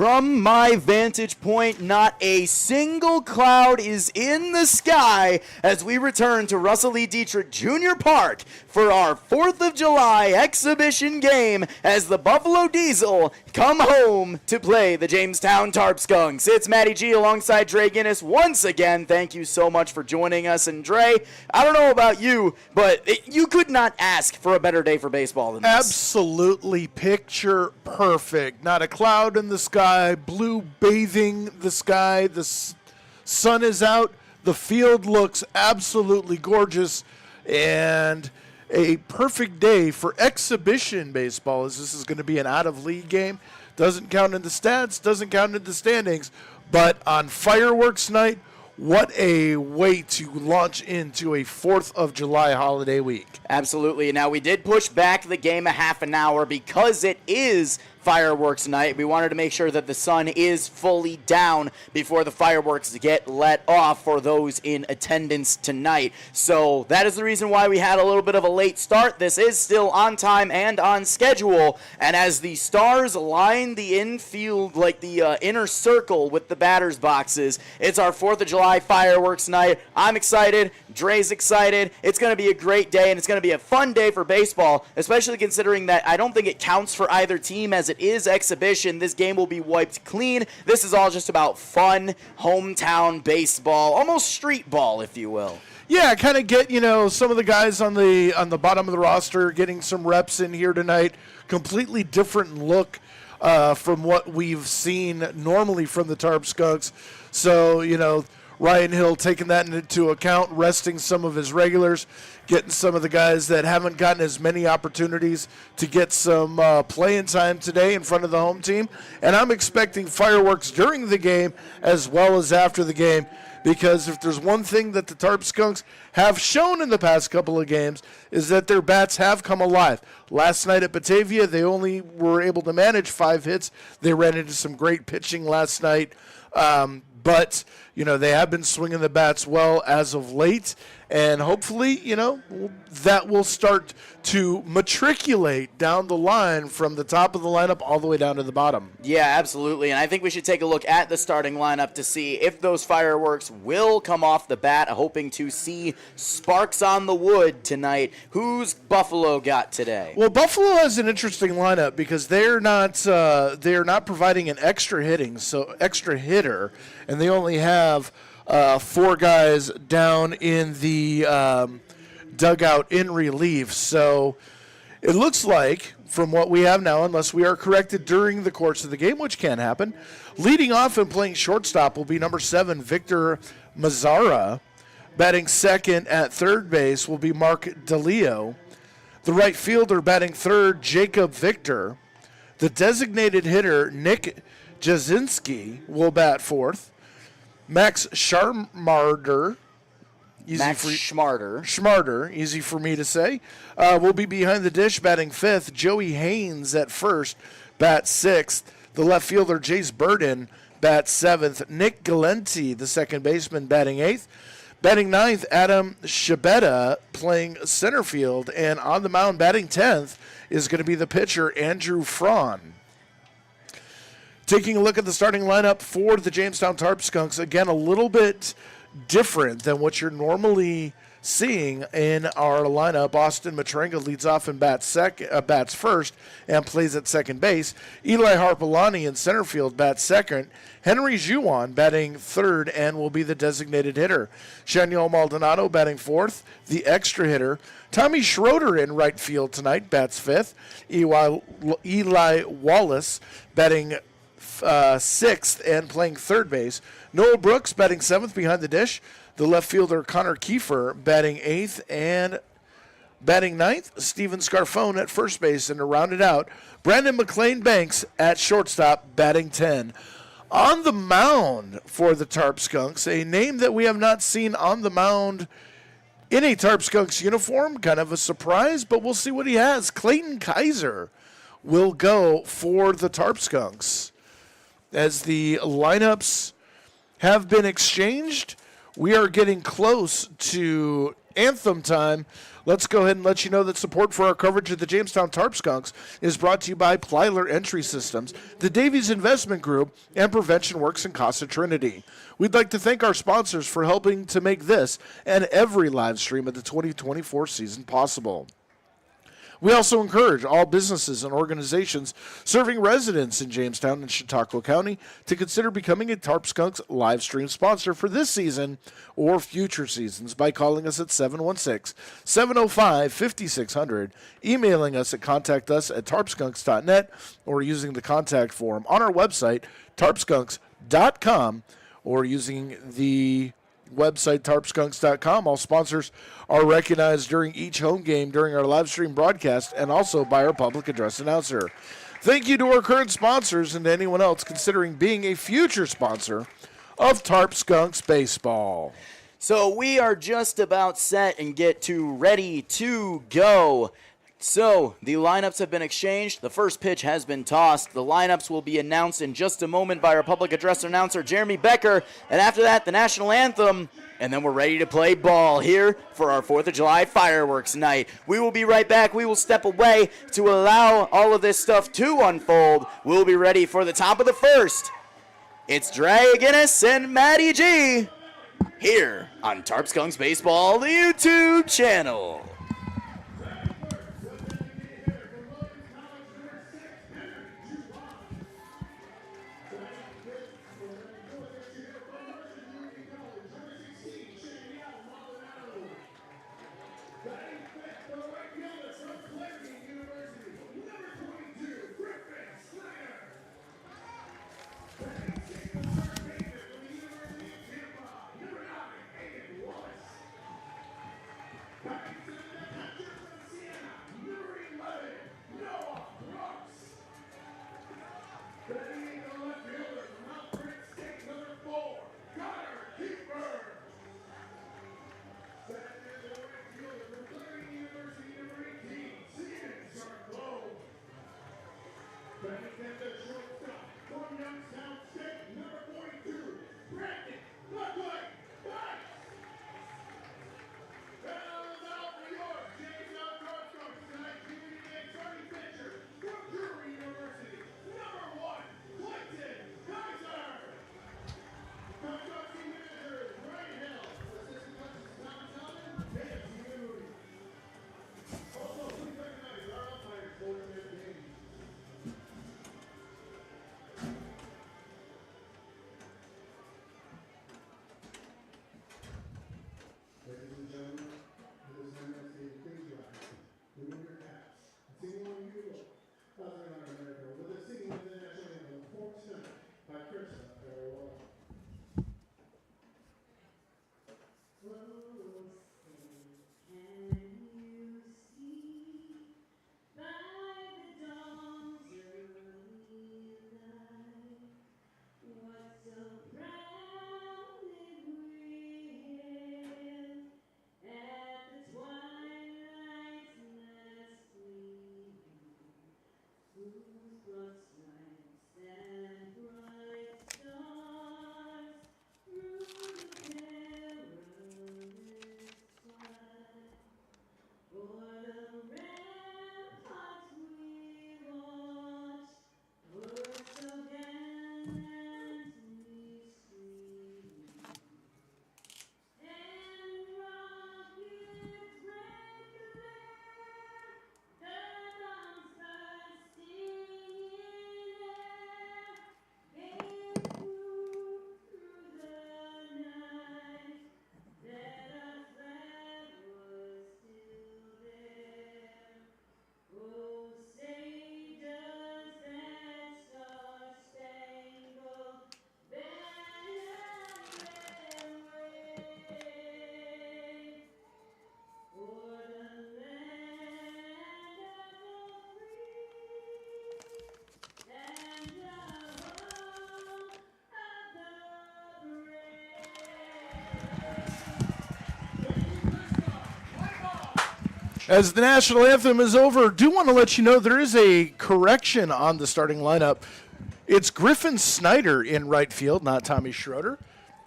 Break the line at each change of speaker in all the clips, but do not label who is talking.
From my vantage point, not a single cloud is in the sky as we return to Russell E. Diethrick Jr. Park for our 4th of July exhibition game as the Buffalo Diesel come home to play the Jamestown Tarp Skunks. It's Matty G alongside Dre Guinness once again. Thank you so much for joining us. And Dre, I don't know about you, but you could not ask for a better day for baseball than this.
Absolutely picture perfect. Not a cloud in the sky, blue bathing the sky, the sun is out, the field looks absolutely gorgeous, and a perfect day for exhibition baseball, as this is going to be an out-of-league game. Doesn't count in the stats, doesn't count in the standings, but on fireworks night, what a way to launch into a 4th of July holiday week.
Absolutely. Now, we did push back the game a half an hour because it is fireworks night. We wanted to make sure that the sun is fully down before the fireworks get let off for those in attendance tonight. So that is the reason why we had a little bit of a late start. This is still on time and on schedule. And as the stars line the infield, like the inner circle with the batter's boxes, it's our 4th of July fireworks night. I'm excited. Dre's excited. It's going to be a great day, and it's going to be a fun day for baseball, especially considering that I don't think it counts for either team as it is exhibition. This game will be wiped clean. This is all just about fun, hometown baseball, almost street ball, if you will.
Yeah, kind of get, some of the guys on the bottom of the roster getting some reps in here tonight. Completely different look from what we've seen normally from the Tarp Skunks. So, Ryan Hill taking that into account, resting some of his regulars, getting some of the guys that haven't gotten as many opportunities to get some playing time today in front of the home team. And I'm expecting fireworks during the game as well as after the game, because if there's one thing that the Tarp Skunks have shown in the past couple of games is that their bats have come alive. Last night at Batavia, they only were able to manage 5 hits. They ran into some great pitching last night. But, they have been swinging the bats well as of late, and hopefully, that will start to matriculate down the line from the top of the lineup all the way down to the bottom.
Yeah, absolutely, and I think we should take a look at the starting lineup to see if those fireworks will come off the bat, hoping to see sparks on the wood tonight. Who's Buffalo got today?
Well, Buffalo has an interesting lineup because they're not providing an extra hitter, and they only have 4 guys down in the dugout in relief. So it looks like, from what we have now, unless we are corrected during the course of the game, which can happen, leading off and playing shortstop will be number 7, Victor Mazzara. Batting second at third base will be Mark DeLeo. The right fielder batting third, Jacob Victor. The designated hitter, Nick Jasinski, will bat fourth. Max Schmarder, easy for me to say, will be behind the dish batting fifth. Joey Haynes at first, bat sixth. The left fielder, Jace Burden, bat seventh. Nick Galenti, the second baseman, batting eighth. Batting ninth, Adam Shabeta, playing center field. And on the mound, batting 10th, is going to be the pitcher, Andrew Fraun. Taking a look at the starting lineup for the Jamestown Tarp Skunks, again, a little bit different than what you're normally seeing in our lineup. Austin Matrenga leads off and bats first and plays at second base. Eli Harpolani in center field bats second. Henry Juan batting third and will be the designated hitter. Shaniel Maldonado batting fourth, the extra hitter. Tommy Schroeder in right field tonight bats fifth. Eli Wallace batting sixth and playing third base. Noel Brooks batting seventh behind the dish. The left fielder, Connor Kiefer, batting eighth, and batting ninth, Steven Scarfone at first base. And to round it out, Brandon McLean Banks at shortstop, batting 10. On the mound for the Tarp Skunks, a name that we have not seen on the mound in a Tarp Skunks uniform, kind of a surprise, but we'll see what he has. Clayton Kaiser will go for the Tarp Skunks. As the lineups have been exchanged, we are getting close to anthem time. Let's go ahead and let you know that support for our coverage of the Jamestown Tarp Skunks is brought to you by Plyler Entry Systems, the Davies Investment Group, and Prevention Works in Casa Trinity. We'd like to thank our sponsors for helping to make this and every live stream of the 2024 season possible. We also encourage all businesses and organizations serving residents in Jamestown and Chautauqua County to consider becoming a Tarp Skunks live stream sponsor for this season or future seasons by calling us at 716-705-5600, emailing us at contactus@tarpskunks.net, or using the contact form on our website, tarpskunks.com, or using the website tarpskunks.com. All sponsors are recognized during each home game during our live stream broadcast and also by our public address announcer. Thank you to our current sponsors and to anyone else considering being a future sponsor of Tarp Skunks Baseball.
So we are just about set and ready to go. So, the lineups have been exchanged. The first pitch has been tossed. The lineups will be announced in just a moment by our public address announcer, Jeremy Becker. And after that, the national anthem. And then we're ready to play ball here for our 4th of July fireworks night. We will be right back. We will step away to allow all of this stuff to unfold. We'll be ready for the top of the first. It's Dre Guinness and Matty G here on Tarp Skunks Baseball, the YouTube channel.
As the national anthem is over, I do want to let you know there is a correction on the starting lineup. It's Griffin Snyder in right field, not Tommy Schroeder.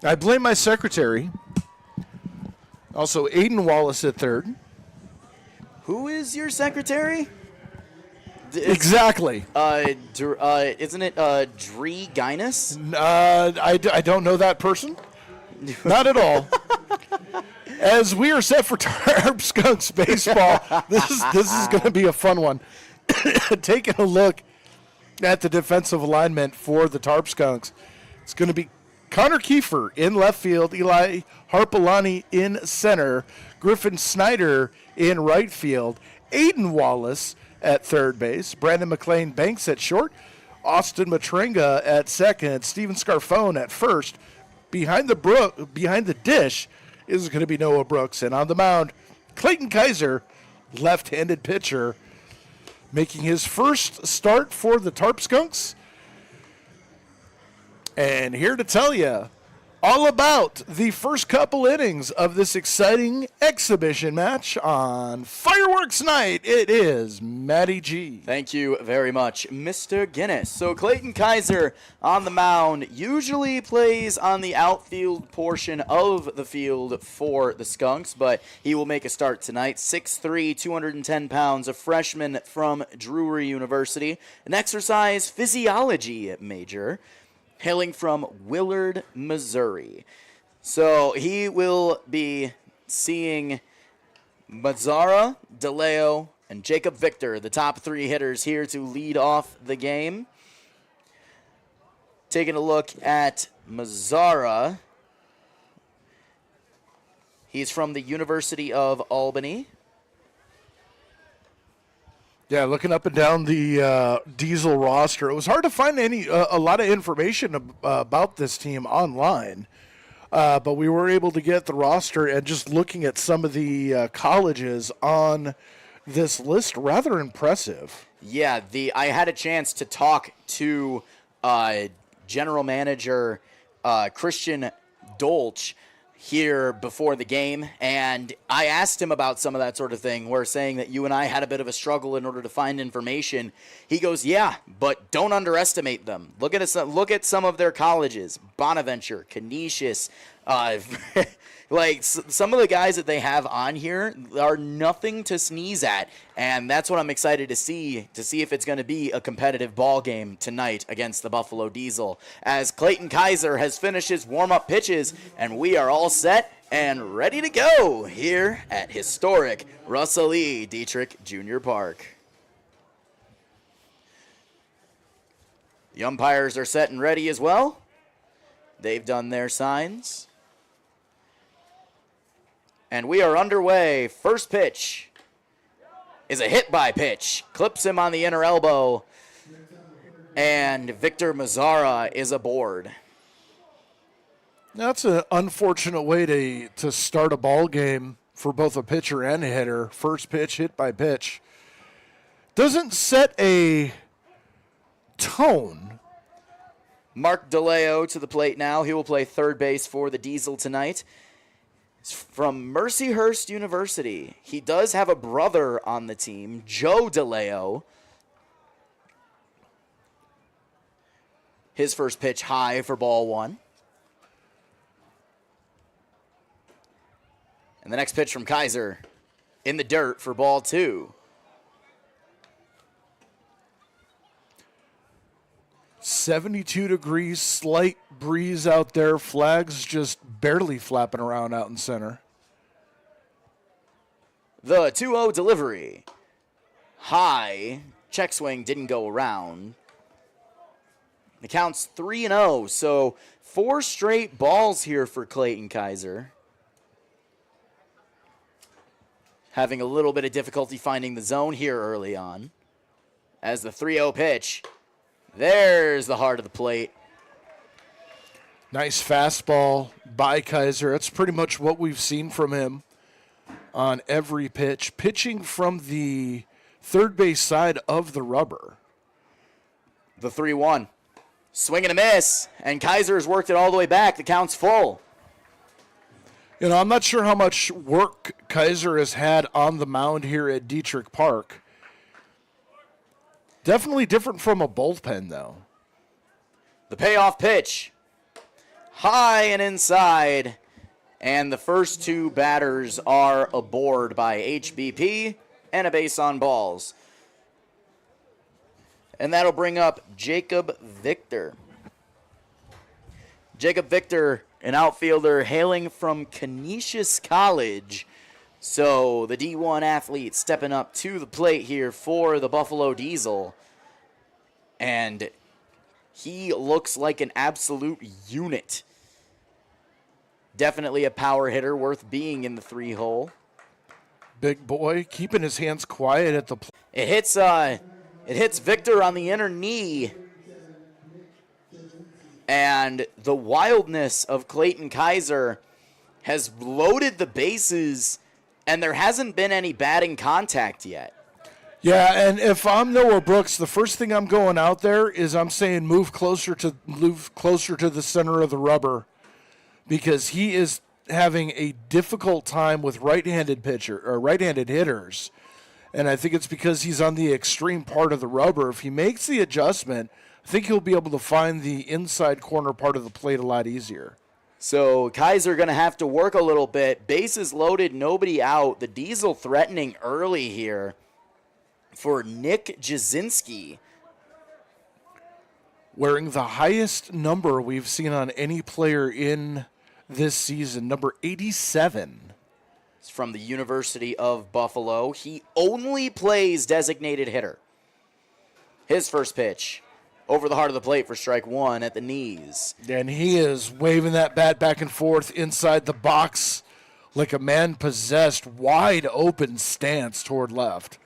I blame my secretary. Also, Aiden Wallace at third.
Who is your secretary?
Exactly.
Isn't it Dree Guinness?
I don't know that person. Not at all. As we are set for Tarp Skunks baseball, this is going to be a fun one. Taking a look at the defensive alignment for the Tarp Skunks, it's going to be Connor Kiefer in left field, Eli Harpalani in center, Griffin Snyder in right field, Aiden Wallace at third base, Brandon McLean Banks at short, Austin Matrenga at second, Steven Scarfone at first. Behind the dish is going to be Noah Brooks, and on the mound, Clayton Kaiser, left-handed pitcher, making his first start for the Tarp Skunks. And here to tell you all about the first couple innings of this exciting exhibition match on Fireworks Night, it is Matty G.
Thank you very much, Mr. Guinness. So Clayton Kaiser on the mound usually plays on the outfield portion of the field for the Skunks, but he will make a start tonight. 6'3", 210 pounds, a freshman from Drury University, an exercise physiology major, hailing from Willard, Missouri. So he will be seeing Mazzara, DeLeo, and Jacob Victor, the top three hitters here to lead off the game. Taking a look at Mazzara. He's from the University of Albany.
Yeah, looking up and down the Diesel roster, it was hard to find a lot of information about this team online, but we were able to get the roster, and just looking at some of the colleges on this list, rather impressive.
Yeah, I had a chance to talk to general manager Christian Dolch here before the game, and I asked him about some of that sort of thing. We're saying that you and I had a bit of a struggle in order to find information. He goes, yeah, but don't underestimate them. Look at some of their colleges: Bonaventure, Canisius, like some of the guys that they have on here are nothing to sneeze at, and that's what I'm excited to see if it's going to be a competitive ball game tonight against the Buffalo Diesel, as Clayton Kaiser has finished his warm-up pitches, and we are all set and ready to go here at historic Russell E. Diethrick Jr. Park. The umpires are set and ready as well. They've done their signs. And we are underway. First pitch is a hit-by pitch. Clips him on the inner elbow. And Victor Mazzara is aboard.
That's an unfortunate way to start a ball game for both a pitcher and a hitter. First pitch, hit by pitch. Doesn't set a tone.
Mark DeLeo to the plate now. He will play third base for the Diesel tonight. He's from Mercyhurst University. He does have a brother on the team, Joe DeLeo. His first pitch high for ball one. And the next pitch from Kaiser in the dirt for ball two.
72 degrees, slight breeze out there. Flags just barely flapping around out in center.
The 2-0 delivery. High. Check swing didn't go around. The count's 3-0, so 4 straight balls here for Clayton Kaiser. Having a little bit of difficulty finding the zone here early on. As the 3-0 pitch. There's the heart of the plate.
Nice fastball by Kaiser. That's pretty much what we've seen from him on every pitch. Pitching from the third base side of the rubber.
The 3-1. Swing and a miss. And Kaiser has worked it all the way back. The count's full.
You know, I'm not sure how much work Kaiser has had on the mound here at Diethrick Park. Definitely different from a bullpen, though.
The payoff pitch. High and inside. And the first two batters are aboard by HBP and a base on balls. And that'll bring up Jacob Victor. Jacob Victor, an outfielder hailing from Canisius College. So the D1 athlete stepping up to the plate here for the Buffalo Diesel. And he looks like an absolute unit. Definitely a power hitter worth being in the 3-hole.
Big boy, keeping his hands quiet at the plate.
It hits Victor on the inner knee. And the wildness of Clayton Kaiser has loaded the bases, and there hasn't been any batting contact yet.
Yeah, and if I'm Noah Brooks, the first thing I'm going out there is I'm saying move closer to the center of the rubber, because he is having a difficult time with right-handed hitters. And I think it's because he's on the extreme part of the rubber. If he makes the adjustment, I think he'll be able to find the inside corner part of the plate a lot easier.
So Kaiser going to have to work a little bit. Bases loaded, nobody out. The Diesel threatening early here for Nick Jasinski.
Wearing the highest number we've seen on any player in this season, number 87.
It's from the University of Buffalo. He only plays designated hitter. His first pitch, over the heart of the plate for strike one at the knees.
And he is waving that bat back and forth inside the box like a man possessed, wide open stance toward left.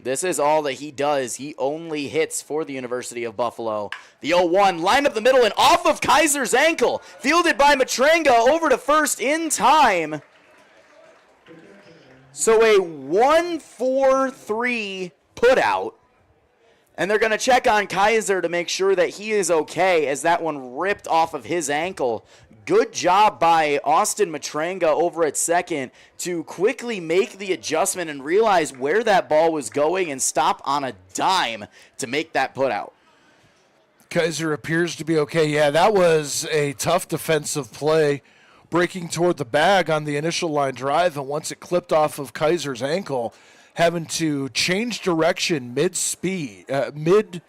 This is all that he does. He only hits for the University of Buffalo. The 0-1 lined up the middle and off of Kaiser's ankle. Fielded by Matranga over to first in time. So a 1-4-3 put out. And they're going to check on Kaiser to make sure that he is okay, as that one ripped off of his ankle. Good job by Austin Matranga over at second to quickly make the adjustment and realize where that ball was going and stop on a dime to make that put out.
Kaiser appears to be okay. Yeah, that was a tough defensive play, breaking toward the bag on the initial line drive, and once it clipped off of Kaiser's ankle, having to change direction mid-stride.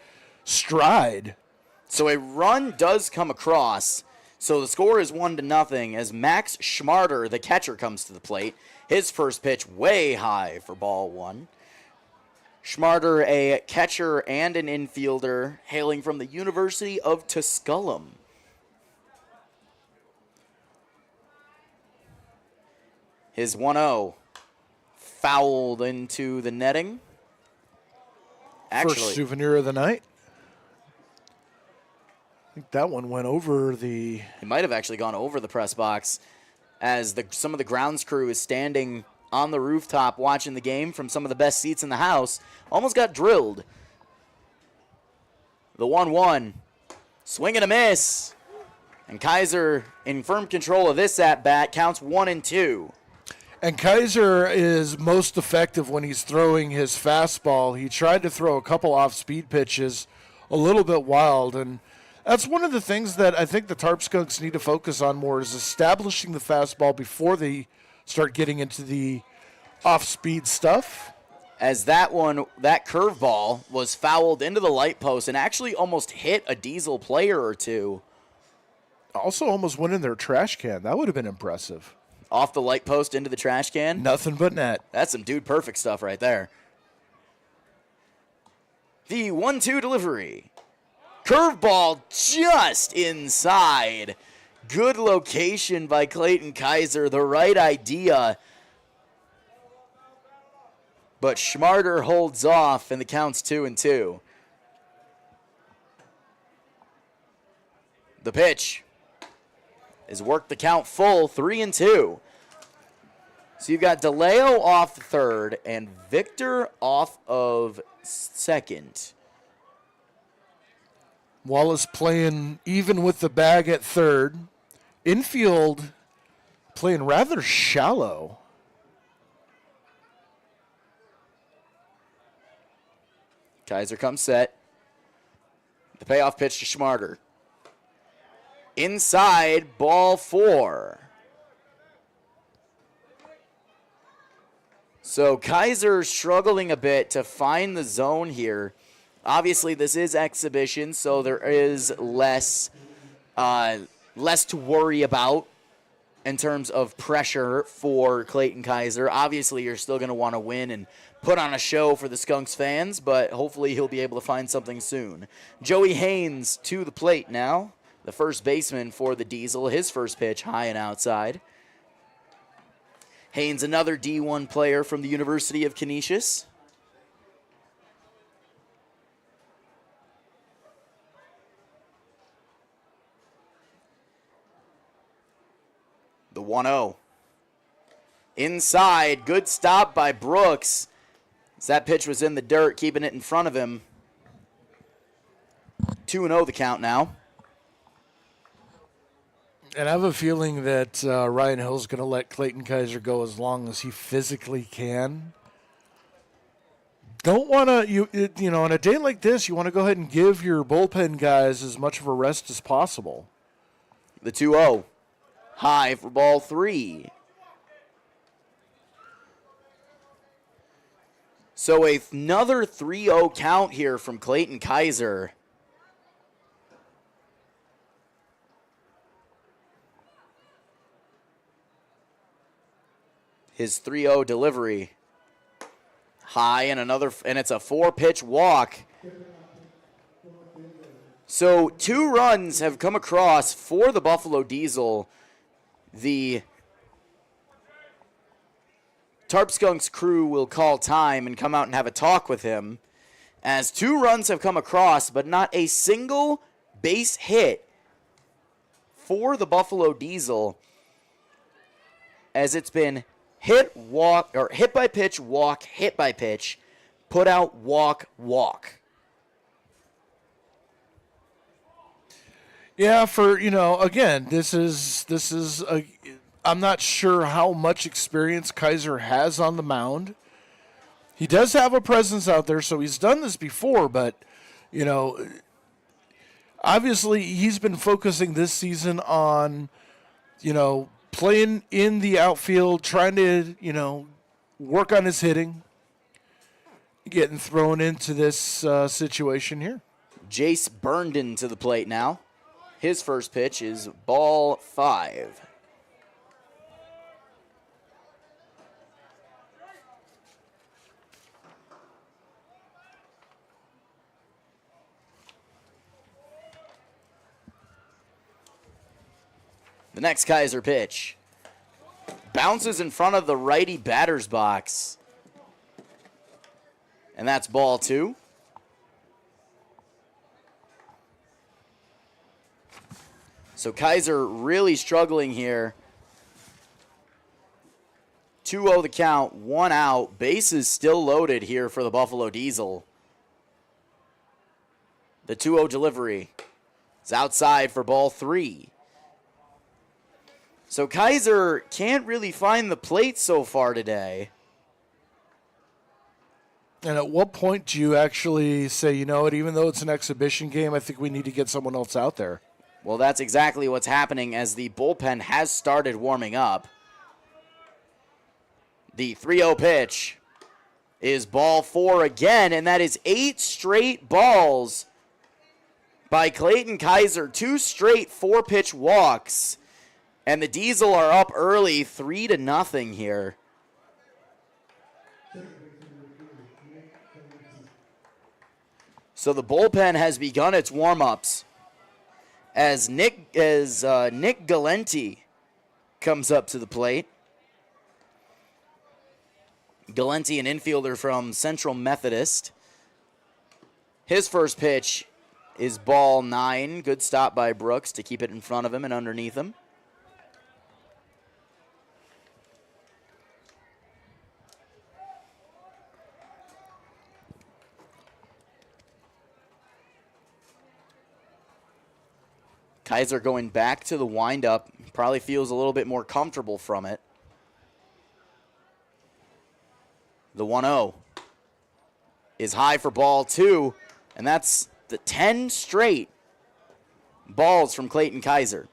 So a run does come across. So the score is 1-0 as Max Schmarter, the catcher, comes to the plate. His first pitch way high for ball one. Schmarter, a catcher and an infielder, hailing from the University of Tusculum. His 1-0 fouled into the netting.
First souvenir of the night. I think that one went over the...
He might have actually gone over the press box, as some of the grounds crew is standing on the rooftop watching the game from some of the best seats in the house. Almost got drilled. The 1-1. Swing and a miss. And Kaiser in firm control of this at-bat, counts 1-2.
And Kaiser is most effective when he's throwing his fastball. He tried to throw a couple off-speed pitches, a little bit wild, and that's one of the things that I think the Tarp Skunks need to focus on more, is establishing the fastball before they start getting into the off-speed stuff.
As that curveball was fouled into the light post and actually almost hit a Diesel player or two.
Also almost went in their trash can. That would have been impressive.
Off the light post into the trash can?
Nothing but net.
That's some dude perfect stuff right there. The 1-2 delivery. Curveball just inside. Good location by Clayton Kaiser. The right idea. But Schmarter holds off, and the count's 2-2. The pitch is worked the count full, 3-2. So you've got DeLeo off third and Victor off of second.
Wallace playing even with the bag at third. Infield playing rather shallow.
Kaiser comes set. The payoff pitch to Schmarter. Inside, ball 4. So Kaiser struggling a bit to find the zone here. Obviously, this is exhibition, so there is less to worry about in terms of pressure for Clayton Kaiser. Obviously, you're still going to want to win and put on a show for the Skunks fans, but hopefully he'll be able to find something soon. Joey Haynes to the plate now, the first baseman for the Diesel. His first pitch high and outside. Haynes, another D1 player from the University of Canisius. The 1-0. Inside, good stop by Brooks. As that pitch was in the dirt, keeping it in front of him. 2-0 the count now.
And I have a feeling that Ryan Hill's going to let Clayton Kaiser go as long as he physically can. Don't want to, you know, on a day like this, you want to go ahead and give your bullpen guys as much of a rest as possible.
The 2-0. High for ball 3. So another 3-0 count here from Clayton Kaiser. His 3-0 delivery. High and it's a 4-pitch walk. So 2 runs have come across for the Buffalo Diesel. The Tarp Skunks crew will call time and come out and have a talk with him, as 2 runs have come across, but not a single base hit for the Buffalo Diesel, as it's been hit, walk, or hit by pitch, walk, hit by pitch, put out, walk, walk.
Yeah, for, you know, again, this is I'm not sure how much experience Kaiser has on the mound. He does have a presence out there, so he's done this before, but, you know, obviously he's been focusing this season on, you know, playing in the outfield, trying to, you know, work on his hitting, getting thrown into this situation here.
Jace Burnden to the plate now. His first pitch is ball 5. The next Kaiser pitch bounces in front of the righty batter's box. And that's ball 2. So Kaiser really struggling here. 2-0 the count, 1 out. Bases still loaded here for the Buffalo Diesel. The 2-0 delivery is outside for ball 3. So Kaiser can't really find the plate so far today.
And at what point do you actually say, you know what, even though it's an exhibition game, I think we need to get someone else out there?
Well, that's exactly what's happening as the bullpen has started warming up. The 3-0 pitch is ball 4 again, and that is 8 straight balls by Clayton Kaiser. 2 straight 4-pitch walks. And the Diesel are up early, 3-0 here. So the bullpen has begun its warm-ups as Nick Galenti comes up to the plate. Galenti, an infielder from Central Methodist. His first pitch is ball 9. Good stop by Brooks to keep it in front of him and underneath him. Kaiser going back to the windup. Probably feels a little bit more comfortable from it. The 1-0 is high for ball 2, and that's the 10 straight balls from Clayton Kaiser.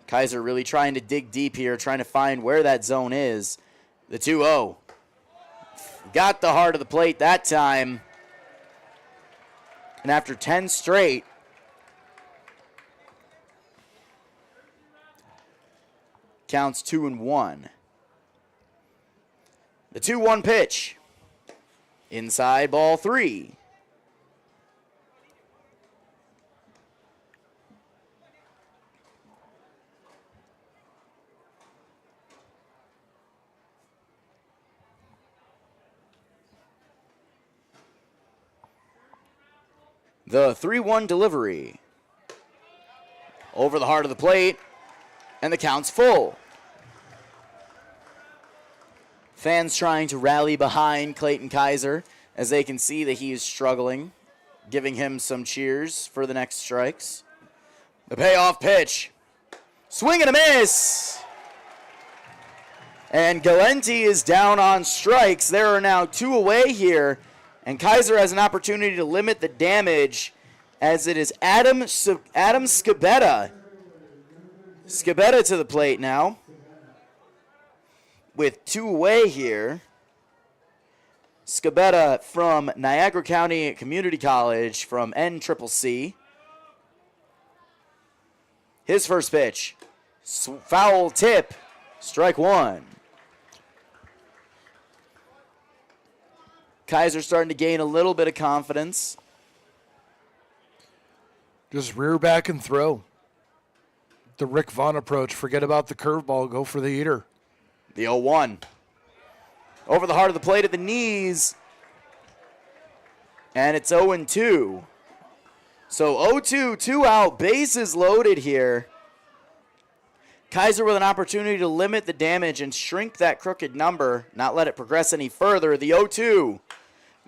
Kaiser really trying to dig deep here, trying to find where that zone is. The 2-0. Got the heart of the plate that time. And after 10 straight, counts 2-1. The 2-1 pitch. Inside, ball 3. The 3-1 delivery. Over the heart of the plate, and the count's full. Fans trying to rally behind Clayton Kaiser as they can see that he is struggling, giving him some cheers for the next strikes. The payoff pitch. Swing and a miss. And Galenti is down on strikes. There are now 2 away here. And Kaiser has an opportunity to limit the damage as it is Adam Scabetta. Scabetta to the plate now with 2 away here. Scabetta from Niagara County Community College from NCCC. His first pitch, foul tip, strike 1. Kaiser starting to gain a little bit of confidence.
Just rear back and throw. The Rick Vaughn approach. Forget about the curveball. Go for the eater.
The 0-1. Over the heart of the plate at the knees. And it's 0-2. So 0-2, 2 out, bases loaded here. Kaiser with an opportunity to limit the damage and shrink that crooked number, not let it progress any further. The 0-2.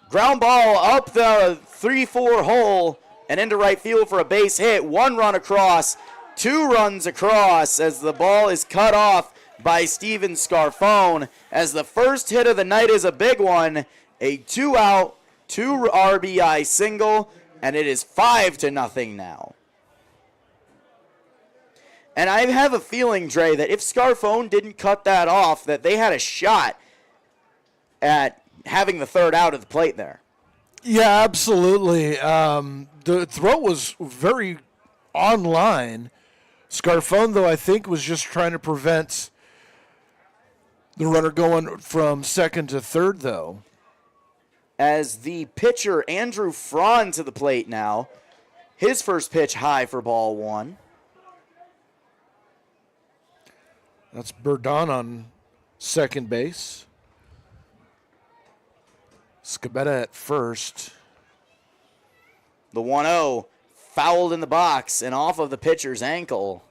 Ground ball up the 3-4 hole and into right field for a base hit. 1 run across, 2 runs across as the ball is cut off by Steven Scarfone. As the first hit of the night is a big one, a 2-out, 2 RBI single, and it is 5-0 now. And I have a feeling, Dre, that if Scarfone didn't cut that off, that they had a shot at having the 3rd out of the plate there.
Yeah, absolutely. The throw was very online. Scarfone, though, I think was just trying to prevent the runner going from 2nd to 3rd, though.
As the pitcher, Andrew Fraun, to the plate now. His first pitch high for ball 1.
That's Burdon on second base. Scabetta at first.
The 1-0 fouled in the box and off of the pitcher's ankle.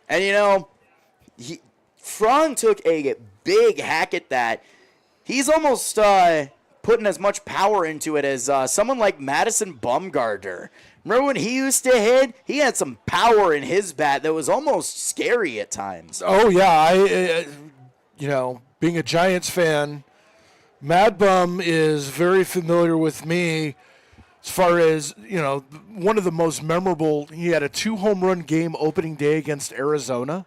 And, you know, Fraun took a big hack at that. He's almost putting as much power into it as someone like Madison Bumgarner. Remember when he used to hit? He had some power in his bat that was almost scary at times.
Oh, yeah. Being a Giants fan, Mad Bum is very familiar with me as far as, one of the most memorable. He had a 2-home run game opening day against Arizona.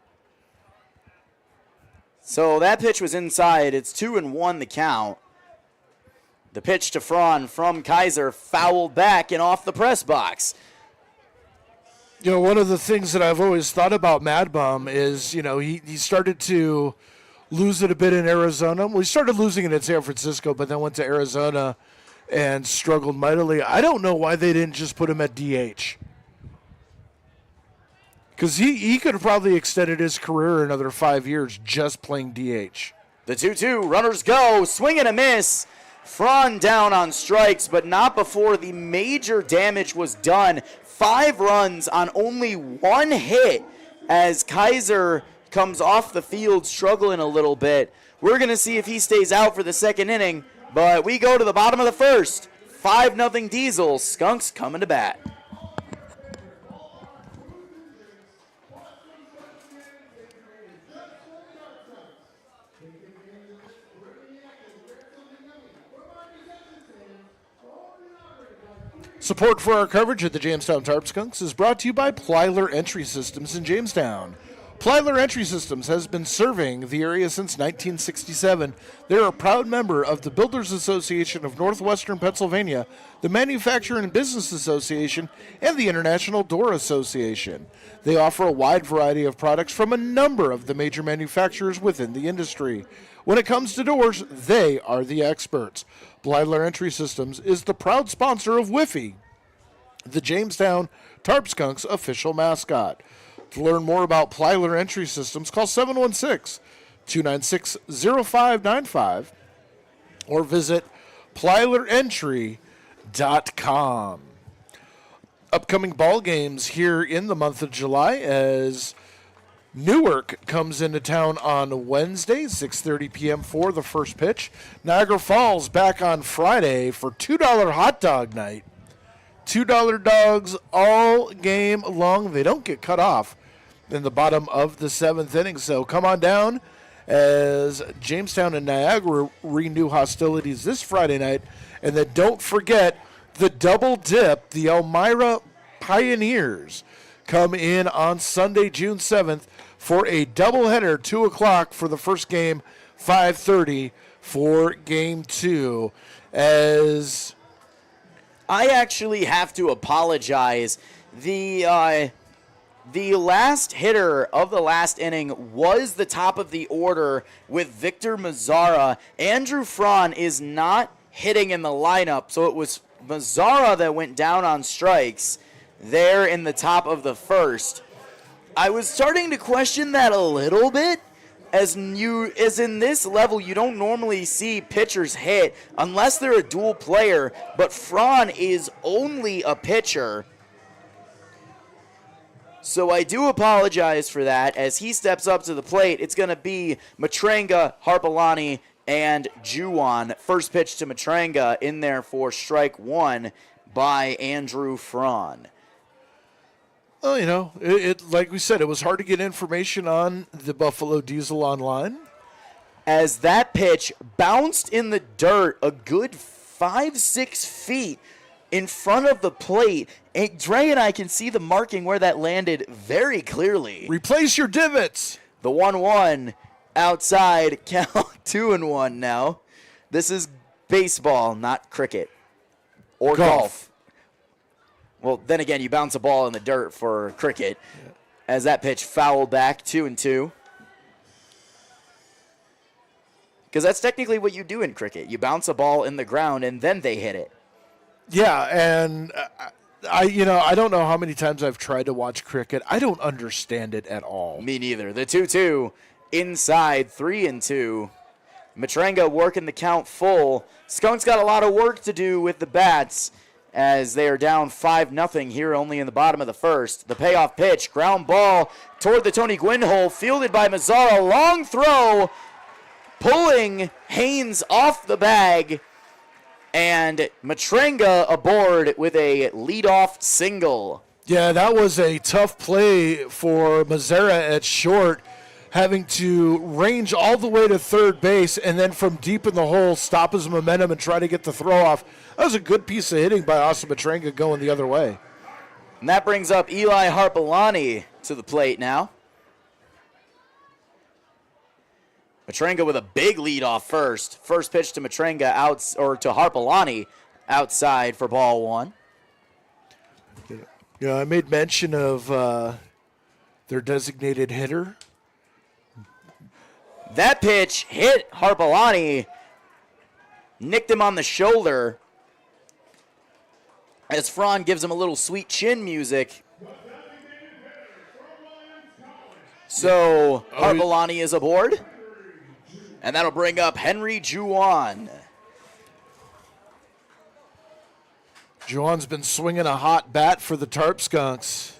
So that pitch was inside. It's 2-1 the count. The pitch to Fraun from Kaiser, fouled back and off the press box.
One of the things that I've always thought about Mad Bum is, he started to lose it a bit in Arizona. Well, he started losing it in San Francisco, but then went to Arizona and struggled mightily. I don't know why they didn't just put him at DH. Because he could have probably extended his career another 5 years just playing DH.
The 2-2, runners go, swing and a miss. Fraun down on strikes, but not before the major damage was done. 5 runs on only 1 hit as Kaiser comes off the field struggling a little bit. We're going to see if he stays out for the 2nd inning, but we go to the bottom of the 1st. 5-0 Diesel. Skunks coming to bat.
Support for our coverage of the Jamestown Tarp Skunks is brought to you by Plyler Entry Systems in Jamestown. Plyler Entry Systems has been serving the area since 1967. They're a proud member of the Builders Association of Northwestern Pennsylvania, the Manufacturing and Business Association, and the International Door Association. They offer a wide variety of products from a number of the major manufacturers within the industry. When it comes to doors, they are the experts. Plyler Entry Systems is the proud sponsor of Whiffy, the Jamestown Tarp Skunks official mascot. To learn more about Plyler Entry Systems, call 716-296-0595 or visit plylerentry.com. Upcoming ball games here in the month of July as Newark comes into town on Wednesday, 6:30 p.m. for the first pitch. Niagara Falls back on Friday for $2 hot dog night. $2 dogs all game long. They don't get cut off in the bottom of the seventh inning. So come on down as Jamestown and Niagara renew hostilities this Friday night. And then don't forget the double dip. The Elmira Pioneers come in on Sunday, June 7th for a doubleheader, 2 o'clock for the first game, 5:30 for game 2. As
I actually have to apologize. The last hitter of the last inning was the top of the order with Victor Mazzara. Andrew Fraun is not hitting in the lineup, so it was Mazzara that went down on strikes there in the top of the first. I was starting to question that a little bit. As in this level, you don't normally see pitchers hit unless they're a dual player, but Fraun is only a pitcher. So I do apologize for that. As he steps up to the plate, it's going to be Matranga, Harpalani, and Juwan. First pitch to Matranga in there for strike one by Andrew Fraun.
Well, it like we said, it was hard to get information on the Buffalo Diesel online.
As that pitch bounced in the dirt a good 5-6 feet in front of the plate. And Dre and I can see the marking where that landed very clearly.
Replace your divots.
The 1-1 outside, count 2-1 now. This is baseball, not cricket or golf. Well, then again, you bounce a ball in the dirt for cricket. Yeah. As that pitch fouled back, 2-2. Because that's technically what you do in cricket. You bounce a ball in the ground and then they hit it.
Yeah, and I don't know how many times I've tried to watch cricket. I don't understand it at all.
Me neither. The 2-2 inside, 3-2. Matranga working the count full. Skunks got a lot of work to do with the bats as they are down 5-0 here only in the bottom of the first. The payoff pitch, ground ball toward the Tony Gwynn hole, fielded by Mazzara. Long throw, pulling Haynes off the bag, and Matranga aboard with a leadoff single.
Yeah, that was a tough play for Mazzara at short, having to range all the way to third base and then from deep in the hole stop his momentum and try to get the throw off. That was a good piece of hitting by Austin Matranga going the other way.
And that brings up Eli Harpalani to the plate now. Matranga with a big lead off first. First pitch to Matranga to Harpalani outside for ball one.
Yeah, I made mention of their designated hitter.
That pitch hit Harpalani, nicked him on the shoulder as Fraun gives him a little sweet chin music. So Harpalani is aboard, and that'll bring up Henry Juwan.
Juwan's been swinging a hot bat for the Tarp Skunks.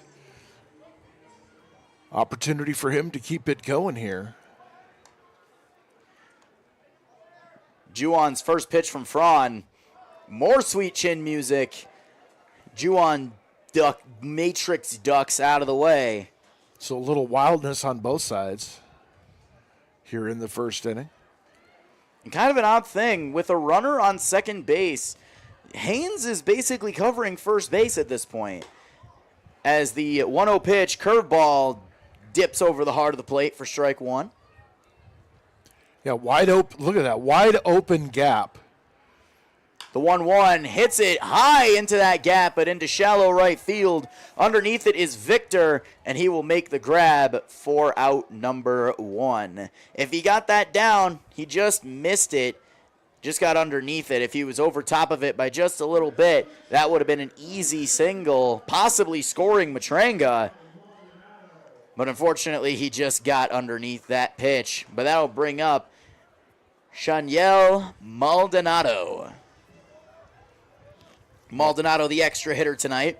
Opportunity for him to keep it going here.
Juwan's first pitch from Fraun. More sweet chin music. Juwan matrix ducks out of the way.
So a little wildness on both sides here in the first inning.
And kind of an odd thing, with a runner on second base, Haynes is basically covering first base at this point. As the 1-0 pitch, curveball dips over the heart of the plate for strike one.
Yeah, wide open. Look at that. Wide open gap.
The 1-1 hits it high into that gap, but into shallow right field. Underneath it is Victor, and he will make the grab for out number one. If he got that down, he just missed it. Just got underneath it. If he was over top of it by just a little bit, that would have been an easy single, possibly scoring Matranga. But unfortunately, he just got underneath that pitch. But that'll bring up Shaniel Maldonado. Maldonado, the extra hitter tonight.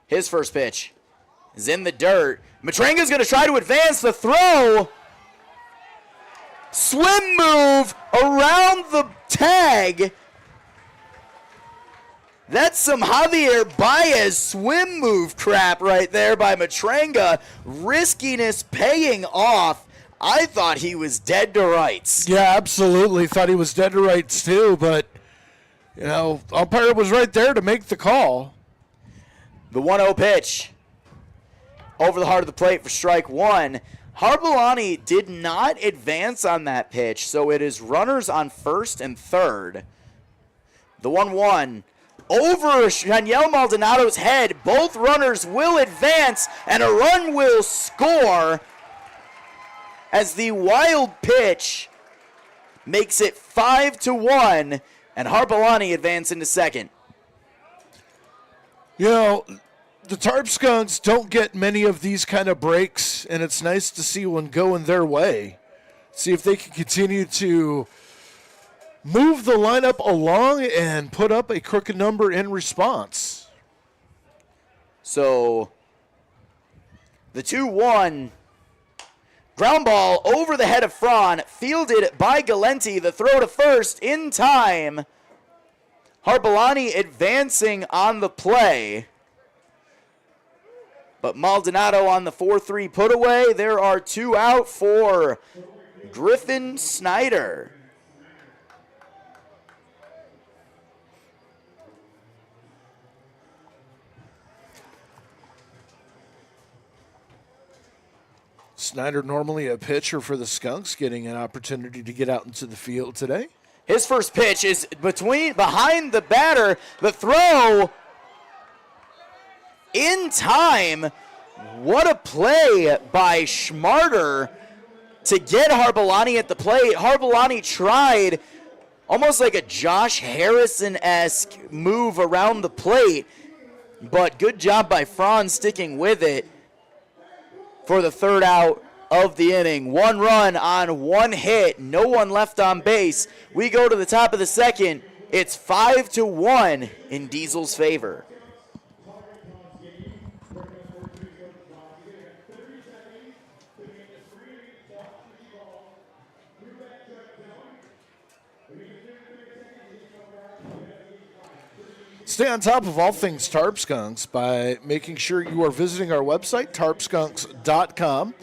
His first pitch is in the dirt. Matranga's going to try to advance the throw. Swim move around the tag. That's some Javier Baez swim move crap right there by Matranga. Riskiness paying off. I thought he was dead to rights.
Yeah, absolutely. Thought he was dead to rights too, but, you know, umpire was right there to make the call.
The 1-0 pitch over the heart of the plate for strike one. Harbalani did not advance on that pitch, so it is runners on first and third. The 1-1 over Shaniel Maldonado's head. Both runners will advance, and a run will score as the wild pitch makes it 5-1, and Harbalani advance into second.
You know, the Tarp Skunks don't get many of these kind of breaks, and it's nice to see one going their way. See if they can continue to move the lineup along and put up a crooked number in response.
So, the 2-1 ground ball over the head of Fran, fielded by Galenti. The throw to first in time. Harbalani advancing on the play. But Maldonado on the 4-3 put away. There are two out for Griffin Snyder.
Snyder, normally a pitcher for the Skunks, getting an opportunity to get out into the field today.
His first pitch is behind the batter. The throw in time. What a play by Schmarter to get Harbalani at the plate. Harbalani tried almost like a Josh Harrison-esque move around the plate, but good job by Fran sticking with it for the third out of the inning. One run on one hit, no one left on base. We go to the top of the second. It's 5-1 in Diesel's favor.
Stay on top of all things Tarp Skunks by making sure you are visiting our website, tarpskunks.com,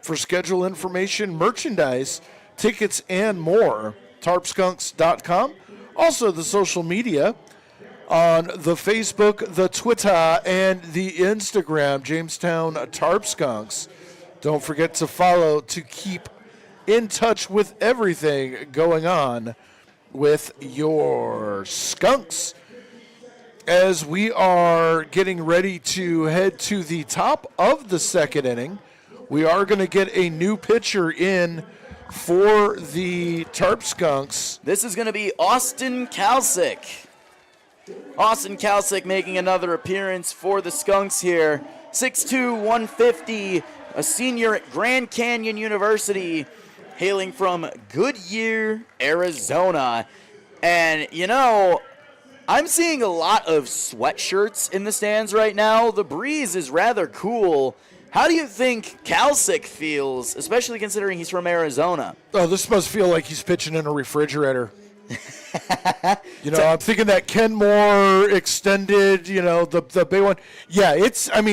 for schedule information, merchandise, tickets, and more. tarpskunks.com. Also, the social media on the Facebook, the Twitter, and the Instagram, Jamestown Tarp Skunks. Don't forget to follow to keep in touch with everything going on with your Skunks. As we are getting ready to head to the top of the second inning, we are going to get a new pitcher in for the Tarp Skunks.
This is going to be Austin Kalsick. Austin Kalsick making another appearance for the Skunks here. 6'2", 150, a senior at Grand Canyon University, hailing from Goodyear, Arizona. And, you know, I'm seeing a lot of sweatshirts in the stands right now. The breeze is rather cool. How do you think Kalsick feels, especially considering he's from Arizona?
Oh, this must feel like he's pitching in a refrigerator. You know, I'm thinking that Kenmore extended, you know, the big one. Yeah,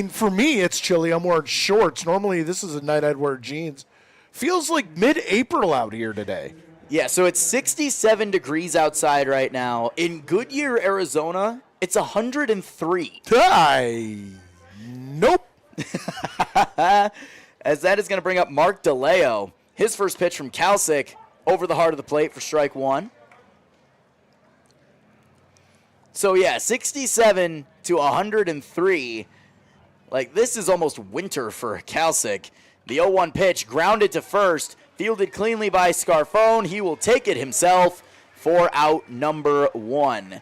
for me, it's chilly. I'm wearing shorts. Normally, this is a night I'd wear jeans. Feels like mid-April out here today.
Yeah, so it's 67 degrees outside right now. In Goodyear, Arizona, it's 103.
Nope.
As that is going to bring up Mark DeLeo. His first pitch from Kalsick over the heart of the plate for strike one. So, yeah, 67 to 103. Like, this is almost winter for Kalsick. The 0-1 pitch grounded to first, fielded cleanly by Scarfone. He will take it himself for out number one.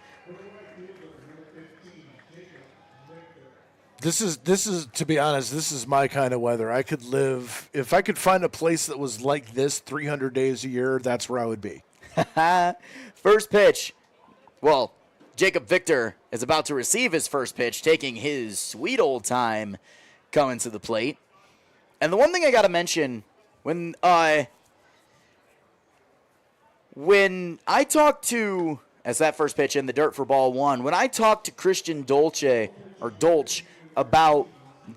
This is to be honest, this is my kind of weather. I could live, if I could find a place that was like this 300 days a year, that's where I would be.
First pitch. Well, Jacob Victor is about to receive his first pitch, taking his sweet old time coming to the plate. And the one thing I got to mention, when I talked to, as that first pitch in the dirt for ball one, when I talked to Christian Dolce about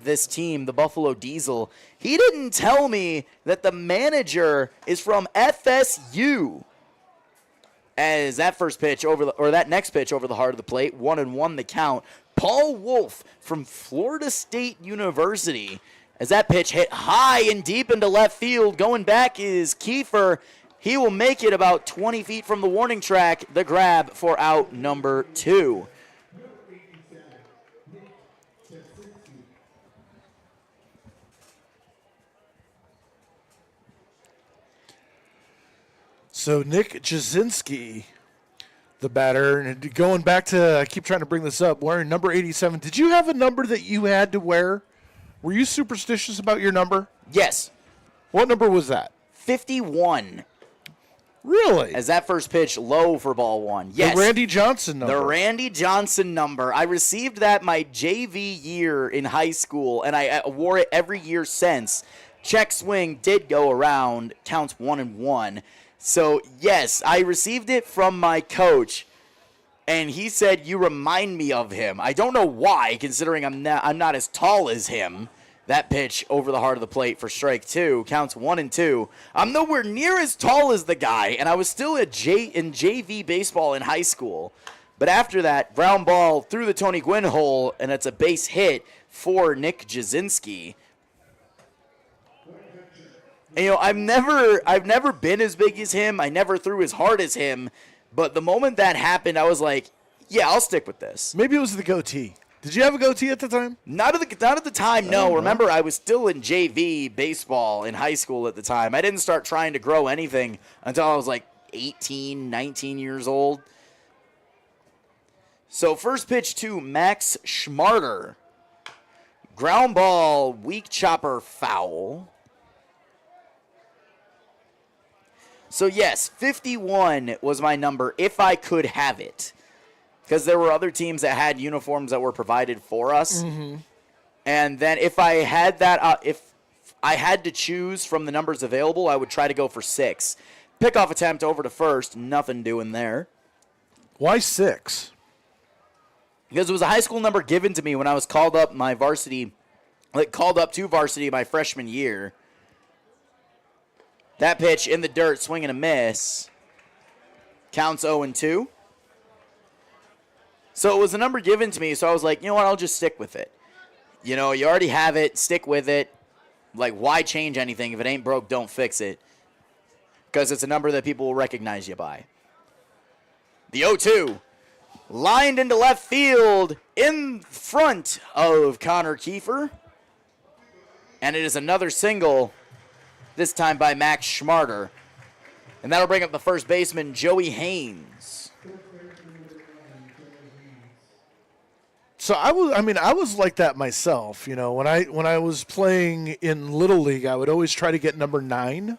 this team, the Buffalo Diesel, he didn't tell me that the manager is from FSU. As that first pitch that next pitch over the heart of the plate, 1-1 the count. Paul Wolf from Florida State University. As that pitch hit high and deep into left field, going back is Kiefer. He will make it about 20 feet from the warning track. The grab for out number two.
So Nick Jasinski, the batter, and going back to, I keep trying to bring this up, wearing number 87. Did you have a number that you had to wear? Were you superstitious about your number?
Yes.
What number was that?
51.
Really?
As that first pitch low for ball one. Yes.
The Randy Johnson number.
The Randy Johnson number. I received that my JV year in high school, and I wore it every year since. Check swing did go around, counts 1-1. So, yes, I received it from my coach, and he said, you remind me of him. I don't know why, considering I'm not as tall as him. That pitch over the heart of the plate for strike two, counts 1-2. I'm nowhere near as tall as the guy, and I was still in JV baseball in high school. But after that, ground ball through the Tony Gwynn hole, and it's a base hit for Nick Jasinski. And, I've never been as big as him. I never threw as hard as him. But the moment that happened, I was like, yeah, I'll stick with this.
Maybe it was the goatee. Did you have a goatee at the time?
Not at the time, no. Remember, I was still in JV baseball in high school at the time. I didn't start trying to grow anything until I was like 18, 19 years old. So first pitch to Max Schmarter. Ground ball, weak chopper, foul. So, yes, 51 was my number if I could have it. Because there were other teams that had uniforms that were provided for us. Mm-hmm. And then if I had that, if I had to choose from the numbers available, I would try to go for 6. Pickoff attempt over to first, nothing doing there.
Why 6?
Because it was a high school number given to me when I was called up to varsity my freshman year. That pitch in the dirt, swing and a miss. Counts 0-2. So it was a number given to me, so I was like, you know what, I'll just stick with it. You already have it, stick with it. Like, why change anything? If it ain't broke, don't fix it. Because it's a number that people will recognize you by. The 0-2. Lined into left field in front of Connor Kiefer. And it is another single, this time by Max Schmarter. And that'll bring up the first baseman, Joey Haynes.
So I was like that myself. When I was playing in Little League, I would always try to get number 9.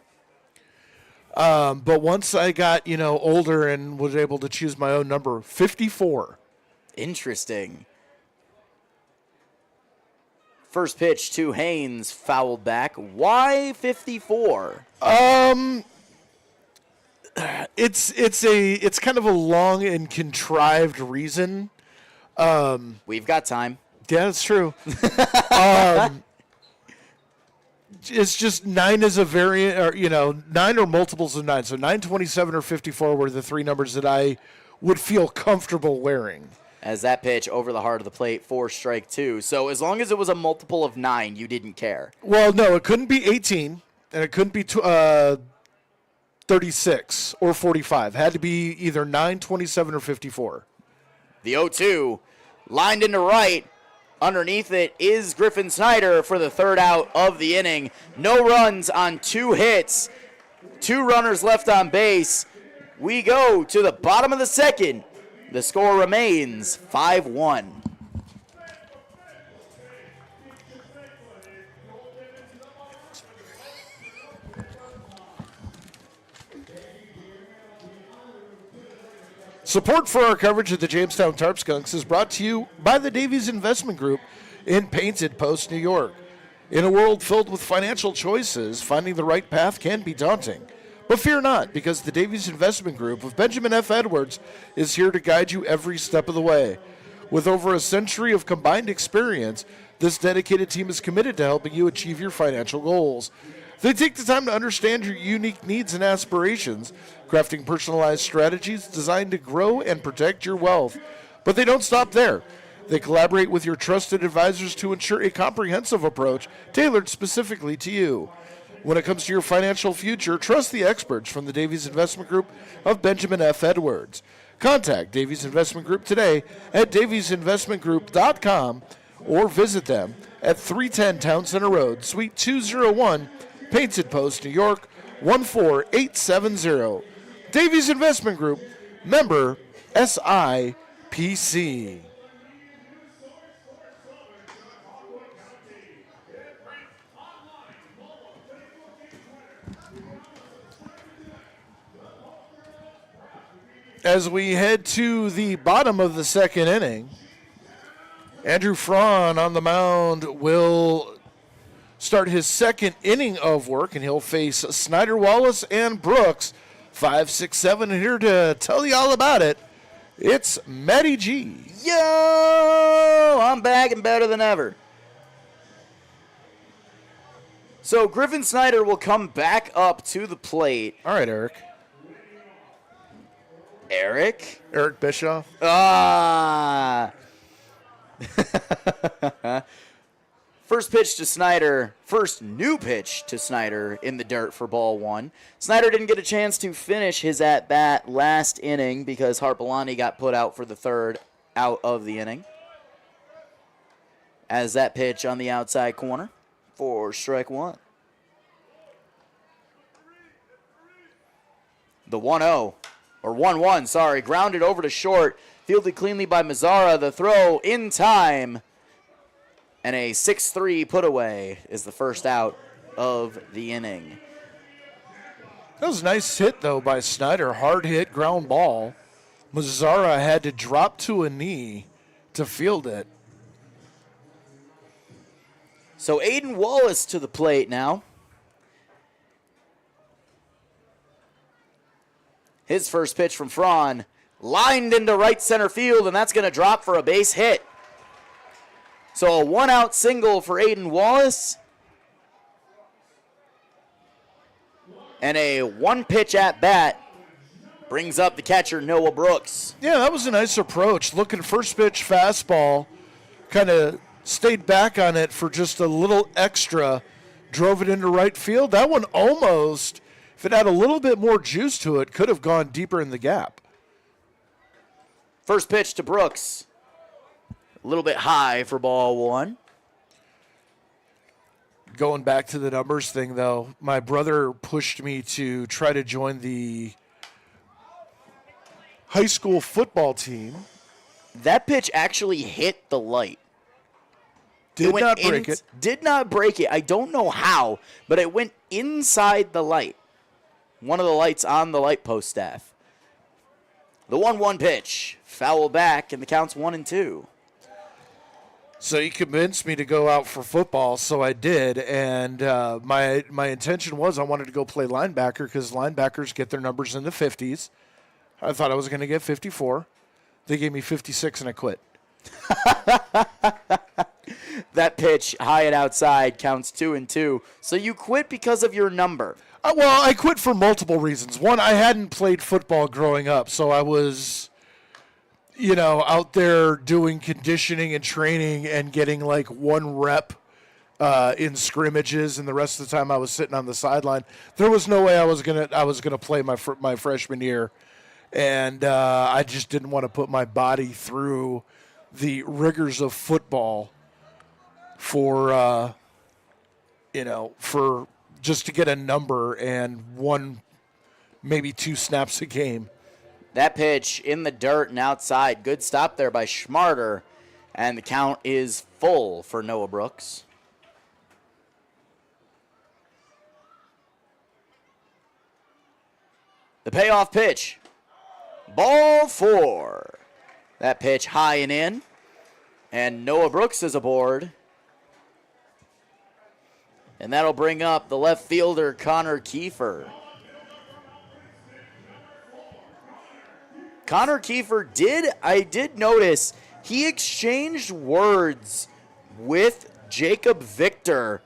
But once I got, older and was able to choose my own number, 54.
Interesting. First pitch to Haynes, fouled back. Why 54?
It's kind of a long and contrived reason.
We've got time.
Yeah, that's true. it's just 9 is a variant, or 9 or multiples of 9. So 9, 27, or 54 were the three numbers that I would feel comfortable wearing.
As that pitch over the heart of the plate for strike 2. So as long as it was a multiple of 9, you didn't care.
Well, no, it couldn't be 18, and it couldn't be 36 or 45. It had to be either 9, 27, or 54.
The 0-2 lined into right. Underneath it is Griffin Snyder for the third out of the inning. No runs on 2 hits. 2 runners left on base. We go to the bottom of the second. The score remains 5-1.
Support for our coverage of the Jamestown Tarp Skunks is brought to you by the Davies Investment Group in Painted Post, New York. In a world filled with financial choices, finding the right path can be daunting. But fear not, because the Davies Investment Group of Benjamin F. Edwards is here to guide you every step of the way. With over a century of combined experience, this dedicated team is committed to helping you achieve your financial goals. They take the time to understand your unique needs and aspirations, crafting personalized strategies designed to grow and protect your wealth. But they don't stop there. They collaborate with your trusted advisors to ensure a comprehensive approach tailored specifically to you. When it comes to your financial future, trust the experts from the Davies Investment Group of Benjamin F. Edwards. Contact Davies Investment Group today at daviesinvestmentgroup.com or visit them at 310 Town Center Road, Suite 201, Painted Post, New York, 14870. Davies Investment Group, member SIPC. As we head to the bottom of the second inning, Andrew Fraun on the mound will start his second inning of work, and he'll face Snyder, Wallace, and Brooks. 5, 6, 7, and here to tell you all about it, it's Matty G.
Yo, I'm back and better than ever. So Griffin Snyder will come back up to the plate.
All right, Eric.
Eric
Bischoff.
First pitch to Snyder. First new pitch to Snyder in the dirt for ball 1. Snyder didn't get a chance to finish his at-bat last inning because Harpelani got put out for the third out of the inning. As that pitch on the outside corner for strike 1. The 1-0. Or 1-1, sorry. Grounded over to short. Fielded cleanly by Mazzara. The throw in time. And a 6-3 put away is the first out of the inning.
That was a nice hit, though, by Snyder. Hard hit, ground ball. Mazzara had to drop to a knee to field it.
So Aiden Wallace to the plate now. His first pitch from Fraun, lined into right center field, and that's going to drop for a base hit. So a one-out single for Aiden Wallace. And a one-pitch at-bat brings up the catcher, Noah Brooks.
Yeah, that was a nice approach. Looking first pitch fastball, kind of stayed back on it for just a little extra, drove it into right field. That one almost, if it had a little bit more juice to it, could have gone deeper in the gap.
First pitch to Brooks. A little bit high for ball 1.
Going back to the numbers thing, though, my brother pushed me to try to join the high school football team.
That pitch actually hit the light.
Did not break it.
Did not break it. I don't know how, but it went inside the light. One of the lights on the light post staff. The 1-1 pitch. Foul back, and the count's 1-2.
So he convinced me to go out for football, so I did. And my intention was I wanted to go play linebacker because linebackers get their numbers in the 50s. I thought I was going to get 54. They gave me 56, and I quit.
That pitch high and outside counts 2-2. So you quit because of your number.
Well, I quit for multiple reasons. One, I hadn't played football growing up, so I was, out there doing conditioning and training and getting like one rep in scrimmages, and the rest of the time I was sitting on the sideline. There was no way I was gonna play my freshman year, and I just didn't want to put my body through the rigors of football for just to get a number and one, maybe two snaps a game.
That pitch in the dirt and outside. Good stop there by Schmarter. And the count is full for Noah Brooks. The payoff pitch. Ball 4. That pitch high and in. And Noah Brooks is aboard. And that'll bring up the left fielder, Connor Kiefer. Connor Kiefer I did notice, he exchanged words with Jacob Victor,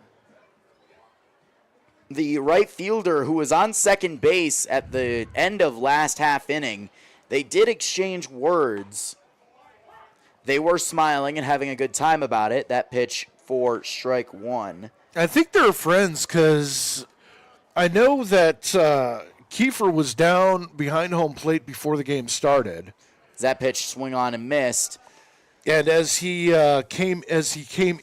the right fielder who was on second base at the end of last half inning. They did exchange words. They were smiling and having a good time about it. That pitch for strike 1.
I think they're friends because I know that Kiefer was down behind home plate before the game started.
That pitch swung on and missed.
And as he came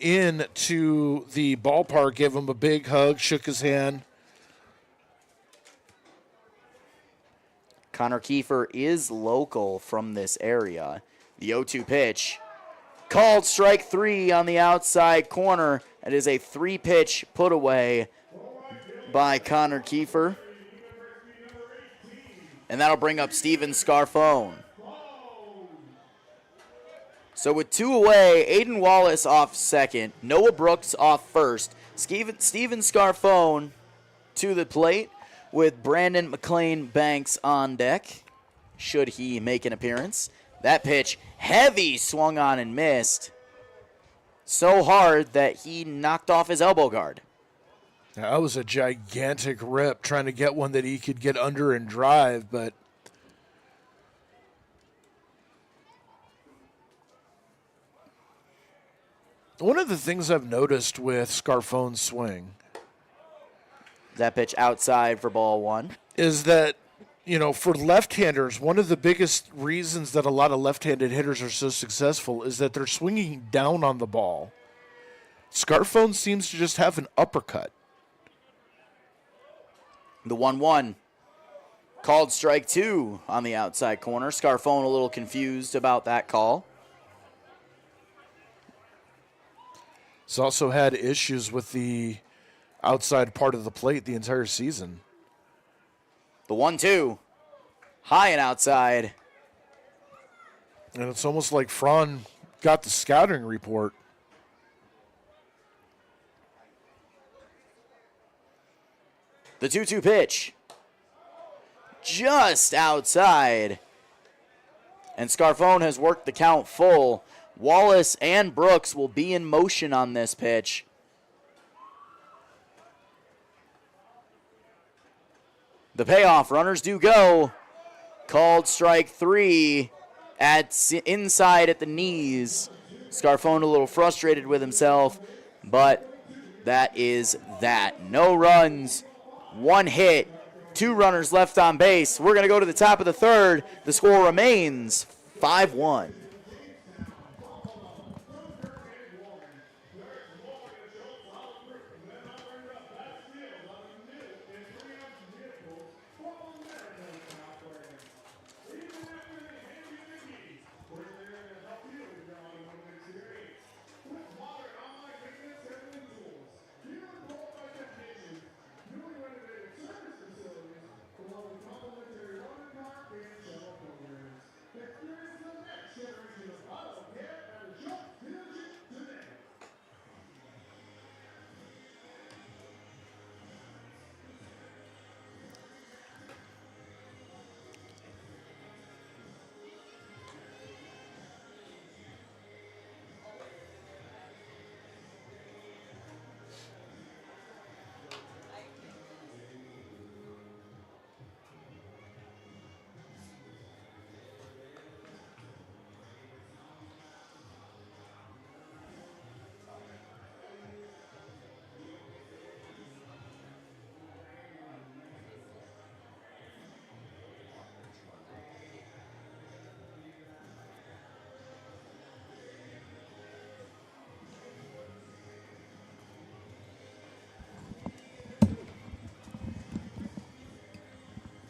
in to the ballpark, gave him a big hug, shook his hand.
Connor Kiefer is local from this area. The 0-2 pitch. Called strike 3 on the outside corner. It is a 3-pitch put away by Connor Kiefer. And that'll bring up Steven Scarfone. So with 2 away, Aiden Wallace off second, Noah Brooks off first, Steven Scarfone to the plate with Brandon McLean Banks on deck, should he make an appearance. That pitch, heavy, swung on and missed. So hard that he knocked off his elbow guard.
That was a gigantic rip, trying to get one that he could get under and drive, but one of the things I've noticed with Scarfone's swing,
that pitch outside for ball 1,
is that, for left-handers, one of the biggest reasons that a lot of left-handed hitters are so successful is that they're swinging down on the ball. Scarfone seems to just have an uppercut.
The 1-1. Called strike 2 on the outside corner. Scarfone a little confused about that call.
He's also had issues with the outside part of the plate the entire season.
The 1-2. High and outside.
And it's almost like Fran got the scouting report.
The 2-2 pitch. Just outside. And Scarfone has worked the count full. Wallace and Brooks will be in motion on this pitch. The payoff, runners do go. Called strike 3 inside at the knees. Scarfone a little frustrated with himself, but that is that. No runs, 1 hit, 2 runners left on base. We're going to go to the top of the third. The score remains 5-1.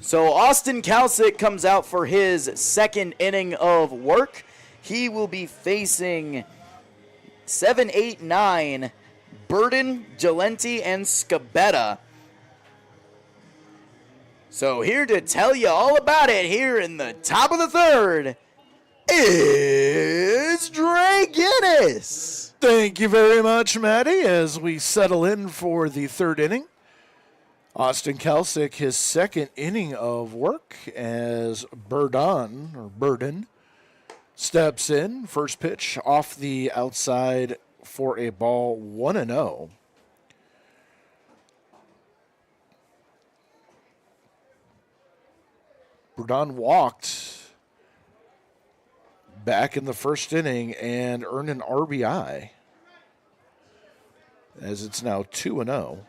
So Austin Kalsick comes out for his second inning of work. He will be facing 7, 8, 9, Burden, Gelenti, and Scabetta. So here to tell you all about it here in the top of the third is Dre Guinness.
Thank you very much, Matty, as we settle in for the third inning. Austin Kalsick, his second inning of work as Burden steps in. First pitch off the outside for a ball, 1-0. Burden walked back in the first inning and earned an RBI as it's now 2-0.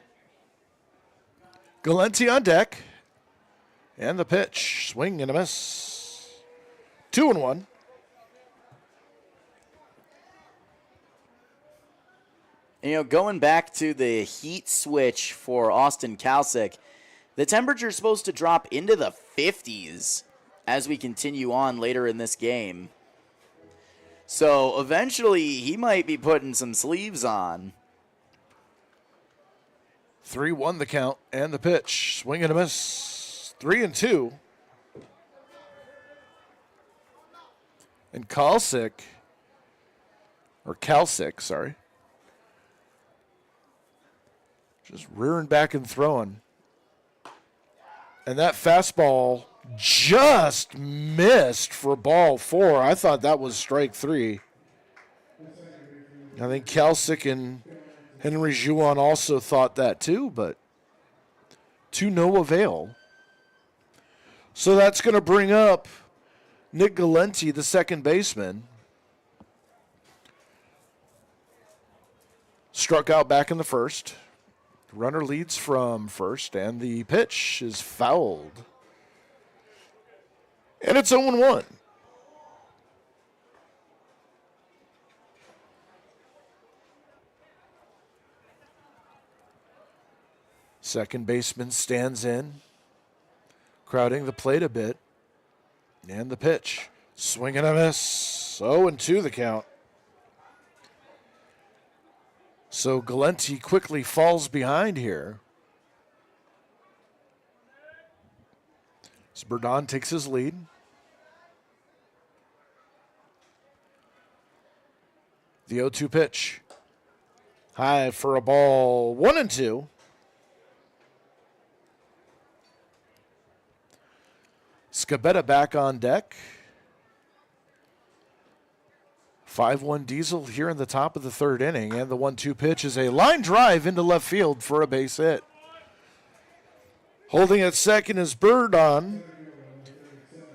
Galenti on deck. And the pitch. Swing and a miss. 2-1.
Going back to the heat switch for Austin Kalsick, the temperature is supposed to drop into the 50s as we continue on later in this game. So eventually he might be putting some sleeves on.
3-1 the count and the pitch. Swing and a miss. 3-2. And Kalsick, just rearing back and throwing. And that fastball just missed for ball 4. I thought that was strike 3. I think Kalsick and Henry Juan also thought that too, but to no avail. So that's going to bring up Nick Galenti, the second baseman. Struck out back in the first. Runner leads from first, and the pitch is fouled. And it's 0-1. Second baseman stands in, crowding the plate a bit. And the pitch. Swing and a miss. 0-2 the count. So Galenti quickly falls behind here. So Burden takes his lead. The 0-2 pitch. High for a ball. 1-2. Scabetta back on deck. 5-1 Diesel here in the top of the third inning. And the 1-2 pitch is a line drive into left field for a base hit. Holding at second is Burden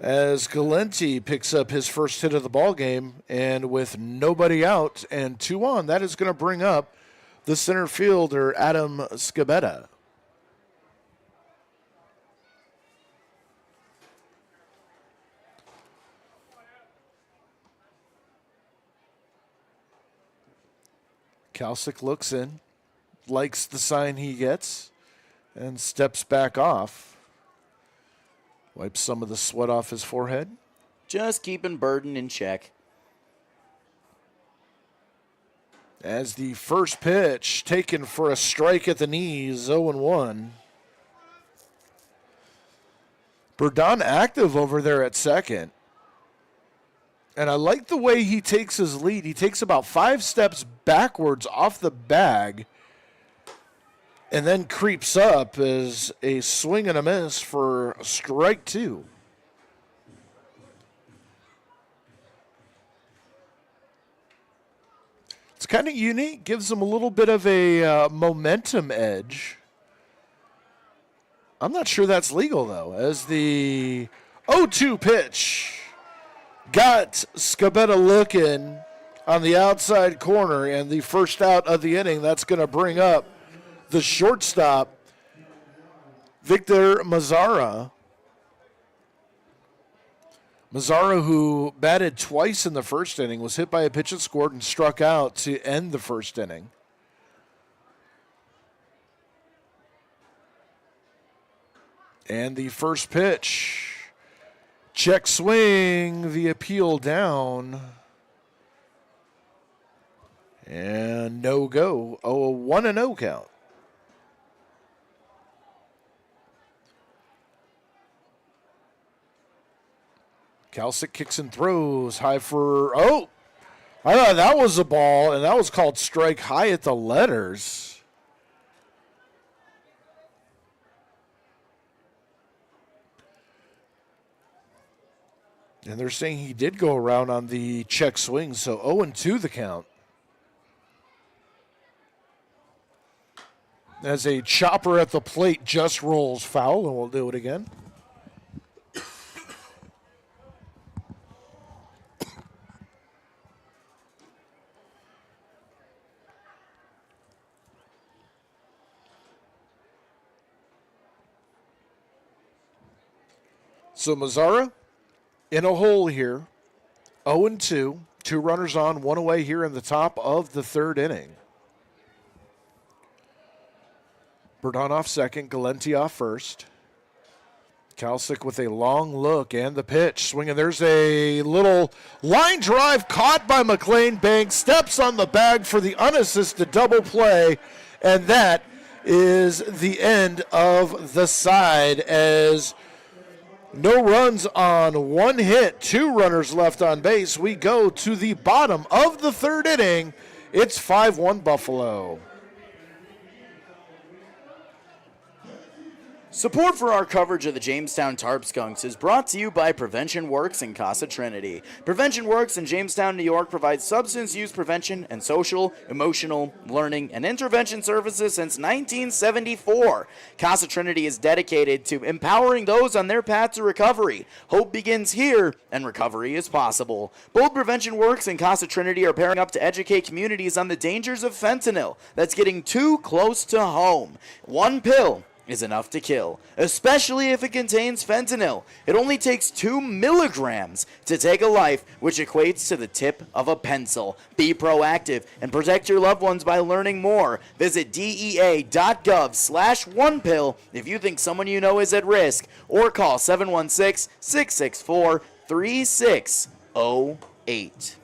as Galenti picks up his first hit of the ball game. And with nobody out and 2 on, that is going to bring up the center fielder, Adam Scabetta. Kalsick looks in, likes the sign he gets, and steps back off. Wipes some of the sweat off his forehead.
Just keeping Burden in check.
As the first pitch taken for a strike at the knees, 0-1. Burden active over there at second. And I like the way he takes his lead. He takes about 5 steps backwards off the bag and then creeps up as a swing and a miss for strike 2. It's kind of unique. Gives him a little bit of a momentum edge. I'm not sure that's legal, though, as the 0-2 pitch got Scabetta looking on the outside corner, and the first out of the inning. That's going to bring up the shortstop, Victor Mazzara. Mazzara, who batted twice in the first inning, was hit by a pitch and scored and struck out to end the first inning. And the first pitch. Check swing, the appeal down. And no go. Oh, a 1-0 count. Kalsick kicks and throws. High for, oh! I thought that was a ball, and that was called strike high at the letters. And they're saying he did go around on the check swing, so 0-2 the count. As a chopper at the plate just rolls foul, and we'll do it again. So Mazzara in a hole here, 0-2, 2 runners on, 1 away here in the top of the third inning. Berdon off second, Galenti off first. Kalsick with a long look and the pitch. Swinging, there's a little line drive caught by McLean Banks. Steps on the bag for the unassisted double play. And that is the end of the side as no runs on 1 hit, 2 runners left on base. We go to the bottom of the third inning. It's 5-1 Buffalo.
Support for our coverage of the Jamestown Tarp Skunks is brought to you by Prevention Works in Casa Trinity. Prevention Works in Jamestown, New York provides substance use prevention and social, emotional, learning, and intervention services since 1974. Casa Trinity is dedicated to empowering those on their path to recovery. Hope begins here, and recovery is possible. Both Prevention Works and Casa Trinity are pairing up to educate communities on the dangers of fentanyl that's getting too close to home. 1 pill is enough to kill, especially if it contains fentanyl. It only takes 2 milligrams to take a life, which equates to the tip of a pencil. Be proactive and protect your loved ones by learning more. Visit DEA.gov/1pill if you think someone you know is at risk, or call 716-664-3608.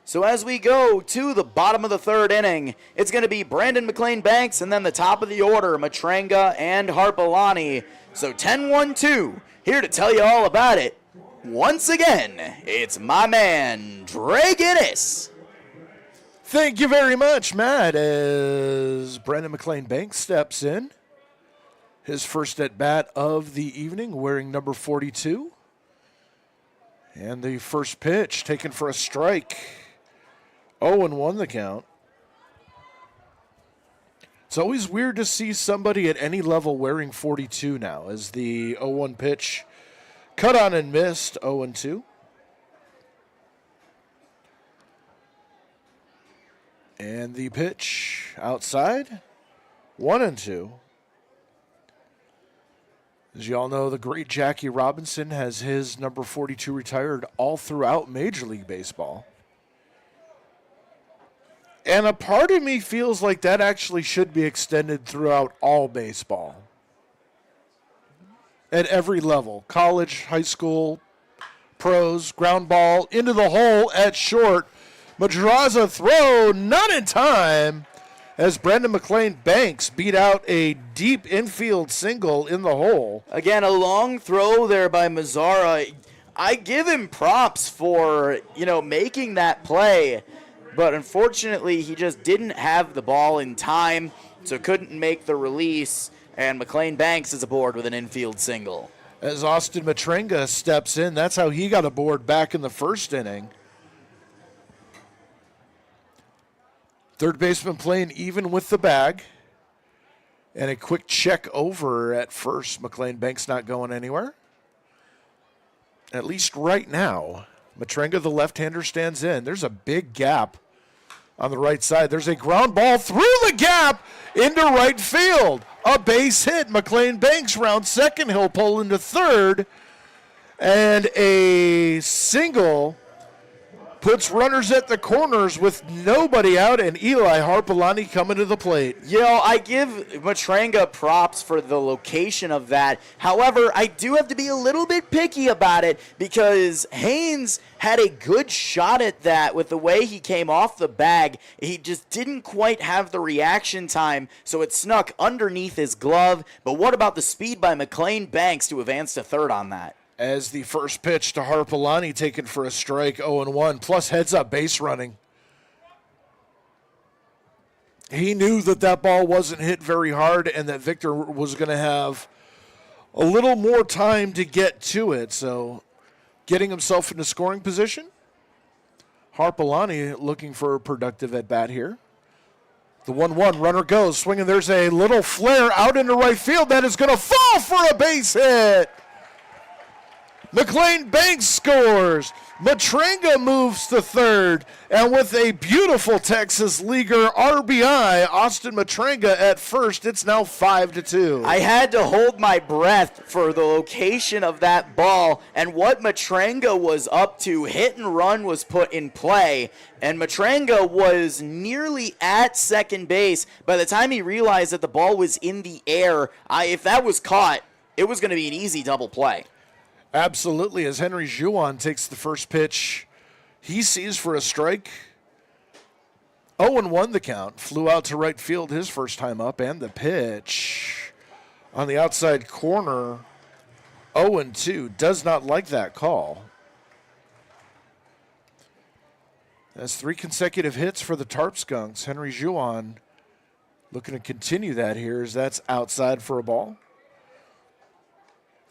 So as we go to the bottom of the third inning, it's going to be Brandon McLean Banks and then the top of the order, Matranga and Harpalani. So 10-1-2, here to tell you all about it. Once again, it's my man, Dre Guinness.
Thank you very much, Matt, as Brandon McLean Banks steps in. His first at-bat of the evening, wearing number 42. And the first pitch taken for a strike. 0-1 the count. It's always weird to see somebody at any level wearing 42 now, as the 0-1 pitch cut on and missed. 0-2. And the pitch outside. 1-2. As you all know, the great Jackie Robinson has his number 42 retired all throughout Major League Baseball. And a part of me feels like that actually should be extended throughout all baseball. At every level, college, high school, pros, ground ball, into the hole at short. Madraza throw, not in time, as Brandon McLean Banks beat out a deep infield single in the hole.
Again, a long throw there by Mazzara. I give him props for, making that play. But unfortunately, he just didn't have the ball in time, so couldn't make the release, and McLean Banks is aboard with an infield single.
As Austin Matranga steps in, that's how he got aboard back in the first inning. Third baseman playing even with the bag. And a quick check over at first. McLean Banks not going anywhere. At least right now. Matrenga, the left-hander, stands in. There's a big gap on the right side. There's a ground ball through the gap into right field. A base hit. McLean Banks round second. He'll pull into third. And a single puts runners at the corners with nobody out, and Eli Harpalani coming to the plate.
I give Matrenga props for the location of that. However, I do have to be a little bit picky about it because Haynes had a good shot at that with the way he came off the bag. He just didn't quite have the reaction time, so it snuck underneath his glove. But what about the speed by McLean Banks to advance to third on that?
As the first pitch to Harpalani taken for a strike, 0-1, plus heads-up base running. He knew that ball wasn't hit very hard and that Victor was going to have a little more time to get to it. So getting himself into scoring position. Harpalani looking for a productive at-bat here. The 1-1, runner goes, swinging. There's a little flare out into right field. That is going to fall for a base hit. McLean Banks scores. Matrenga moves to third. And with a beautiful Texas Leaguer RBI, Austin Matrenga at first. It's now 5-2.
I had to hold my breath for the location of that ball and what Matrenga was up to. Hit and run was put in play, and Matrenga was nearly at second base by the time he realized that the ball was in the air. If that was caught, it was going to be an easy double play.
Absolutely, as Henry Juan takes the first pitch, he sees for a strike. 0-1 the count. Flew out to right field his first time up, and the pitch on the outside corner, 0-2. Does not like that call. That's 3 consecutive hits for the Tarp Skunks. Henry Juan looking to continue that here as that's outside for a ball.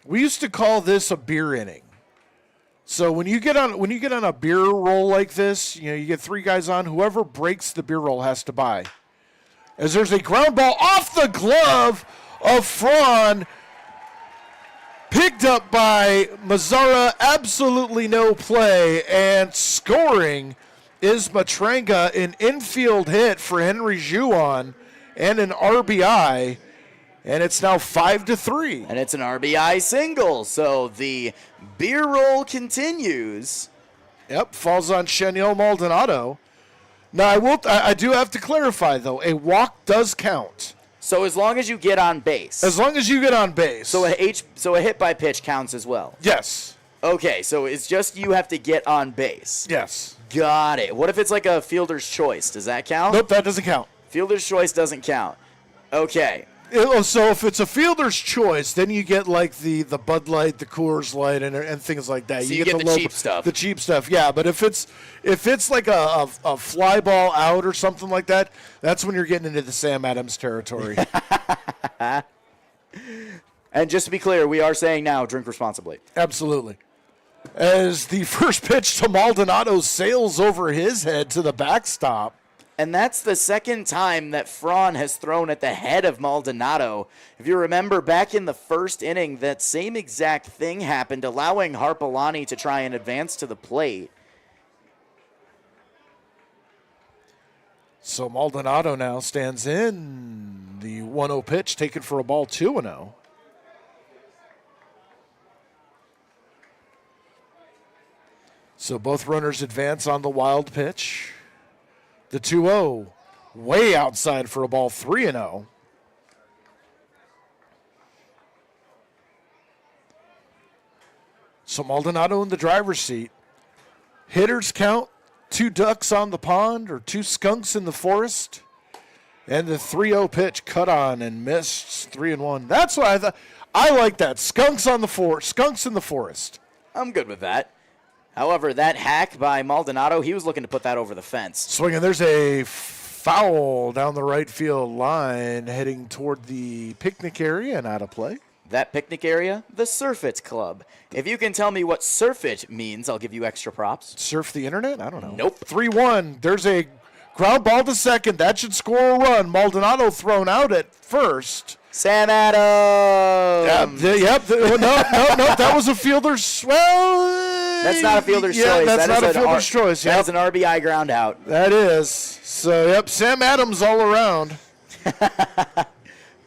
We used to call this a beer inning. So when you get on a beer roll like this, you get 3 guys on. Whoever breaks the beer roll has to buy. As there's a ground ball off the glove of Fraun, picked up by Mazzara. Absolutely no play, and scoring is Matrenga, an infield hit for Henry Juan, and an RBI. And it's now 5-3.
And it's an RBI single. So the beer roll continues.
Yep, falls on Shaniel Maldonado. Now, I do have to clarify, though. A walk does count.
So as long as you get on base.
As long as you get on base.
So a hit by pitch counts as well.
Yes.
Okay, so it's just you have to get on base.
Yes.
Got it. What if it's like a fielder's choice? Does that count?
Nope, that doesn't count.
Fielder's choice doesn't count. Okay.
So if it's a fielder's choice, then you get like the Bud Light, the Coors Light, and things like that.
So you get the cheap stuff.
The cheap stuff, yeah. But if it's like a fly ball out or something like that, that's when you're getting into the Sam Adams territory.
And just to be clear, we are saying now, drink responsibly.
Absolutely. As the first pitch to Maldonado sails over his head to the backstop.
And that's the second time that Fraun has thrown at the head of Maldonado. If you remember, back in the first inning, that same exact thing happened, allowing Harpalani to try and advance to the plate.
So Maldonado now stands in. The 1-0 pitch taken for a ball, 2-0. So both runners advance on the wild pitch. The 2-0, way outside for a ball, 3-0. So Maldonado in the driver's seat. Hitters count, 2 ducks on the pond, or 2 skunks in the forest. And the 3-0 pitch cut on and missed, 3-1. That's what I thought. I like that. Skunks in the forest.
I'm good with that. However, that hack by Maldonado, he was looking to put that over the fence.
Swinging, there's a foul down the right field line heading toward the picnic area and out of play.
That picnic area, the Surf It Club. If you can tell me what Surf It means, I'll give you extra props.
Surf the internet? I don't know.
Nope.
3-1. There's a ground ball to second. That should score a run. Maldonado thrown out at first.
Sam Adams.
No, that was a fielder's. Well,
that's not a fielder's choice.
That's not a fielder's choice. Yep.
That's an RBI ground out.
That is. So, Sam Adams all around.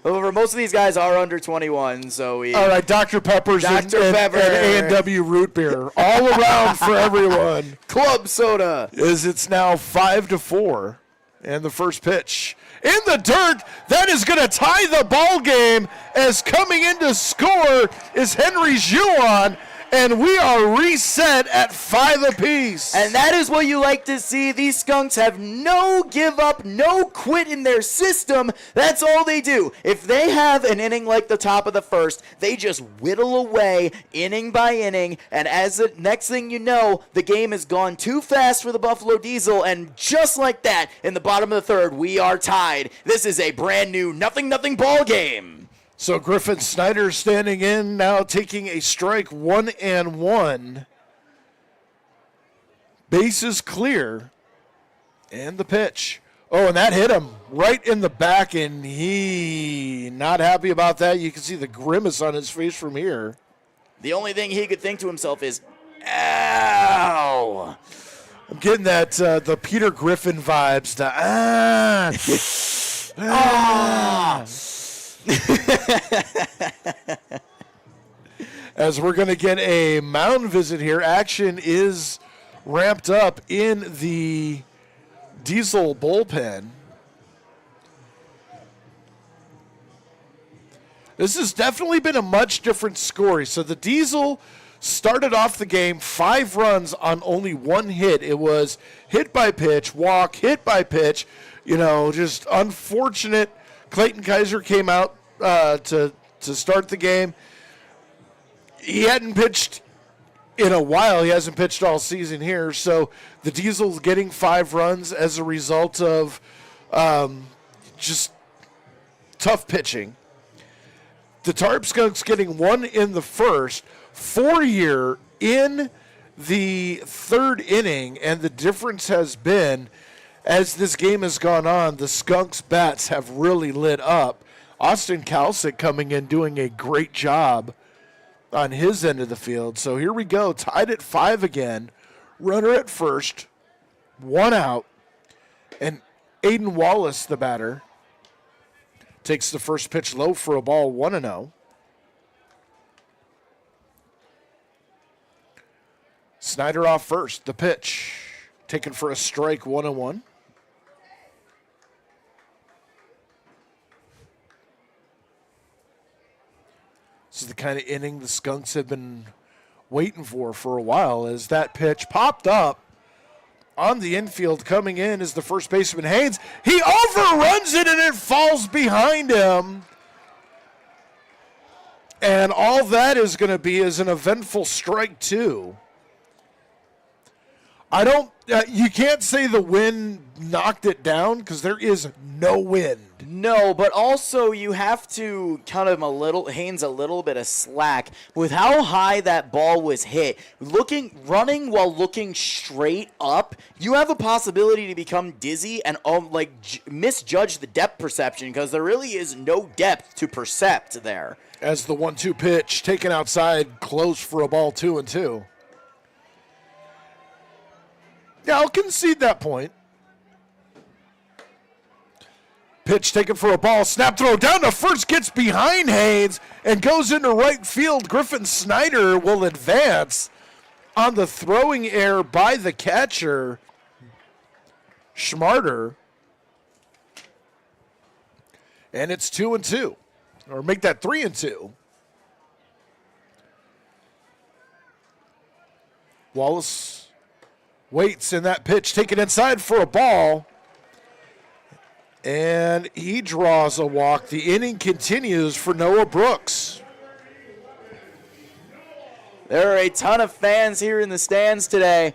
However, most of these guys are under 21, so we.
All right, Dr. Pepper's
Dr. Pepper.
and A&W root beer all around for everyone.
Club soda.
It's now 5-4, and the first pitch in the dirt. That is going to tie the ball game. As coming in to score is Henry Juan. And we are reset at 5 apiece.
And that is what you like to see. These Skunks have no give up, no quit in their system. That's all they do. If they have an inning like the top of the first, they just whittle away inning by inning. And as the next thing you know, the game has gone too fast for the Buffalo Diesel. And just like that, in the bottom of the third, we are tied. This is a brand new 0-0 ball game.
So Griffin Snyder standing in now, taking a strike, 1-1. Bases clear. And the pitch. Oh, and that hit him right in the back, and he not happy about that. You can see the grimace on his face from here.
The only thing he could think to himself is, ow.
I'm getting that the Peter Griffin vibes. As we're going to get a mound visit here. Action is ramped up in the Diesel bullpen. This has definitely been a much different story. So the Diesel started off the game 5 runs on only 1 hit. It was hit by pitch, walk, hit by pitch. Just unfortunate. Clayton Kaiser came out to start the game. He hadn't pitched in a while. He hasn't pitched all season here. So the Diesel's getting 5 runs as a result of just tough pitching. The Tarp Skunks getting 1 in the first, 4 here in the third inning, and the difference has been, as this game has gone on, the Skunks' bats have really lit up. Austin Kalsick coming in doing a great job on his end of the field. So here we go, tied at 5 again. Runner at first, 1 out. And Aiden Wallace, the batter, takes the first pitch low for a ball, 1-0. Snyder off first, the pitch. Taken for a strike, 1-1. This is the kind of inning the Skunks have been waiting for a while, as that pitch popped up on the infield. Coming in is the first baseman, Haynes. He overruns it, and it falls behind him. And all that is going to be is an eventful strike, too. You can't say the wind knocked it down, because there is no wind.
No, but also you have to cut him Haynes a little bit of slack with how high that ball was hit. Running while looking straight up, you have a possibility to become dizzy and misjudge the depth perception, because there really is no depth to percept there.
As the 1-2 pitch taken outside, close for a ball, 2-2. Yeah, I'll concede that point. Pitch taken for a ball. Snap throw down to first. Gets behind Haynes and goes into right field. Griffin Snyder will advance on the throwing error by the catcher, Schmarter. And it's 2-2. Or make that 3-2. Wallace waits, in that pitch taken inside for a ball. And he draws a walk. The inning continues for Noah Brooks.
There are a ton of fans here in the stands today.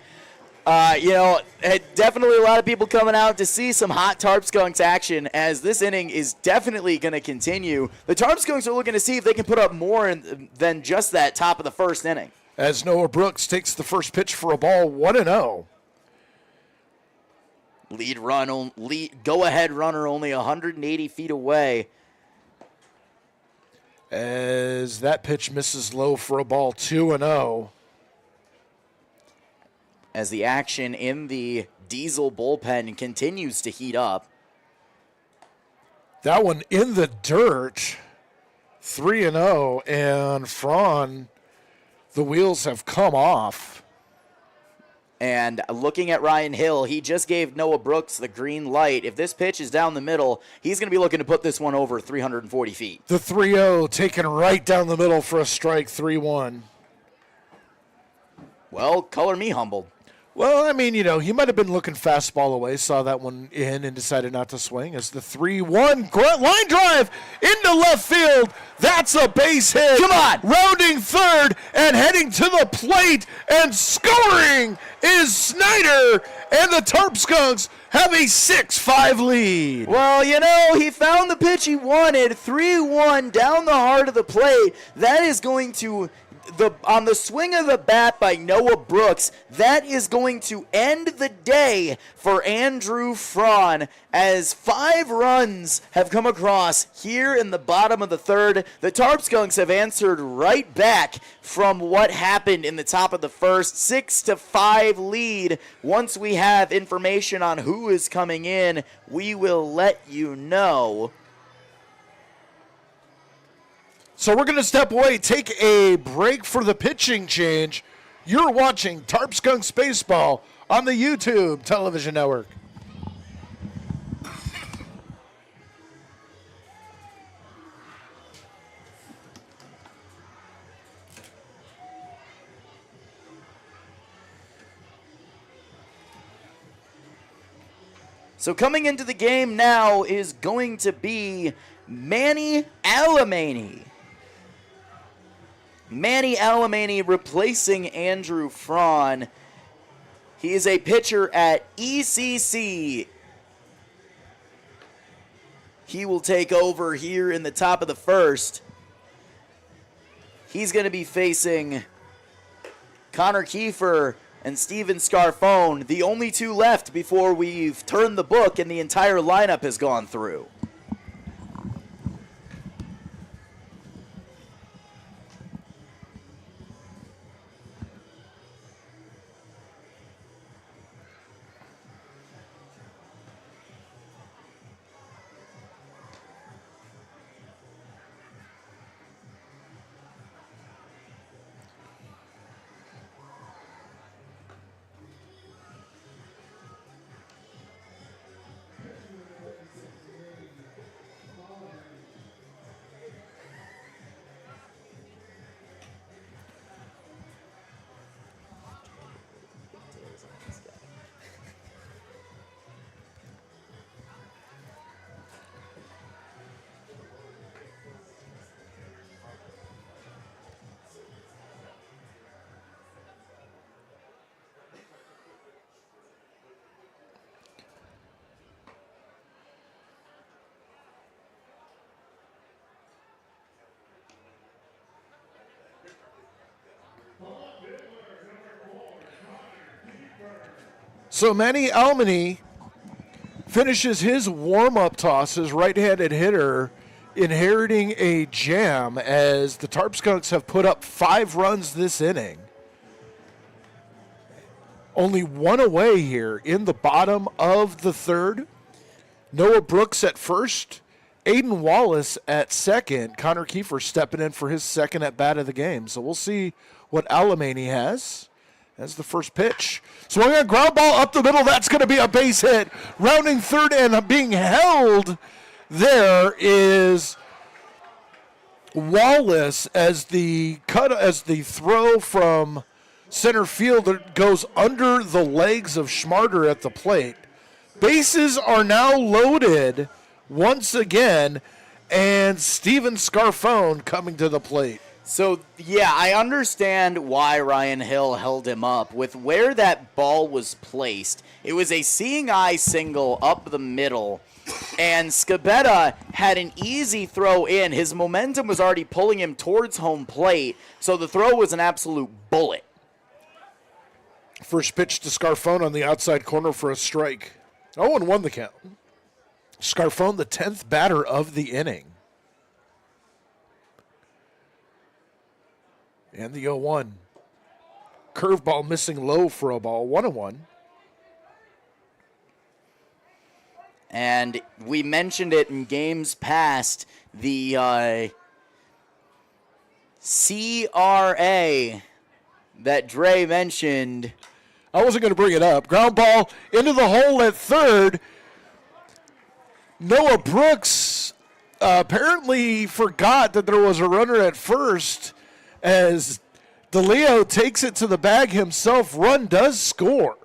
Definitely a lot of people coming out to see some hot Tarp Skunks action, as this inning is definitely going to continue. The Tarp Skunks are looking to see if they can put up more than just that top of the first inning.
As Noah Brooks takes the first pitch for a ball, 1-0.
Go-ahead runner only 180 feet away.
as that pitch misses low for a ball, 2-0.
As the action in the Diesel bullpen continues to heat up.
That one in the dirt, 3-0, and Fraun, the wheels have come off.
And looking at Ryan Hill, he just gave Noah Brooks the green light. If this pitch is down the middle, he's going to be looking to put this one over 340 feet.
The 3-0 taken right down the middle for a strike, 3-1.
Well, color me humbled.
Well, I mean, he might have been looking fastball away, saw that one in and decided not to swing. As the 3-1 line drive into left field. That's a base hit.
Come on.
Rounding third and heading to the plate and scoring is Snyder. And the Tarp Skunks have a 6-5 lead.
Well, he found the pitch he wanted. 3-1 down the heart of the plate. That is going to... on the swing of the bat by Noah Brooks, that is going to end the day for Andrew Fraun as 5 runs have come across here in the bottom of the third. The Tarp Skunks have answered right back from what happened in the top of the first. 6-5 lead. Once we have information on who is coming in, we will let you know.
So we're going to step away, take a break for the pitching change. You're watching Tarp Skunks Baseball on the YouTube television network.
So coming into the game now is going to be Manny Alemany. Manny Alemany replacing Andrew Fraun. He is a pitcher at ECC. He will take over here in the top of the first. He's going to be facing Connor Kiefer and Steven Scarfone, the only 2 left before we've turned the book and the entire lineup has gone through.
So Manny Alemany finishes his warm-up toss as right-handed hitter, inheriting a jam as the Tarp Skunks have put up 5 runs this inning. Only 1 away here in the bottom of the third. Noah Brooks at first, Aiden Wallace at second. Connor Kiefer stepping in for his second at-bat of the game. So we'll see what Alemany has as the first pitch. Swung on ground ball up the middle. That's going to be a base hit. Rounding third and being held there is Wallace as the throw from center field goes under the legs of Schmarter at the plate. Bases are now loaded once again, and Steven Scarfone coming to the plate.
So, yeah, I understand why Ryan Hill held him up. With where that ball was placed, it was a seeing eye single up the middle, and Scabetta had an easy throw in. His momentum was already pulling him towards home plate, so the throw was an absolute bullet.
First pitch to Scarfone on the outside corner for a strike. 0-1 the count. Scarfone, the 10th batter of the inning. And the 0-1. Curveball missing low for a ball, 1-1.
And we mentioned it in games past, the CRA that Dre mentioned.
I wasn't going to bring it up. Ground ball into the hole at third. Noah Brooks apparently forgot that there was a runner at first as DeLeo takes it to the bag himself. Run does score.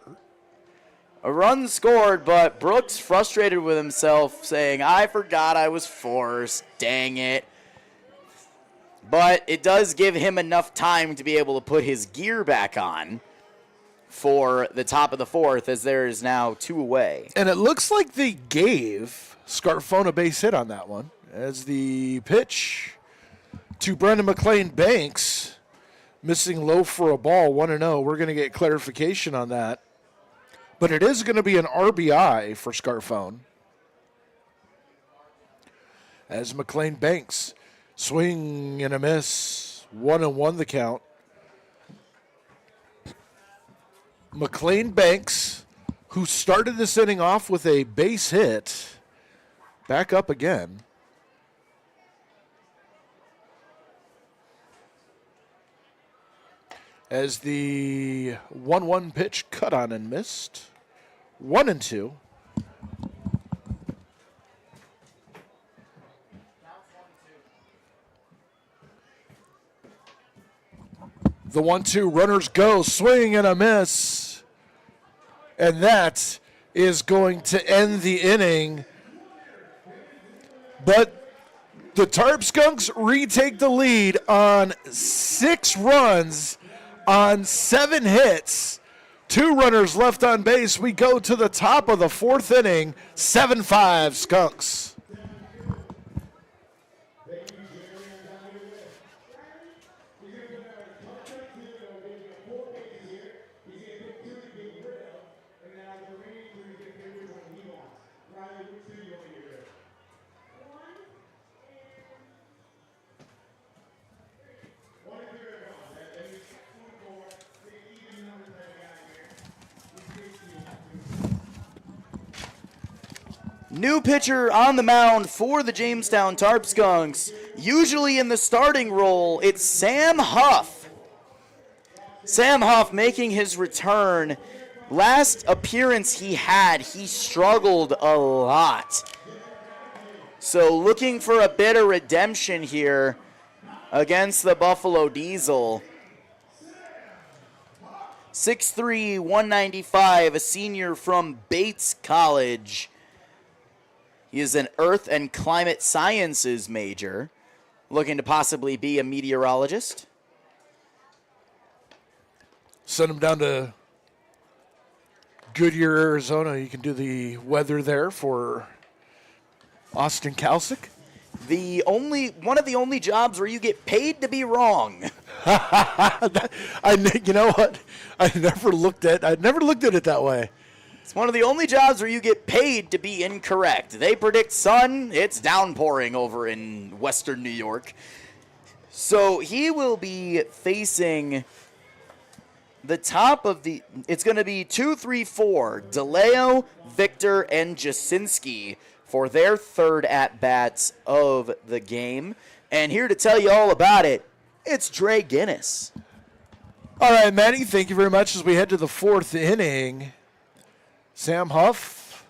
A run scored, but Brooks frustrated with himself, saying, I forgot I was forced. Dang it. But it does give him enough time to be able to put his gear back on for the top of the fourth, as there is now 2 away.
And it looks like they gave Scarfone a base hit on that one, as the pitch to Brendan McLean Banks, missing low for a ball, 1-0. We're going to get clarification on that. But it is going to be an RBI for Scarfone, as McLean Banks swing and a miss, 1-1 the count. McLean Banks, who started this inning off with a base hit, back up again. As the 1-1 pitch cut on and missed. 1-2. The 1-2 runners go, swing and a miss. And that is going to end the inning. But the Tarp Skunks retake the lead on 6 runs on 7 hits. 2 runners left on base. We go to the top of the 4th inning, 7-5 Skunks.
New pitcher on the mound for the Jamestown Tarp Skunks. Usually in the starting role, it's Sam Huff. Sam Huff making his return. Last appearance he had, he struggled a lot. So looking for a bit of redemption here against the Buffalo Diesel. 6'3", 195, a senior from Bates College. He is an Earth and Climate Sciences major, looking to possibly be a meteorologist.
Send him down to Goodyear, Arizona. You can do the weather there for Austin Kalsick.
One of the only jobs where you get paid to be wrong.
You know what? I never looked at it that way.
It's one of the only jobs where you get paid to be incorrect. They predict sun, it's downpouring over in western New York. So he will be facing the top of the, it's going to be 2, 3, 4, DeLeo, Victor, and Jasinski for their third at-bats of the game. And here to tell you all about it, it's Dre Guinness.
All right, Manny, thank you very much as we head to the 4th inning. Sam Huff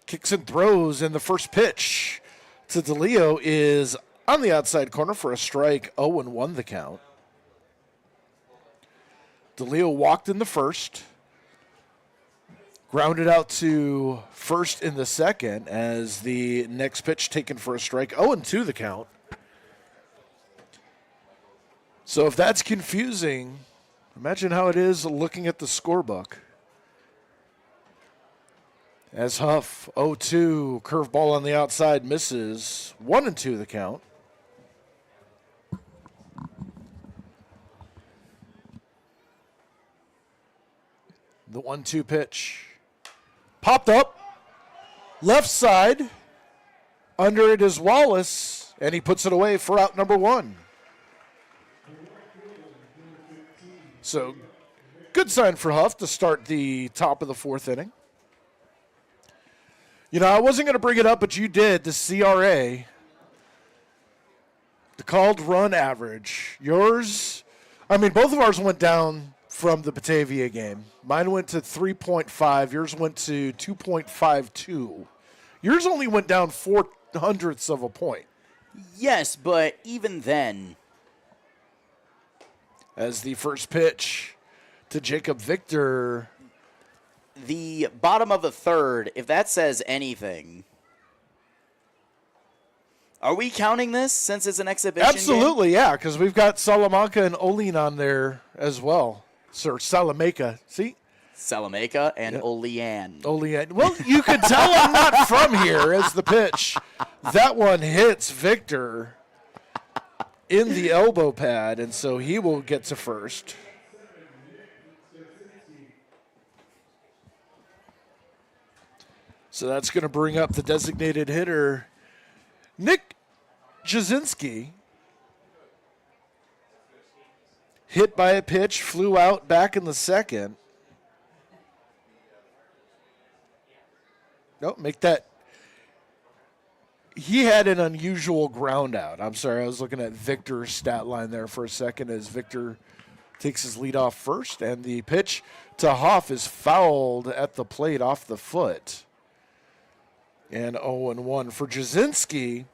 kicks and throws, and the first pitch to DeLeo is on the outside corner for a strike, 0-1 the count. DeLeo walked in the first, grounded out to first in the second as the next pitch taken for a strike, 0-2 the count. So if that's confusing, imagine how it is looking at the scorebook. As Huff, 0-2, curveball on the outside misses, 1-2 the count. The 1-2 pitch. Popped up, left side, under it is Wallace, and he puts it away for out number 1. So good sign for Huff to start the top of the 4th inning. You know, I wasn't going to bring it up, but you did. The CRA, the called run average. Yours, I mean, both of ours went down from the Batavia game. Mine went to 3.5. Yours went to 2.52. Yours only went down 0.04 of a point.
Yes, but even then.
As the first pitch to Jacob Victor.
The bottom of the 3rd, if that says anything. Are we counting this since it's an exhibition
Absolutely,
game?
yeah, because we've got Salamanca and Olin on there as well. Sir Salamanca, see?
Salamanca and Olean.
Olean. Well, you could tell I'm not from here as the pitch. That one hits Victor in the elbow pad, and so he will get to first. So that's going to bring up the designated hitter, Nick Jasinski. Hit by a pitch, flew out back in the 2nd. Nope, make that. He had an unusual ground out. I'm sorry, I was looking at Victor's stat line there for a second as Victor takes his lead off first, and the pitch to Hoff is fouled at the plate off the foot. And 0-1 for Jasinski.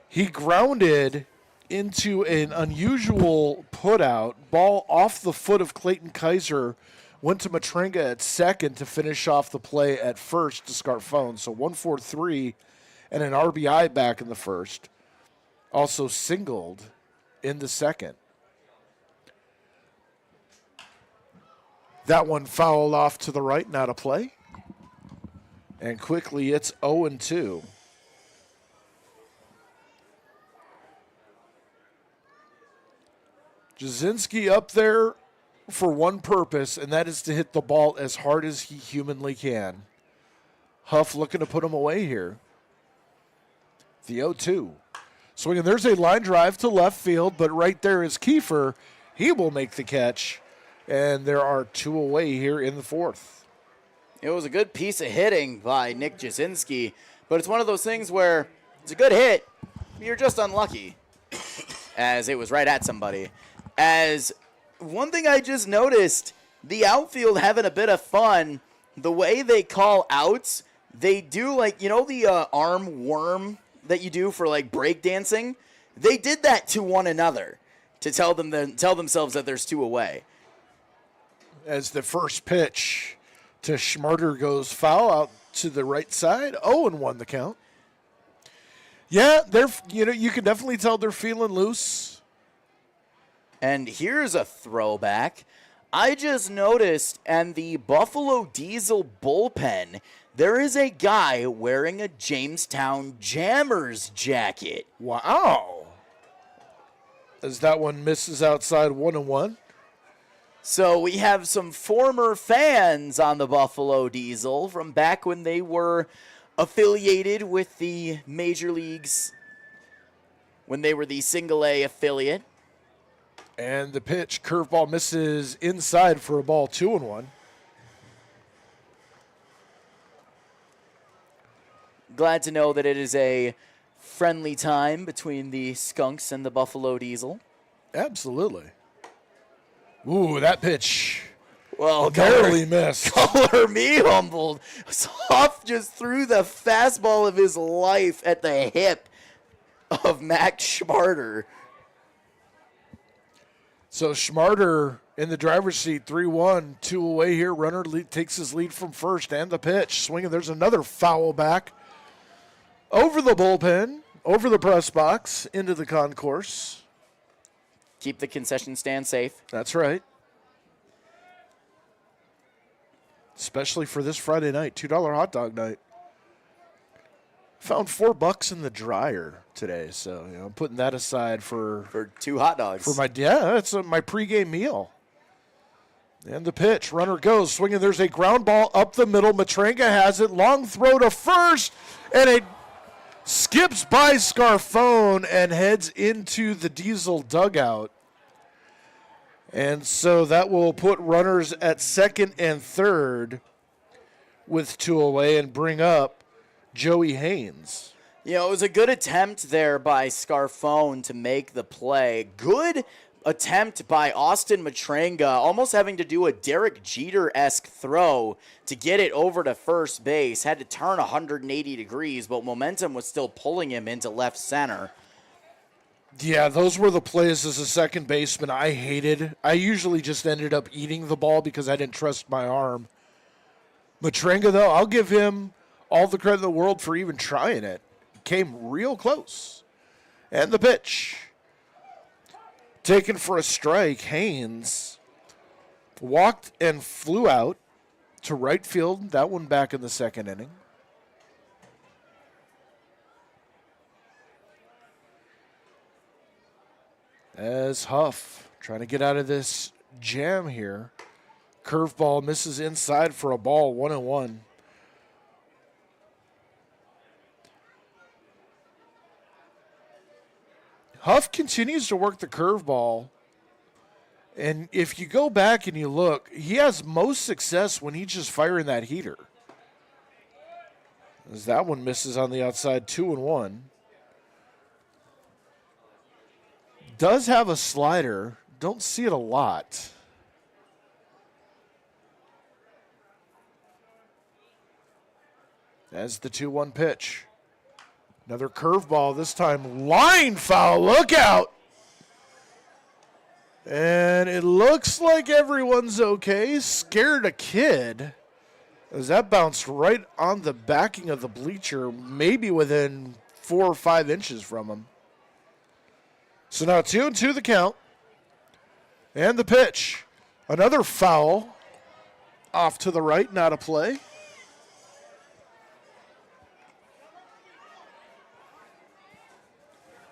He grounded into an unusual putout. Ball off the foot of Clayton Kaiser. Went to Matrenga at 2nd to finish off the play at first to Scarfone. So 1-4-3 and an RBI back in the 1st. Also singled in the 2nd. That one fouled off to the right, not a play. And quickly it's 0-2. Jasinski up there for one purpose, and that is to hit the ball as hard as he humanly can. Huff looking to put him away here. The 0-2. Swinging, there's a line drive to left field, but right there is Kiefer. He will make the catch, and there are 2 away here in the 4th.
It was a good piece of hitting by Nick Jasinski, but it's one of those things where it's a good hit, you're just unlucky, as it was right at somebody. As one thing I just noticed, the outfield having a bit of fun, the way they call outs, they do like, you know the arm worm that you do for like breakdancing? They did that to one another to tell themselves that there's 2 away.
As the first pitch to Schmarter goes foul out to the right side. 0-1 the count. Yeah, you can definitely tell they're feeling loose.
And here's a throwback. I just noticed in the Buffalo Diesel bullpen, there is a guy wearing a Jamestown Jammers jacket.
Wow. As that one misses outside 1-1.
So we have some former fans on the Buffalo Diesel from back when they were affiliated with the major leagues, when they were the single A affiliate.
And the pitch, curveball misses inside for a ball, 2-1.
Glad to know that it is a friendly time between the Skunks and the Buffalo Diesel.
Absolutely. Ooh, that pitch.
Well,
barely missed.
Color me humbled. Soft just threw the fastball of his life at the hip of Max Schmarter.
So Schmarter in the driver's seat, 3-1, 2 away here. Runner takes his lead from first, and the pitch. Swinging, there's another foul back. Over the bullpen, over the press box, into the concourse.
Keep the concession stand safe.
That's right. Especially for this Friday night, $2 hot dog night. Found $4 in the dryer today, so I'm putting that aside for
2 hot dogs.
That's my pregame meal. And the pitch, runner goes, swinging. There's a ground ball up the middle. Matrenga has it, long throw to first, and it skips by Scarfone and heads into the Diesel dugout. And so that will put runners at second and third with 2 away and bring up Joey Haynes.
You know, it was a good attempt there by Scarfone to make the play. Good attempt by Austin Matranga, almost having to do a Derek Jeter-esque throw to get it over to first base. Had to turn 180 degrees, but momentum was still pulling him into left center.
Yeah, those were the plays as a second baseman I hated. I usually just ended up eating the ball because I didn't trust my arm. Matranga, though, I'll give him all the credit in the world for even trying it. Came real close. And the pitch. Taken for a strike, Haynes walked and flew out to right field. That one back in the second inning. As Huff trying to get out of this jam here. Curveball misses inside for a ball, 1-1. Huff continues to work the curveball. And if you go back and you look, he has most success when he's just firing that heater. As that one misses on the outside, 2-1. Does have a slider. Don't see it a lot. As the 2-1 pitch. Another curveball, this time line foul. Look out. And it looks like everyone's okay. Scared a kid. As that bounced right on the backing of the bleacher, maybe within 4 or 5 inches from him. So now 2-2 the count. And the pitch. Another foul. Off to the right, not a play.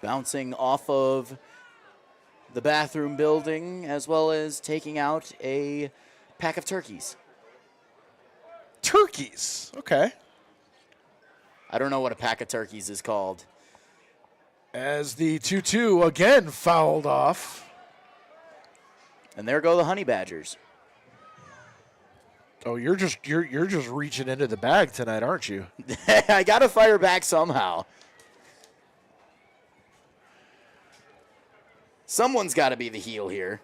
Bouncing off of the bathroom building, as well as taking out a pack of turkeys.
Turkeys. Okay.
I don't know what a pack of turkeys is called.
As the 2-2 again fouled off.
And there go the honey badgers.
Oh, you're just reaching into the bag tonight, aren't you?
I got to fire back somehow. Someone's got to be the heel here.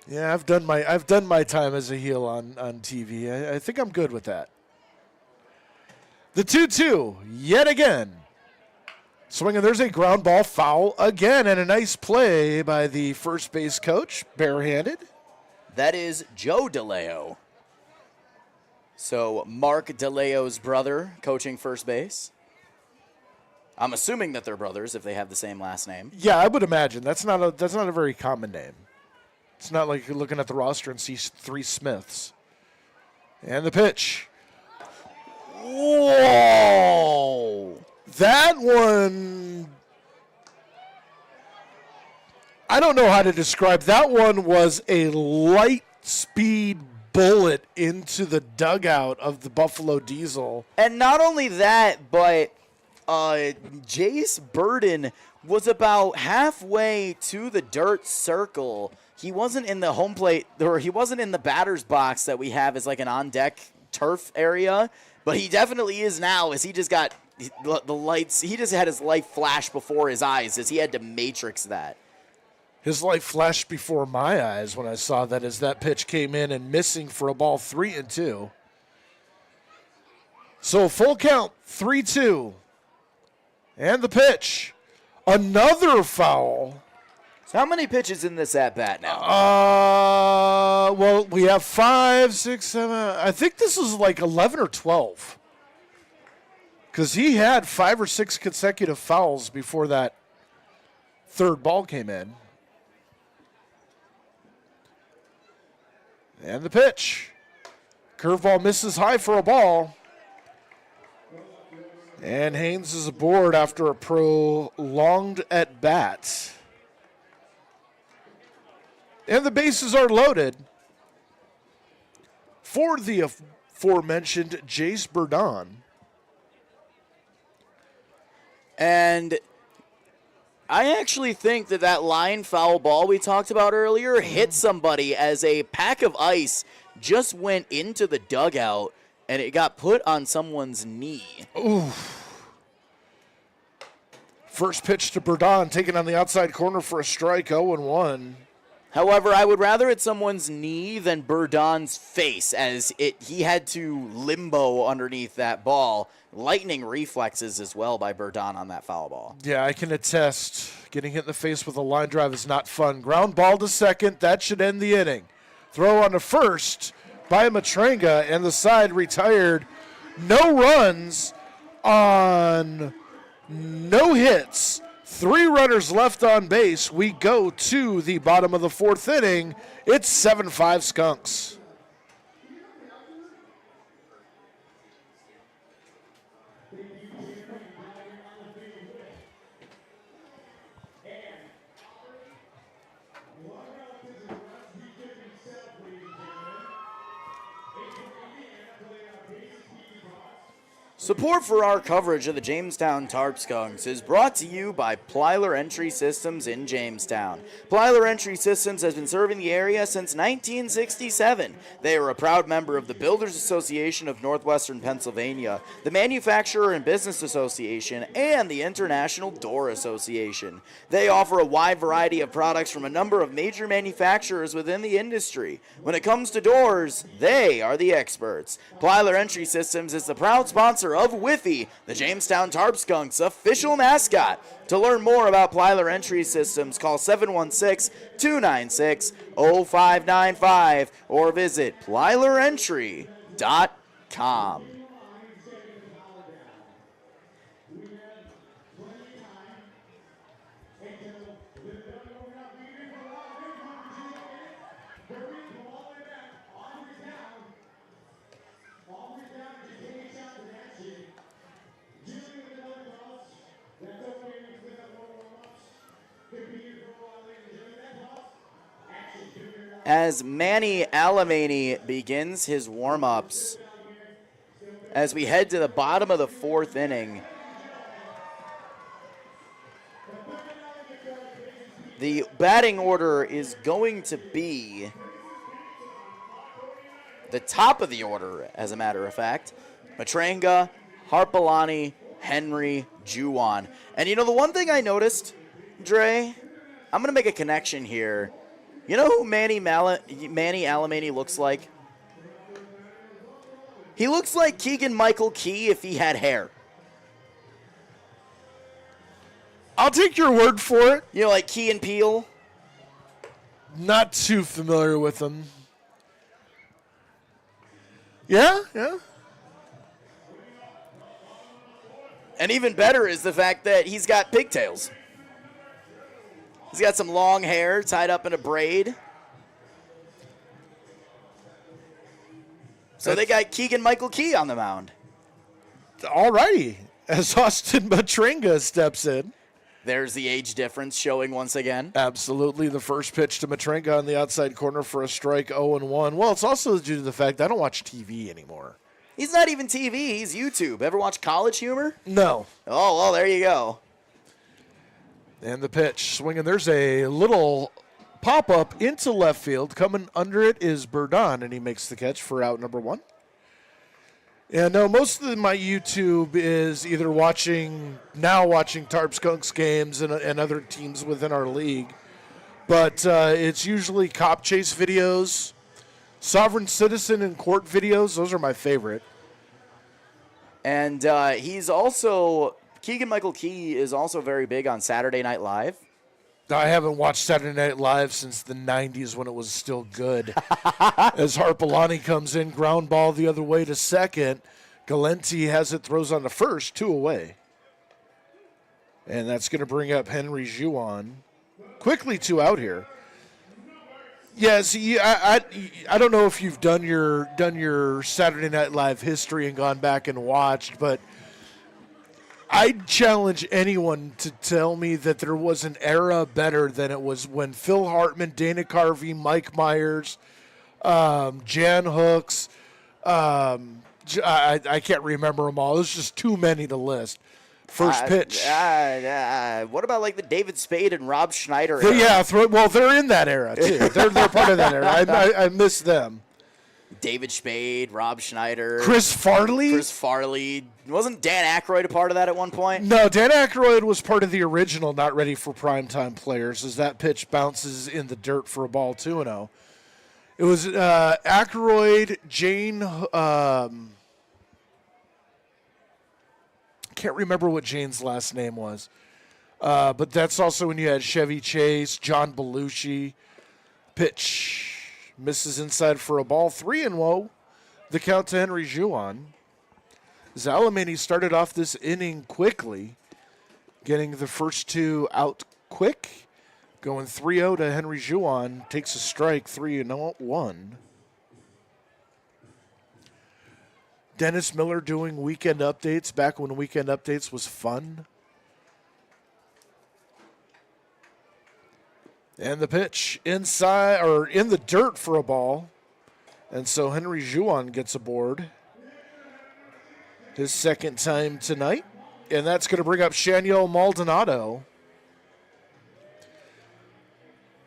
Yeah, I've done my time as a heel on TV. I think I'm good with that. The 2-2 yet again. Swinging, there's a ground ball foul again, and a nice play by the first base coach, barehanded.
That is Joe DeLeo. So Mark DeLeo's brother coaching first base. I'm assuming that they're brothers if they have the same last name.
Yeah, I would imagine. That's not a very common name. It's not like you're looking at the roster and see 3 Smiths. And the pitch. Whoa! That one, I don't know how to describe. That one was a light speed bullet into the dugout of the Buffalo Diesel.
And not only that, but Jace Burden was about halfway to the dirt circle. He wasn't in the home plate, or he wasn't in the batter's box that we have as like an on-deck turf area, but he definitely is now, as he just got the lights. He just had his light flash before his eyes as he had to matrix that.
His light flashed before my eyes when I saw that, as that pitch came in and missing for a ball, 3-2. So full count, 3-2. And the pitch. Another foul.
So how many pitches in this at-bat now?
Well, we have 5, 6, 7. I think this is like 11 or 12. Because he had 5 or 6 consecutive fouls before that third ball came in. And the pitch. Curveball misses high for a ball. And Haynes is aboard after a prolonged at-bat. And the bases are loaded for the aforementioned Jace Burdon.
And I actually think that line foul ball we talked about earlier hit somebody as a pack of ice just went into the dugout, and it got put on someone's knee.
Ooh. First pitch to Bourdon, taken on the outside corner for a strike, 0-1.
However, I would rather hit someone's knee than Bourdon's face, as he had to limbo underneath that ball. Lightning reflexes as well by Bourdon on that foul ball.
Yeah, I can attest. Getting hit in the face with a line drive is not fun. Ground ball to second. That should end the inning. Throw on to first by Matranga, and the side retired. No runs on no hits. 3 runners left on base. We go to the bottom of the 4th inning. It's 7-5 Skunks.
Support for our coverage of the Jamestown Tarp Skunks is brought to you by Plyler Entry Systems in Jamestown. Plyler Entry Systems has been serving the area since 1967. They are a proud member of the Builders Association of Northwestern Pennsylvania, the Manufacturer and Business Association, and the International Door Association. They offer a wide variety of products from a number of major manufacturers within the industry. When it comes to doors, they are the experts. Plyler Entry Systems is the proud sponsor of Whiffy, the Jamestown Tarp Skunks' official mascot. To learn more about Plyler Entry Systems, call 716-296-0595 or visit plylerentry.com. As Manny Alemany begins his warm-ups, as we head to the bottom of the 4th inning, the batting order is going to be the top of the order, as a matter of fact. Matranga, Harpalani, Henry, Juwan. And you know, the one thing I noticed, Dre, I'm going to make a connection here. You know who Manny Alemany looks like? He looks like Keegan-Michael Key if he had hair.
I'll take your word for it.
You know, like Key and Peele?
Not too familiar with him. Yeah.
And even better is the fact that he's got pigtails. He's got some long hair tied up in a braid. So they got Keegan-Michael Key on the mound.
All righty. As Austin Matranga steps in.
There's the age difference showing once again.
Absolutely. The first pitch to Matranga on the outside corner for a strike, 0-1. Well, it's also due to the fact I don't watch TV anymore.
He's not even TV. He's YouTube. Ever watch College Humor?
No.
Oh, well, there you go.
And the pitch swinging. There's a little pop-up into left field. Coming under it is Bourdon, and he makes the catch for out number 1. Yeah, no, most of my YouTube is either watching Tarp Skunks games and other teams within our league. But it's usually cop chase videos, sovereign citizen and court videos. Those are my favorite.
And he's also... Keegan-Michael Key is also very big on Saturday Night Live.
I haven't watched Saturday Night Live since the 90s when it was still good. As Harpalani comes in, ground ball the other way to second. Galenti has it, throws on the first, 2 away. And that's going to bring up Henry Juwan. Quickly 2 out here. Yeah, see, I don't know if you've done your Saturday Night Live history and gone back and watched, but I'd challenge anyone to tell me that there was an era better than it was when Phil Hartman, Dana Carvey, Mike Myers, Jan Hooks, I can't remember them all. There's just too many to list. First pitch.
What about like the David Spade and Rob Schneider era?
Well, they're in that era, too. They're part of that era. I miss them.
David Spade, Rob Schneider.
Chris Farley.
Wasn't Dan Aykroyd a part of that at one point?
No, Dan Aykroyd was part of the original Not Ready for Primetime Players, as that pitch bounces in the dirt for a ball 2-0. It was Aykroyd, Jane... can't remember what Jane's last name was. But that's also when you had Chevy Chase, John Belushi. Pitch misses inside for a ball. 3-0. The count to Henry Juan. Zalamini started off this inning quickly, getting the first two out quick. Going 3-0 to Henry Juan. Takes a strike, 3-1. Dennis Miller doing weekend updates back when weekend updates was fun. And the pitch inside or in the dirt for a ball. And so Henry Juan gets aboard. His second time tonight. And that's going to bring up Shaniel Maldonado,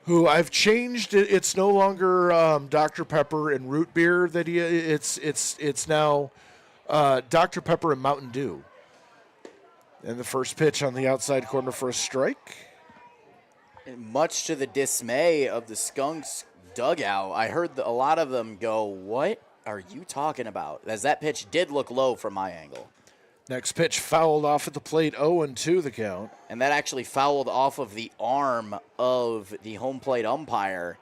who I've changed. It's no longer Dr. Pepper and root beer that it's now Dr. Pepper and Mountain Dew. And the first pitch on the outside corner for a strike.
And much to the dismay of the Skunks dugout, I heard a lot of them go, "What are you talking about?" As that pitch did look low from my angle.
Next pitch fouled off at the plate, 0-2 the count.
And that actually fouled off of the arm of the home plate umpire.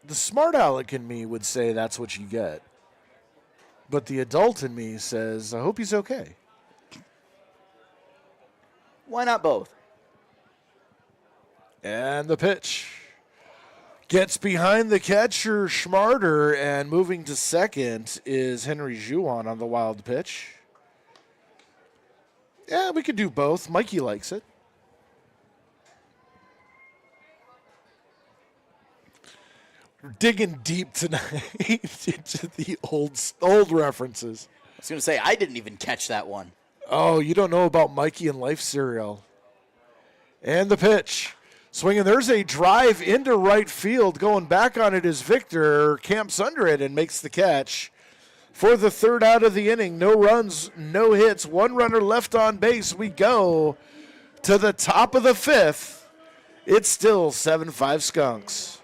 The smart aleck in me would say that's what you get. But the adult in me says, I hope he's okay.
Why not both?
And the pitch. Gets behind the catcher, Schmarter, and moving to second is Henry Juan on the wild pitch. Yeah, we could do both. Mikey likes it. We're digging deep tonight into the old references.
I was going to say, I didn't even catch that one.
Oh, you don't know about Mikey and Life cereal. And the pitch. Swinging, there's a drive into right field. Going back on it is Victor. Camps under it and makes the catch. For the third out of the inning, no runs, no hits, one runner left on base. We go to the top of the fifth. It's still 7-5 Skunks.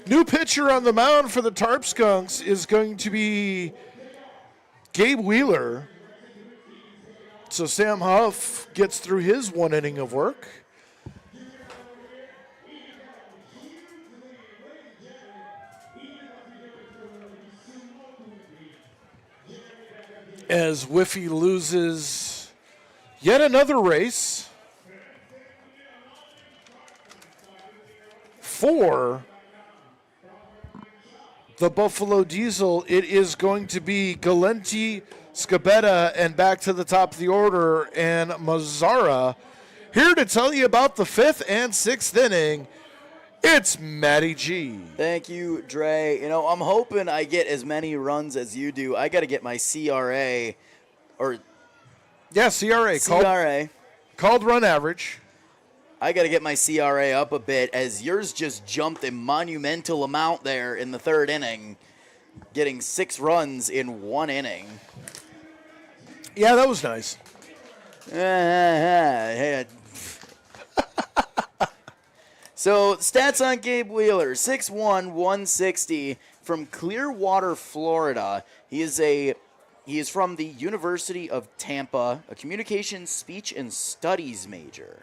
New pitcher on the mound for the Tarp Skunks is going to be Gabe Wheeler. So Sam Huff gets through his one inning of work. As Whiffy loses yet another race for the Buffalo Diesel, it is going to be Galenti, Scabetta, and back to the top of the order, and Mazzara. Here to tell you about the fifth and sixth inning, it's Matty G.
Thank you, Dre. You know, I'm hoping I get as many runs as you do. I got to get my CRA, or...
Yeah, CRA. Called run average.
I got to get my CRA up a bit, as yours just jumped a monumental amount there in the third inning, getting 6 runs in 1 inning.
Yeah, that was nice.
So, stats on Gabe Wheeler, 6'1", 160, from Clearwater, Florida. He is from the University of Tampa, a communications, speech, and studies major.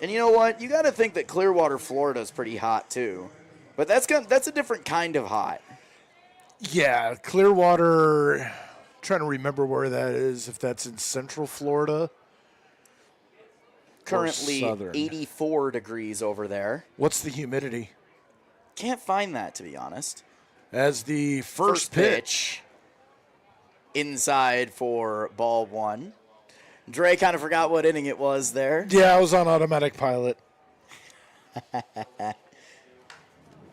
And you know what? You got to think that Clearwater, Florida is pretty hot too. But that's a different kind of hot.
Yeah, Clearwater, trying to remember where that is, if that's in Central Florida.
Currently 84 degrees over there.
What's the humidity?
Can't find that, to be honest.
As the first pitch.
Inside for ball one. Dre kind of forgot what inning it was there.
Yeah, I was on automatic pilot.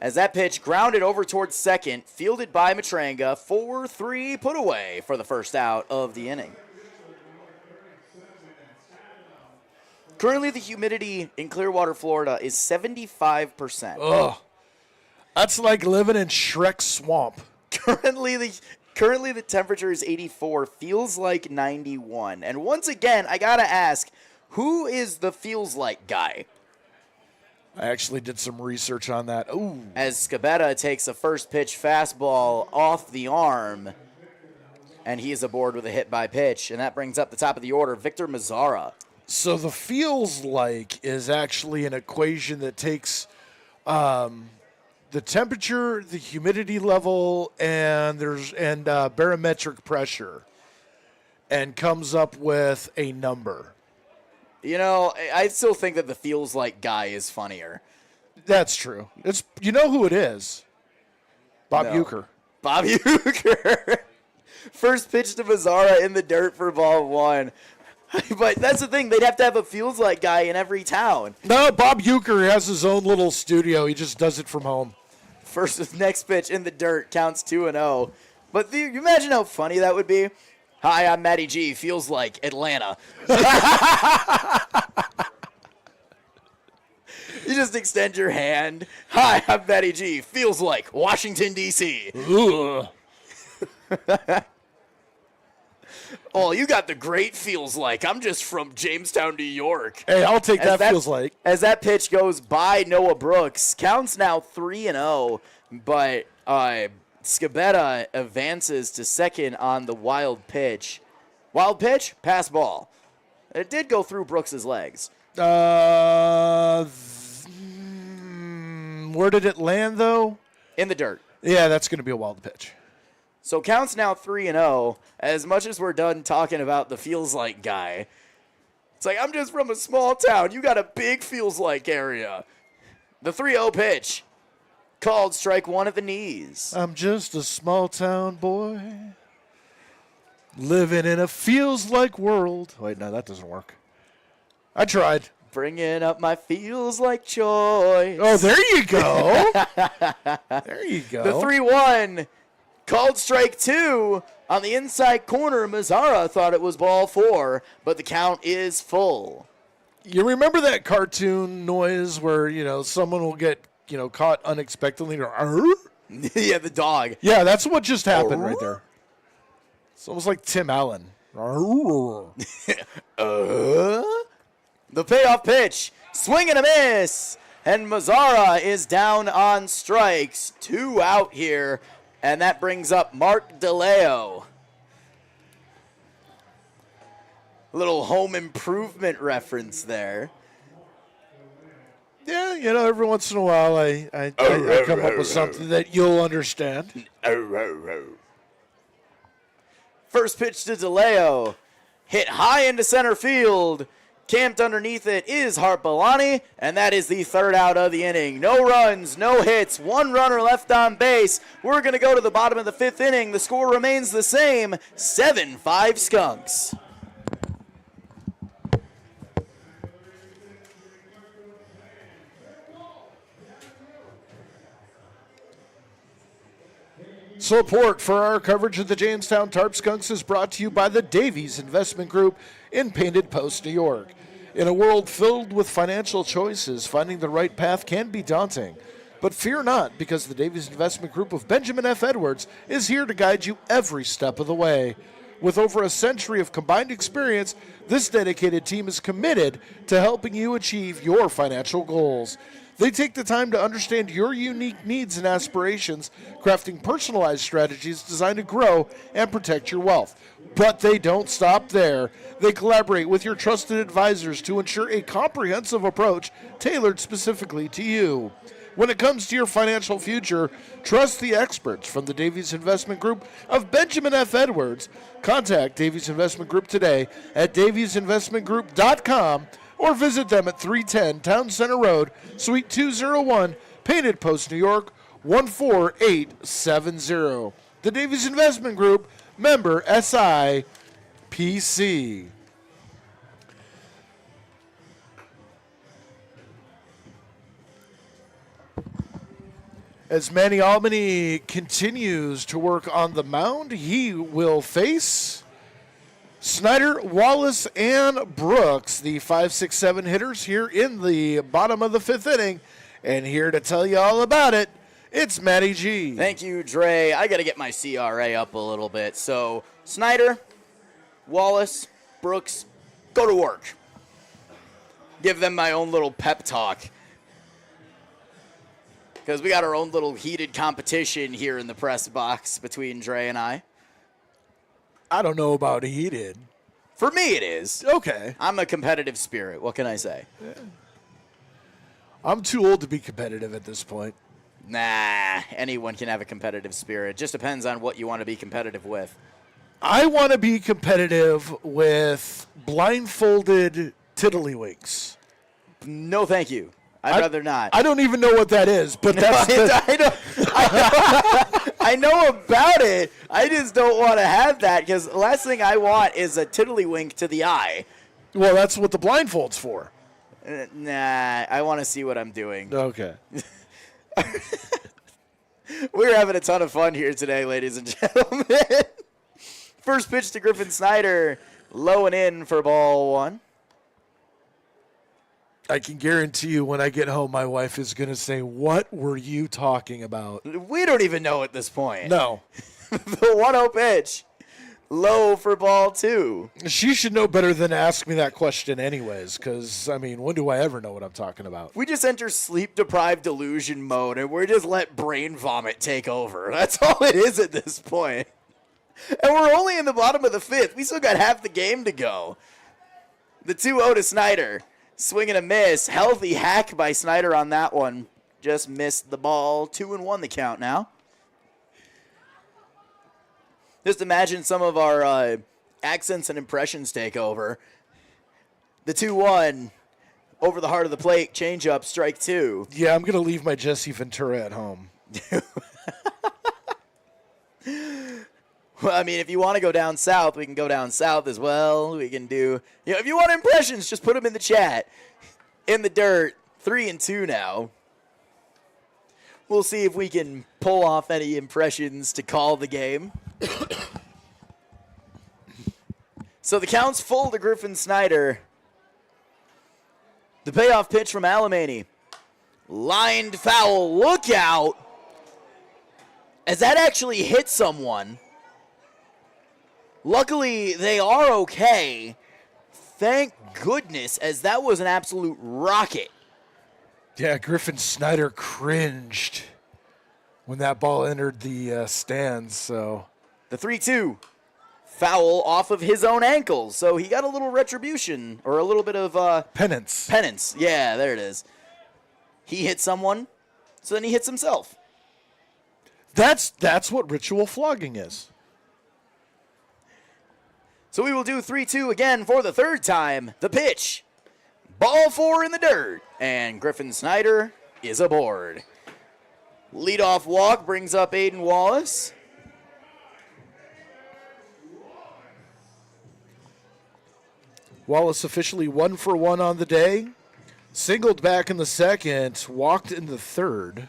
As that pitch grounded over towards second, fielded by Matranga, 4-3 put away for the first out of the inning. Currently, the humidity in Clearwater, Florida is 75%.
Ugh. That's like living in Shrek's swamp.
Currently, the temperature is 84, feels like 91. And once again, I got to ask, who is the feels like guy?
I actually did some research on that. Ooh.
As Scabetta takes a first pitch fastball off the arm, and he is aboard with a hit by pitch. And that brings up the top of the order, Victor Mazzara.
So the feels like is actually an equation that takes the temperature, the humidity level, and barometric pressure, and comes up with a number.
You know, I still think that the feels like guy is funnier.
That's true. It's who it is. Bob
No.
Uecker.
Bob Uecker. First pitch to Mazzara in the dirt for ball one. But that's the thing. They'd have to have a feels like guy in every town.
No, Bob Uecker has his own little studio. He just does it from home.
Next pitch in the dirt counts 2-0. But you imagine how funny that would be. Hi, I'm Matty G. Feels like Atlanta. You just extend your hand. Hi, I'm Matty G. Feels like Washington, D.C.
Ugh.
Oh, you got the great feels like. I'm just from Jamestown, New York.
Hey, I'll take that feels like.
As that pitch goes by Noah Brooks, counts now 3-0, but Scabetta advances to second on the wild pitch. Wild pitch, pass ball. It did go through Brooks's legs.
Where did it land, though?
In the dirt.
Yeah, that's going to be a wild pitch.
So counts now 3-0. As much as we're done talking about the feels like guy, it's like, I'm just from a small town. You got a big feels like area. The 3-0 pitch. Called strike one at the knees.
I'm just a small town boy living in a feels like world. Wait, no, that doesn't work. I tried.
Bringing up my feels like choice.
Oh, there you go. There you go.
The 3-1. Called strike two on the inside corner. Mazzara thought it was ball four, but the count is full.
You remember that cartoon noise where, someone will get, caught unexpectedly?
Yeah, the dog.
Yeah, that's what just happened right there. It's almost like Tim Allen.
The payoff pitch. Swing and a miss. And Mazzara is down on strikes. 2 out here. And that brings up Mark DeLeo. Little home improvement reference there.
Yeah, every once in a while I come up with something that you'll understand.
First pitch to DeLeo. Hit high into center field. Camped underneath it is Harpalani, and that is the third out of the inning. No runs, no hits, 1 runner left on base. We're going to go to the bottom of the 5th inning. The score remains the same, 7-5 Skunks.
Support for our coverage of the Jamestown Tarp Skunks is brought to you by the Davies Investment Group in Painted Post, New York. In a world filled with financial choices, finding the right path can be daunting. But fear not, because the Davies Investment Group of Benjamin F. Edwards is here to guide you every step of the way. With over a century of combined experience, this dedicated team is committed to helping you achieve your financial goals. They take the time to understand your unique needs and aspirations, crafting personalized strategies designed to grow and protect your wealth. But they don't stop there. They collaborate with your trusted advisors to ensure a comprehensive approach tailored specifically to you. When it comes to your financial future, trust the experts from the Davies Investment Group of Benjamin F. Edwards. Contact Davies Investment Group today at daviesinvestmentgroup.com or visit them at 310 Town Center Road, Suite 201, Painted Post, New York, 14870. The Davies Investment Group, member SIPC. As Manny Albany continues to work on the mound, he will face Snyder, Wallace, and Brooks, the 5, 6, 7 hitters here in the bottom of the 5th inning. And here to tell you all about it, it's Matty G.
Thank you, Dre. I got to get my CRA up a little bit. So, Snyder, Wallace, Brooks, go to work. Give them my own little pep talk. Because we got our own little heated competition here in the press box between Dre and I.
I don't know about heated.
For me, it is.
Okay.
I'm a competitive spirit. What can I say?
Yeah. I'm too old to be competitive at this point.
Nah, anyone can have a competitive spirit. Just depends on what you want to be competitive with.
I want to be competitive with blindfolded tiddlywinks.
No, thank you. I'd rather not.
I don't even know what that is, but that's
I know about it. I just don't want to have that because the last thing I want is a tiddlywink to the eye.
Well, that's what the blindfold's for.
Nah, I want to see what I'm doing.
Okay.
We're having a ton of fun here today, ladies and gentlemen. First pitch to Griffin Snyder, low and in for ball 1.
I can guarantee you when I get home, my wife is going to say, "What were you talking about?"
We don't even know at this point.
No.
The 1-0 pitch, low for ball 2.
She should know better than to ask me that question anyways, because, I mean, when do I ever know what I'm talking about?
We just enter sleep-deprived delusion mode, and we just let brain vomit take over. That's all it is at this point. And we're only in the bottom of the 5th. We still got half the game to go. The 2-0 to Snyder. Swing and a miss. Healthy hack by Snyder on that one. Just missed the ball. 2-1 the count now. Just imagine some of our accents and impressions take over. The 2-1 over the heart of the plate. Change up. Strike 2.
Yeah, I'm going to leave my Jesse Ventura at home.
Well, I mean, if you want to go down south, we can go down south as well. We can do, if you want impressions, just put them in the chat. In the dirt, 3-2 now. We'll see if we can pull off any impressions to call the game. So the count's full to Griffin Snyder. The payoff pitch from Alemany. Lined foul. Look out. As that actually hit someone. Luckily, they are okay. Thank goodness, as that was an absolute rocket.
Yeah, Griffin Snyder cringed when that ball entered the stands. So
the 3-2 foul off of his own ankles. So he got a little retribution or a little bit of
penance.
Penance. Yeah, there it is. He hit someone, so then he hits himself.
That's what ritual flogging is.
So we will do 3-2 again for the 3rd time. The pitch. Ball 4 in the dirt. And Griffin Snyder is aboard. Leadoff walk brings up Aiden Wallace.
Wallace officially 1 for 1 on the day. Singled back in the 2nd. Walked in the 3rd.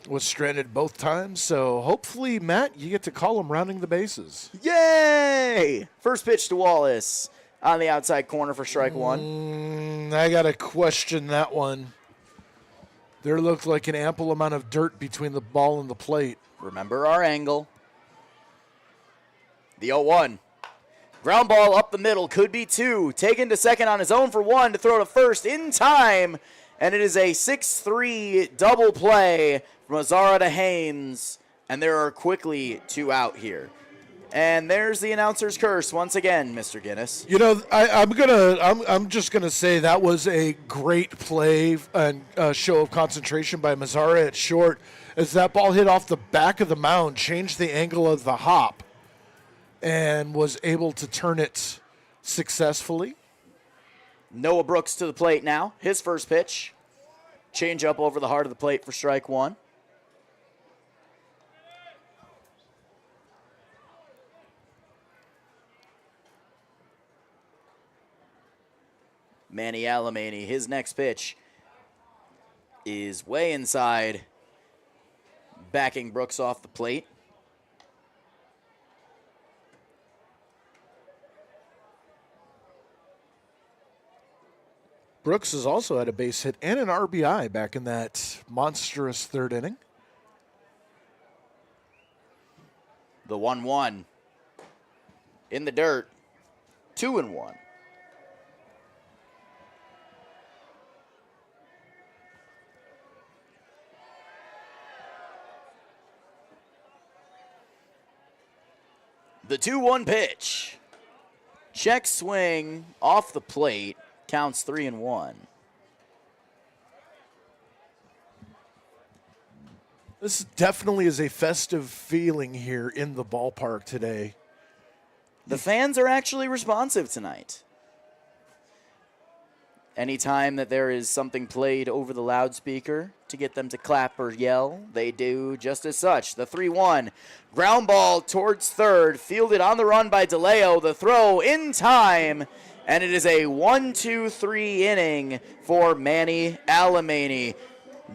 Was stranded both times, so hopefully, Matt, you get to call him rounding the bases.
Yay! First pitch to Wallace on the outside corner for strike 1.
I got to question that one. There looked like an ample amount of dirt between the ball and the plate.
Remember our angle. The 0-1. Ground ball up the middle, could be 2. Taken to second on his own for 1 to throw to first in time. And it is a 6-3 double play from Azara to Haynes. And there are quickly 2 out here. And there's the announcer's curse once again, Mr. Guinness.
You know, I'm just gonna say that was a great play and show of concentration by Mazzara at short, as that ball hit off the back of the mound, changed the angle of the hop, and was able to turn it successfully.
Noah Brooks to the plate now. His first pitch. Change up over the heart of the plate for strike 1. Manny Alemany, his next pitch is way inside, backing Brooks off the plate.
Brooks has also had a base hit and an RBI back in that monstrous third inning.
The 1-1 in the dirt, 2-1. The 2-1 pitch. Check swing off the plate. Counts 3-1.
This definitely is a festive feeling here in the ballpark today.
The fans are actually responsive tonight. Anytime that there is something played over the loudspeaker to get them to clap or yell, they do just as such. The 3-1. Ground ball towards third. Fielded on the run by DeLeo. The throw in time. And it is a 1-2-3 inning for Manny Alemany.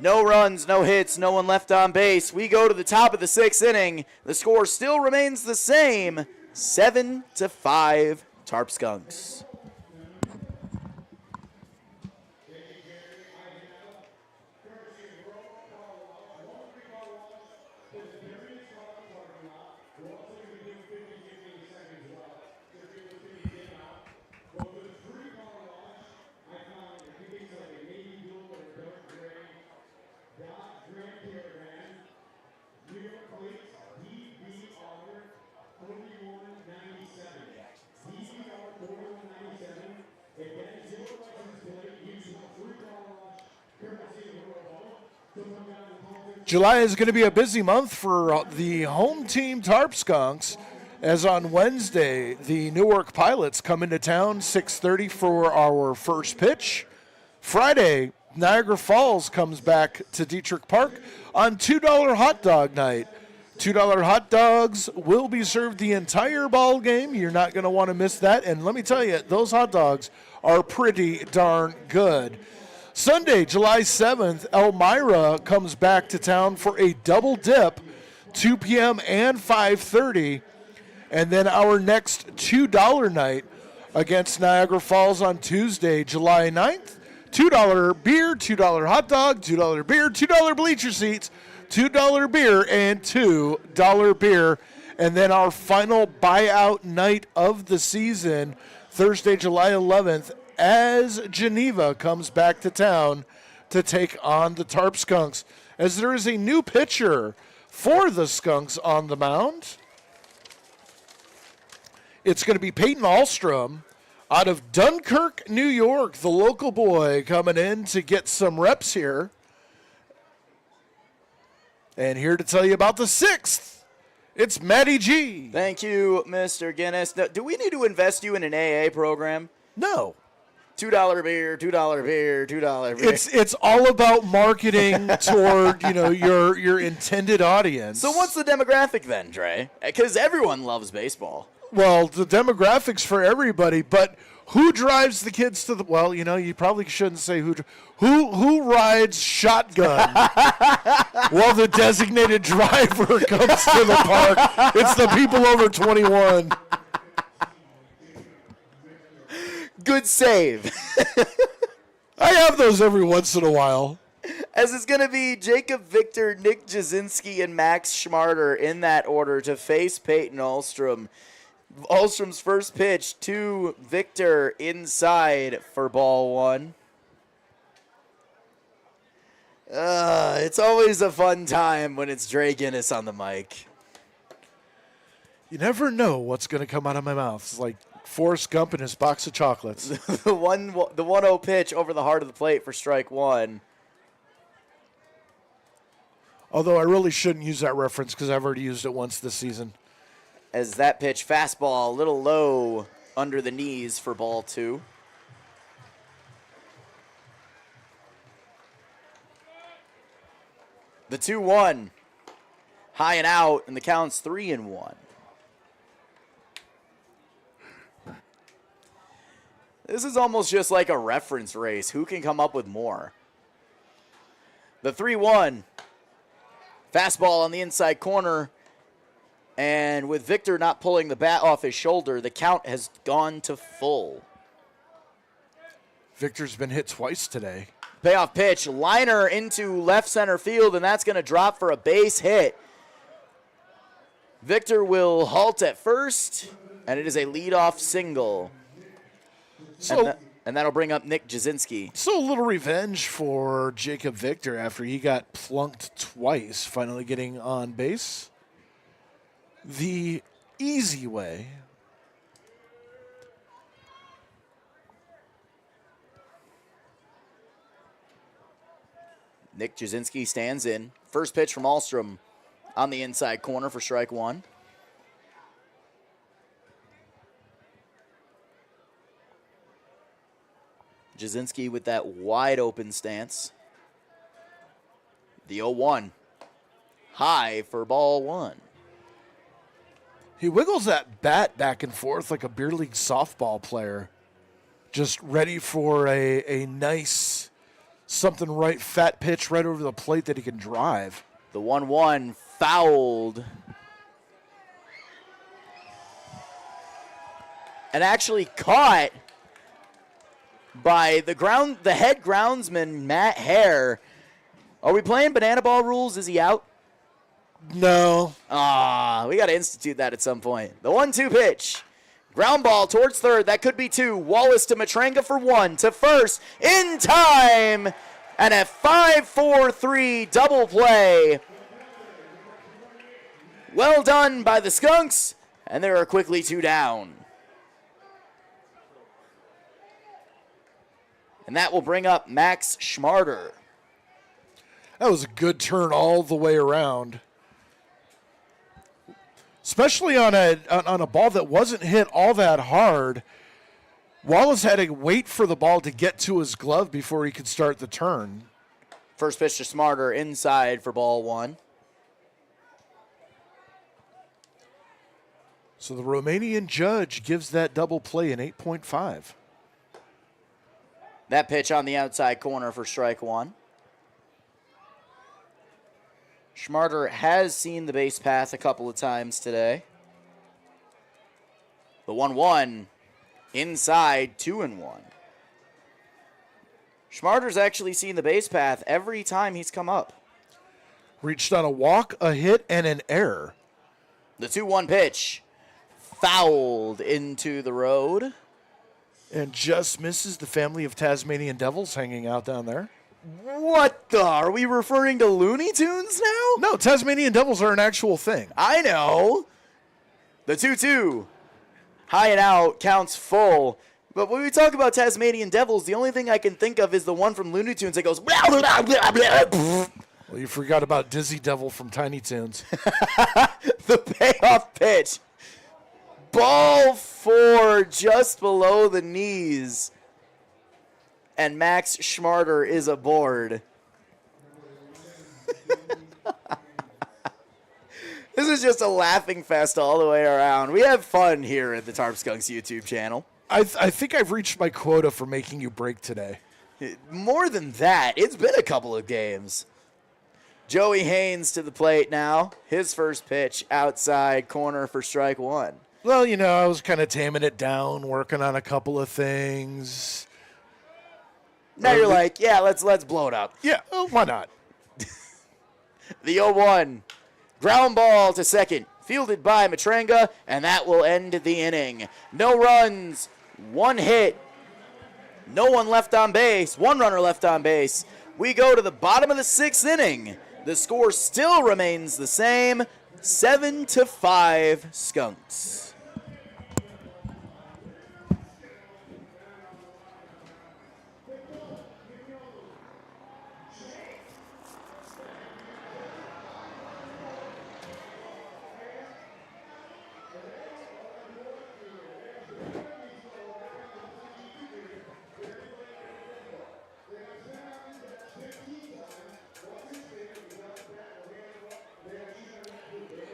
No runs, no hits, no one left on base. We go to the top of the 6th inning. The score still remains the same. 7-5 Tarp Skunks.
July is going to be a busy month for the home team Tarp Skunks, as on Wednesday, the Newark Pilots come into town 6:30 for our first pitch. Friday, Niagara Falls comes back to Diethrick Park on $2 hot dog night. $2 hot dogs will be served the entire ball game. You're not going to want to miss that. And let me tell you, those hot dogs are pretty darn good. Sunday, July 7th, Elmira comes back to town for a double dip, 2 p.m. and 5:30. And then our next $2 night against Niagara Falls on Tuesday, July 9th. $2 beer, $2 hot dog, $2 beer, $2 bleacher seats, $2 beer, and $2 beer. And then our final buyout night of the season, Thursday, July 11th, as Geneva comes back to town to take on the Tarp Skunks, as there is a new pitcher for the Skunks on the mound. It's going to be Peyton Ahlstrom out of Dunkirk, New York, the local boy coming in to get some reps here. And here to tell you about the 6th, it's Matty G.
Thank you, Mr. Guinness. Now, do we need to invest you in an AA program?
No.
$2 beer, $2 beer, $2 beer.
It's all about marketing toward, your intended audience.
So what's the demographic then, Dre? Because everyone loves baseball.
Well, the demographics for everybody, but who drives the kids to the? Well, you probably shouldn't say who rides shotgun while the designated driver comes to the park. It's the people over 21.
Good save.
I have those every once in a while.
As it's going to be Jacob Victor, Nick Jasinski, and Max Schmarter in that order to face Peyton Ahlstrom. Ahlstrom's first pitch to Victor inside for ball one. It's always a fun time when it's Dre Guinness on the mic.
You never know what's going to come out of my mouth. It's like Forrest Gump and his box of chocolates.
The 1-0 pitch over the heart of the plate for strike one.
Although I really shouldn't use that reference because I've already used it once this season.
As that pitch, fastball, a little low under the knees for ball two. The 2-1, high and out, and the count's 3-1. This is almost just like a reference race. Who can come up with more? The 3-1, fastball on the inside corner, and with Victor not pulling the bat off his shoulder, the count has gone to full.
Victor's been hit twice today.
Payoff pitch, liner into left center field, and that's going to drop for a base hit. Victor will halt at first, and it is a leadoff single. And that'll bring up Nick Jasinski.
So a little revenge for Jacob Victor after he got plunked twice, finally getting on base. The easy way.
Nick Jasinski stands in. First pitch from Ahlstrom on the inside corner for strike one. Jasinski with that wide open stance. The 0-1. High for ball one.
He wiggles that bat back and forth like a beer league softball player. Just ready for a nice something right, fat pitch right over the plate that he can drive.
The 1-1 fouled. And actually caught by the head groundsman, Matt Hare. Are we playing banana ball rules? Is he out?
No.
We got to institute that at some point. The 1-2 pitch. Ground ball towards third. That could be two. Wallace to Matranga for one. To first. In time. And a 5-4-3 double play. Well done by the Skunks. And there are quickly two down. And that will bring up Max Schmarter.
That was a good turn all the way around. Especially on a ball that wasn't hit all that hard. Wallace had to wait for the ball to get to his glove before he could start the turn.
First pitch to Schmarter inside for ball one.
So the Romanian judge gives that double play an 8.5.
That pitch on the outside corner for strike one. Schmarter has seen the base path a couple of times today. The 1-1 inside, 2-1. Schmarter's actually seen the base path every time he's come up.
Reached on a walk, a hit, and an error.
The 2-1 pitch fouled into the road.
And just misses the family of Tasmanian devils hanging out down there.
What the? Are we referring to Looney Tunes now?
No, Tasmanian devils are an actual thing.
I know. The 2-2. High and out, counts full. But when we talk about Tasmanian devils, the only thing I can think of is the one from Looney Tunes that goes... Blah, blah, blah, blah.
Well, you forgot about Dizzy Devil from Tiny Toons.
The payoff pitch. Ball four just below the knees. And Max Schmarter is aboard. This is just a laughing fest all the way around. We have fun here at the Tarp Skunks YouTube channel.
I think I've reached my quota for making you break today.
More than that, it's been a couple of games. Joey Haynes to the plate now. His first pitch outside corner for strike one.
Well, you know, I was kind of taming it down, working on a couple of things.
Now you're like, yeah, let's blow it up.
Yeah, why not?
The 0-1. Ground ball to second. fielded by Matranga, and that will end the inning. No runs, 1 hit, no one left on base, 1 runner left on base. We go to the bottom of the 6th inning. The score still remains the same, 7-5 Skunks.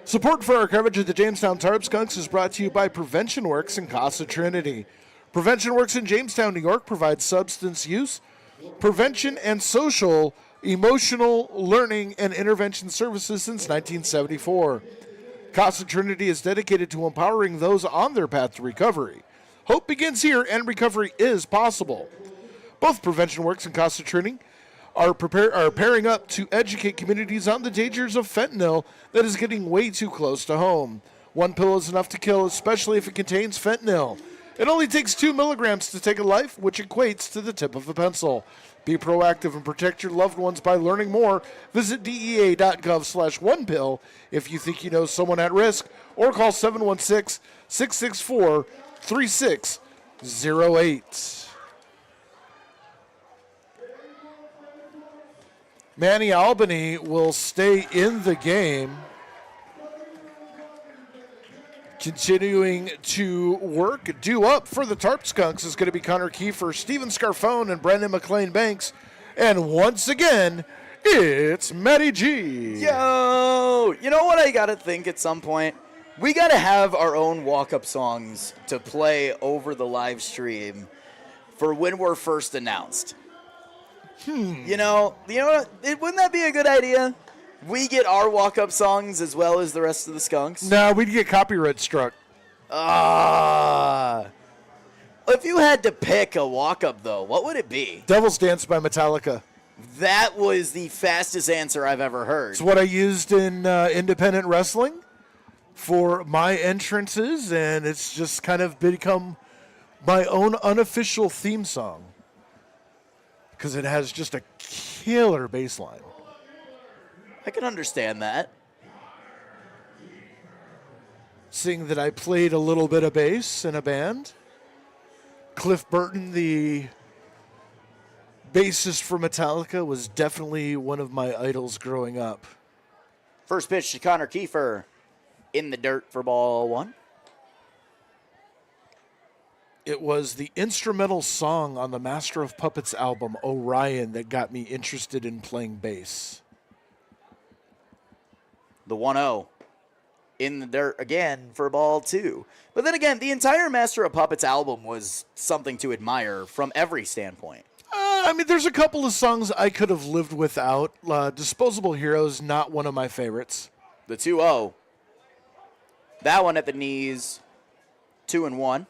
Support for our coverage of the Jamestown Tarp Skunks is brought to you by Prevention Works and Casa Trinity. Prevention Works in Jamestown, New York provides substance use, prevention, and social, emotional, learning, and intervention services since 1974. Casa Trinity is dedicated to empowering those on their path to recovery. Hope begins here, and recovery is possible. Both Prevention Works and Casa Trinity are pairing up to educate communities on the dangers of fentanyl that is getting way too close to home. 1 pill is enough to kill, especially if it contains fentanyl. It only takes 2 milligrams to take a life, which equates to the tip of a pencil. Be proactive and protect your loved ones by learning more. Visit DEA.gov/1pill if you think you know someone at risk, or call 716-664-3608. Manny Albany will stay in the game, continuing to work. Due up for the Tarp Skunks is going to be Connor Kiefer, Steven Scarfone, and Brandon McLean Banks. And once again, it's Matty G.
Yo! You know what I got to think at some point? We got to have our own walk-up songs to play over the live stream for when we're first announced. You know what? Wouldn't that be a good idea? We get our walk-up songs as well as the rest of the Skunks.
No, we'd get copyright struck.
If you had to pick a walk-up, though, what would it be?
Devil's Dance by Metallica.
That was the fastest answer I've ever heard.
It's what I used in independent wrestling for my entrances, and it's just kind of become my own unofficial theme song because it has just a killer bass line.
I can understand that.
Seeing that I played a little bit of bass in a band. Cliff Burton, the bassist for Metallica, was definitely one of my idols growing up.
First pitch to Connor Kiefer in the dirt for ball 1.
It was the instrumental song on the Master of Puppets album, Orion, that got me interested in playing bass.
The 1-0 in the dirt again for ball 2. But then again, the entire Master of Puppets album was something to admire from every standpoint.
There's a couple of songs I could have lived without. Disposable Heroes, not one of my favorites.
The 2-0. That one at the knees, 2-1.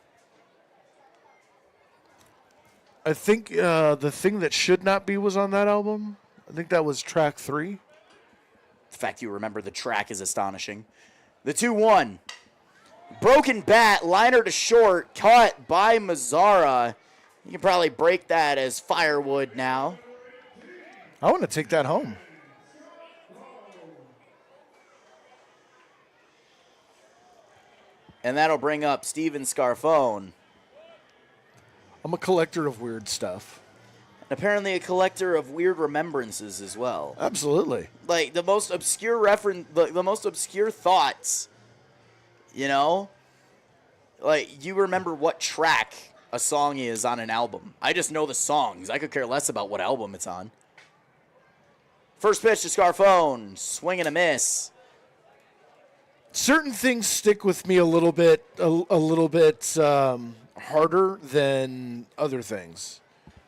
I think The Thing That Should Not Be was on that album. I think that was track 3.
The fact you remember the track is astonishing. The 2-1. Broken bat, liner to short, caught by Mazzara. You can probably break that as firewood now.
I want to take that home.
And that'll bring up Steven Scarfone.
I'm a collector of weird stuff.
And apparently a collector of weird remembrances as well.
Absolutely.
Like the most obscure the most obscure thoughts, you know? Like you remember what track a song is on an album. I just know the songs. I could care less about what album it's on. First pitch to Scarfone, swing and a miss.
Certain things stick with me a little bit harder than other things.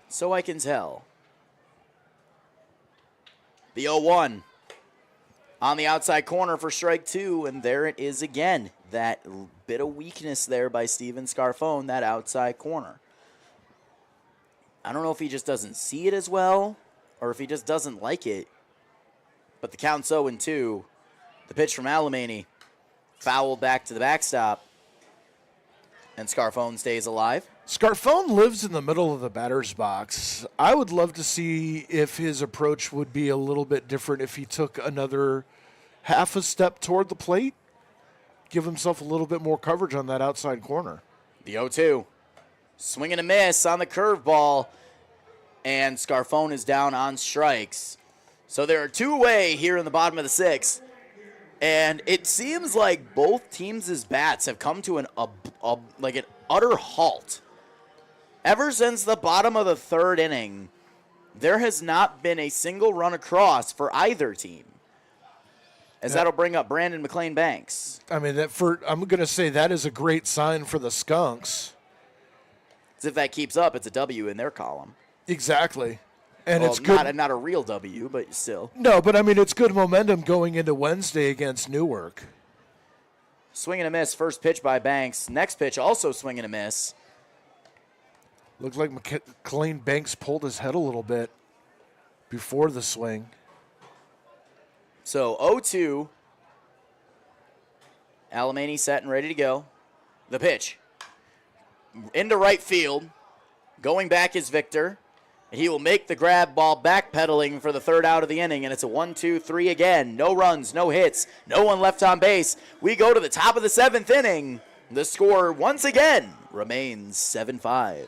So I can tell. The 0-1 on the outside corner for strike 2, and there it is again. That bit of weakness there by Steven Scarfone, that outside corner. I don't know if he just doesn't see it as well or if he just doesn't like it. But the count's 0-2. The pitch from Alemany. fouled back to the backstop. And Scarfone stays alive.
Scarfone lives in the middle of the batter's box. I would love to see if his approach would be a little bit different if he took another half a step toward the plate, give himself a little bit more coverage on that outside corner.
The 0-2. Swing and a miss on the curveball. And Scarfone is down on strikes. So there are two away here in the bottom of the sixth. And it seems like both teams' bats have come to an utter halt. Ever since the bottom of the third inning, there has not been a single run across for either team. As that'll bring up Brandon McLean Banks.
I mean, I'm going to say that is a great sign for the Skunks.
As if that keeps up, it's a W in their column.
Exactly. And
well,
it's good.
Not a real W, but still.
No, but I mean, it's good momentum going into Wednesday against Newark.
Swing and a miss. First pitch by Banks. Next pitch also swing and a miss.
Looked like McLean Banks pulled his head a little bit before the swing.
So 0-2. Alemany set and ready to go. The pitch. Into right field. Going back is Victor. And he will make the grab, ball backpedaling for the third out of the inning. And it's a 1-2-3 again. No runs, no hits, no one left on base. We go to the top of the seventh inning. The score once again remains 7-5.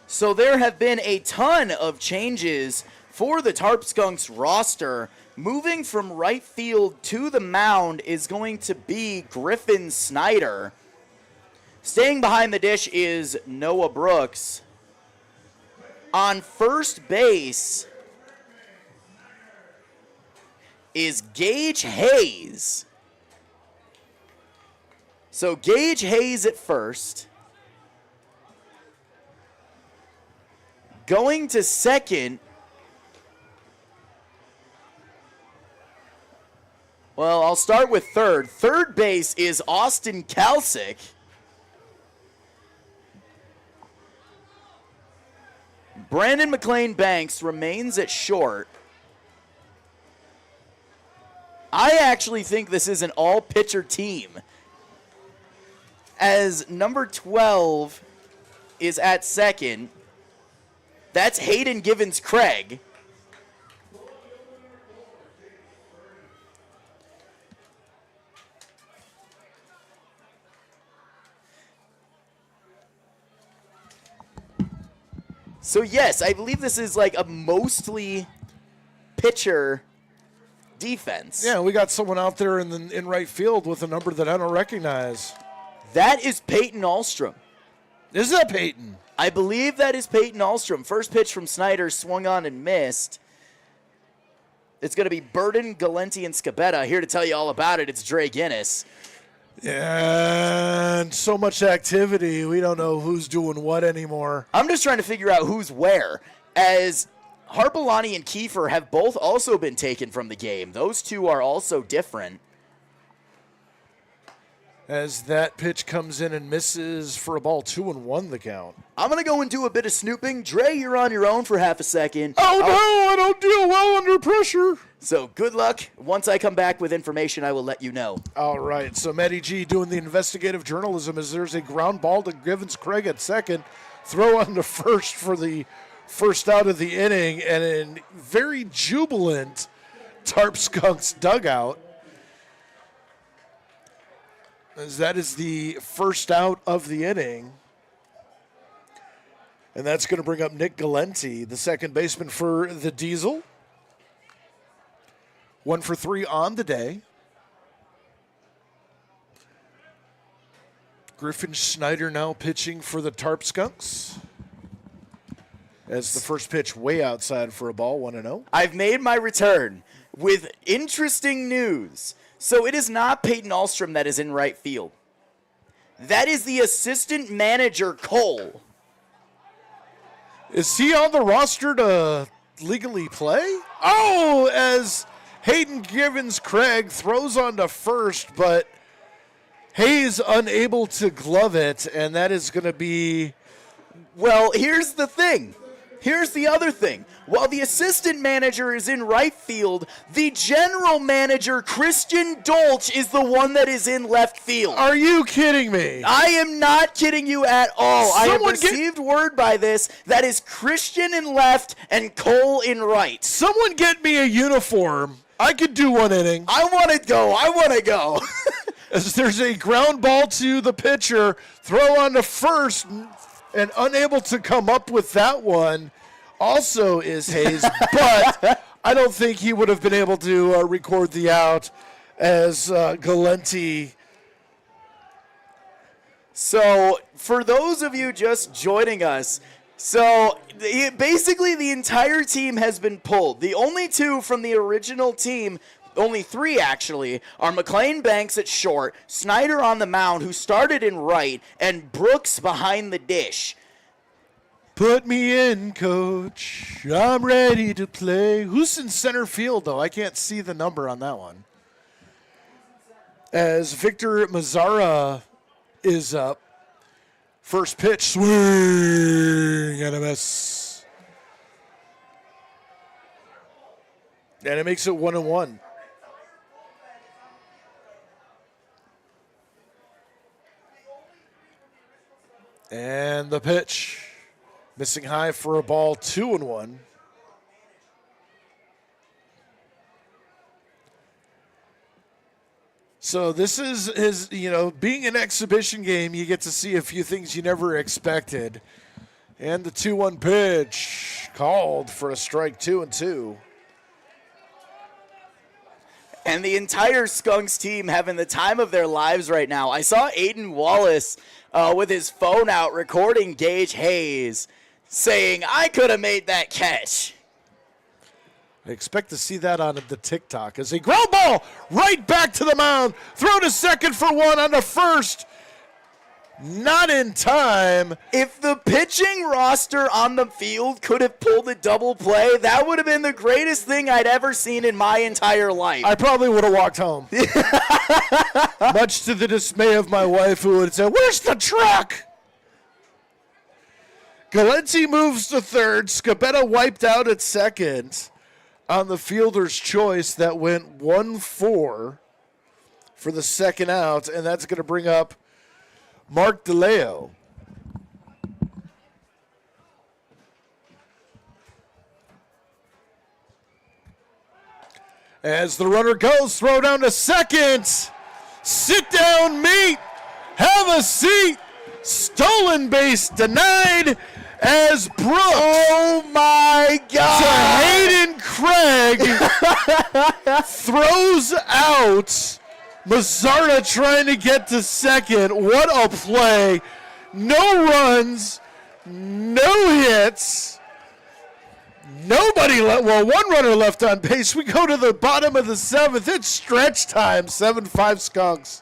So there have been a ton of changes for the Tarp Skunks roster. Moving from right field to the mound is going to be Griffin Snyder. Staying behind the dish is Noah Brooks. On first base is Gage Hayes. So Gage Hayes at first. Going to second. Well, I'll start with third. Third base is Austin Kalsick. Brandon McLean Banks remains at short. I actually think this is an all-pitcher team, as number 12 is at second. That's Hayden Givens-Craig. So yes, I believe this is like a mostly pitcher defense.
Yeah, we got someone out there in right field with a number that I don't recognize.
That is Peyton Ahlstrom.
Is that Peyton?
I believe that is Peyton Ahlstrom. First pitch from Snyder, swung on and missed. It's going to be Burden, Galenti, and Scabetta. Here to tell you all about it, it's Dre Guinness.
And so much activity, we don't know who's doing what anymore.
I'm just trying to figure out who's where, as Harpelani and Kiefer have both also been taken from the game. Those two are also different.
As that pitch comes in and misses for a ball, 2-1 the count.
I'm going to go and do a bit of snooping. Dre, you're on your own for half a second.
Oh, no, I don't deal well under pressure.
So good luck. Once I come back with information, I will let you know.
All right, so Matty G doing the investigative journalism as there's a ground ball to Givens-Craig at second. Throw on to first for the first out of the inning, and a very jubilant Tarp Skunks dugout. As that is the first out of the inning. And that's going to bring up Nick Galenti, the second baseman for the Diesel. 1 for 3 on the day. Griffin Schneider now pitching for the Tarp Skunks. As the first pitch way outside for a ball, 1-0.
I've made my return with interesting news. So it is not Peyton Ahlstrom that is in right field. That is the assistant manager, Cole.
Is he on the roster to legally play? Oh, as Hayden Givens-Craig throws on to first, but Hayes unable to glove it, and that is going to be...
Well, here's the thing. Here's the other thing. While the assistant manager is in right field, the general manager, Christian Dolch, is the one that is in left field.
Are you kidding me?
I am not kidding you at all. I have received word by this that is Christian in left and Cole in right.
Someone get me a uniform. I could do 1 inning.
I want to go. I want to go.
As there's a ground ball to the pitcher, throw on to first, and unable to come up with that one also is Hayes, but I don't think he would have been able to record the out as Galenti.
So, for those of you just joining us, basically the entire team has been pulled. The only 2 from the original team, only 3 actually, are McLean Banks at short, Snyder on the mound, who started in right, and Brooks behind the dish.
Put me in, coach. I'm ready to play. Who's in center field, though? I can't see the number on that one. As Victor Mazzara is up. First pitch, swing and a miss. And it makes it 1-1. And the pitch. Missing high for a ball, 2-1. So this is being an exhibition game, you get to see a few things you never expected. And the 2-1 pitch called for a strike, 2-2.
And the entire Skunks team having the time of their lives right now. I saw Aiden Wallace with his phone out recording Gage Hayes saying, I could have made that catch.
I expect to see that on the TikTok as a ground ball right back to the mound. Throw to second for 1 on the first. Not in time.
If the pitching roster on the field could have pulled a double play, that would have been the greatest thing I'd ever seen in my entire life.
I probably would have walked home. Much to the dismay of my wife, who would say, where's the truck? Galenti moves to third. Scabetta wiped out at second on the fielder's choice. That went 1-4 for the second out, and that's going to bring up Mark DeLeo. As the runner goes, throw down to second. Sit down, meet. Have a seat. Stolen base denied as Brooks.
Oh my God.
To Hayden Craig throws out. Mazzarda trying to get to second. What a play. No runs, no hits. Nobody left. Well, 1 runner left on base. We go to the bottom of the 7th. It's stretch time. 7-5 Skunks.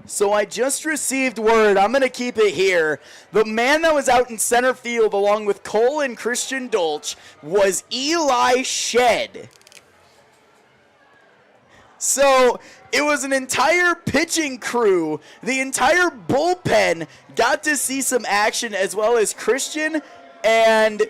So I just received word, I'm going to keep it here. The man that was out in center field along with Cole and Christian Dolch was Eli Shed. So it was an entire pitching crew. The entire bullpen got to see some action, as well as Christian and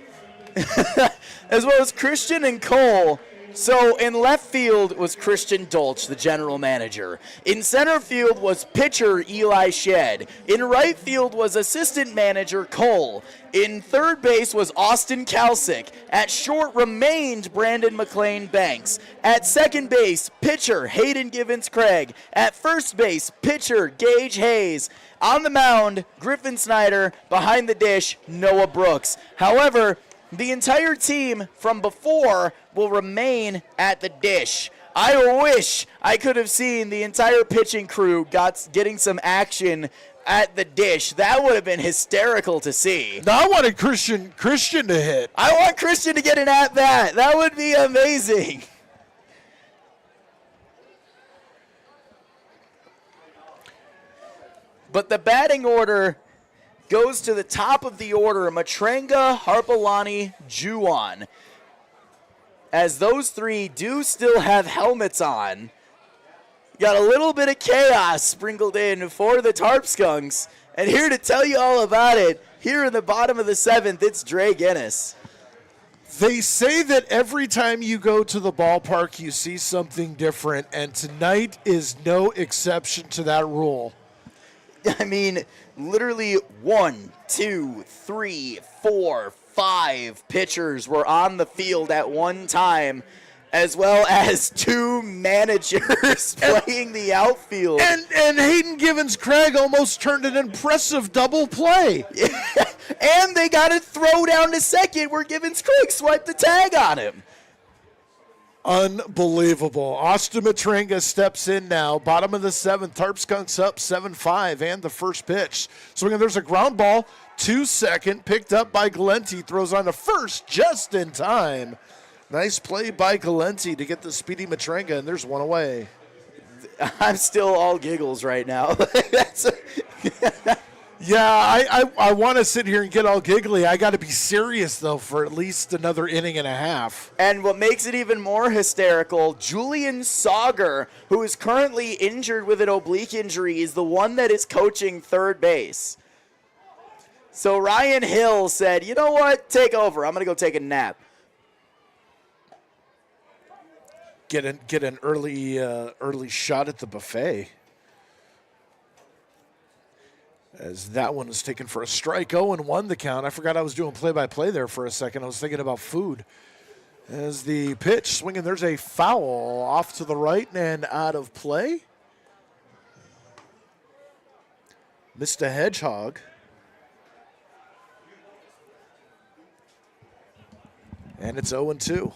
Cole So in left field was Christian Dolch, the general manager. In center field was pitcher Eli Shedd. In right field was assistant manager Cole. In third base was Austin Kalsick. At short remained Brandon McLean Banks. At second base, pitcher Hayden Givens Craig. At first base, pitcher Gage Hayes. On the mound, Griffin Snyder. Behind the dish, Noah Brooks. However, the entire team from before will remain at the dish. I wish I could have seen the entire pitching crew getting some action at the dish. That would have been hysterical to see.
Now I wanted Christian to hit.
I want Christian to get an at-bat. That would be amazing. But the batting order goes to the top of the order, Matrenga, Harpalani, Juwan. As those three do still have helmets on. Got a little bit of chaos sprinkled in for the Tarp Skunks. And here to tell you all about it, here in the bottom of the seventh, it's Dre Guinness.
They say that every time you go to the ballpark, you see something different, and tonight is no exception to that rule.
I mean, literally 1, 2, 3, 4, 5 pitchers were on the field at one time, as well as 2 managers playing the outfield.
And Hayden Givens Craig almost turned an impressive double play.
And they got a throw down to second where Givens Craig swiped the tag on him.
Unbelievable. Austin Matrenga steps in now. Bottom of the seventh. Tarp Skunks up 7-5 and the first pitch. Swinging, there's a ground ball to second. Picked up by Galenti. Throws on to first just in time. Nice play by Galenti to get the speedy Matrenga, and there's one away.
I'm still all giggles right now.
Yeah, I want to sit here and get all giggly. I got to be serious, though, for at least another inning and a half.
And what makes it even more hysterical, Julian Sauger, who is currently injured with an oblique injury, is the one that is coaching third base. So Ryan Hill said, you know what, take over. I'm going to go take a nap.
Get an early shot at the buffet. As that one was taken for a strike. 0-1 the count. I forgot I was doing play-by-play there for a second. I was thinking about food. As the pitch swinging, there's a foul off to the right and out of play. Missed a hedgehog. And it's 0-2.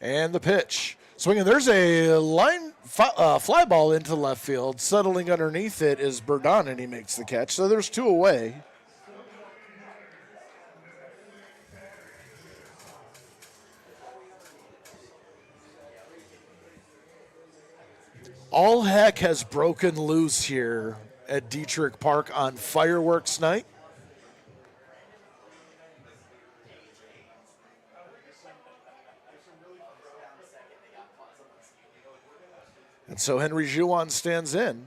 And the pitch. Swinging, there's a line fly ball into left field. Settling underneath it is Burdon, and he makes the catch. So there's 2 away. All heck has broken loose here at Diethrick Park on fireworks night. And so Henry Juwan stands in.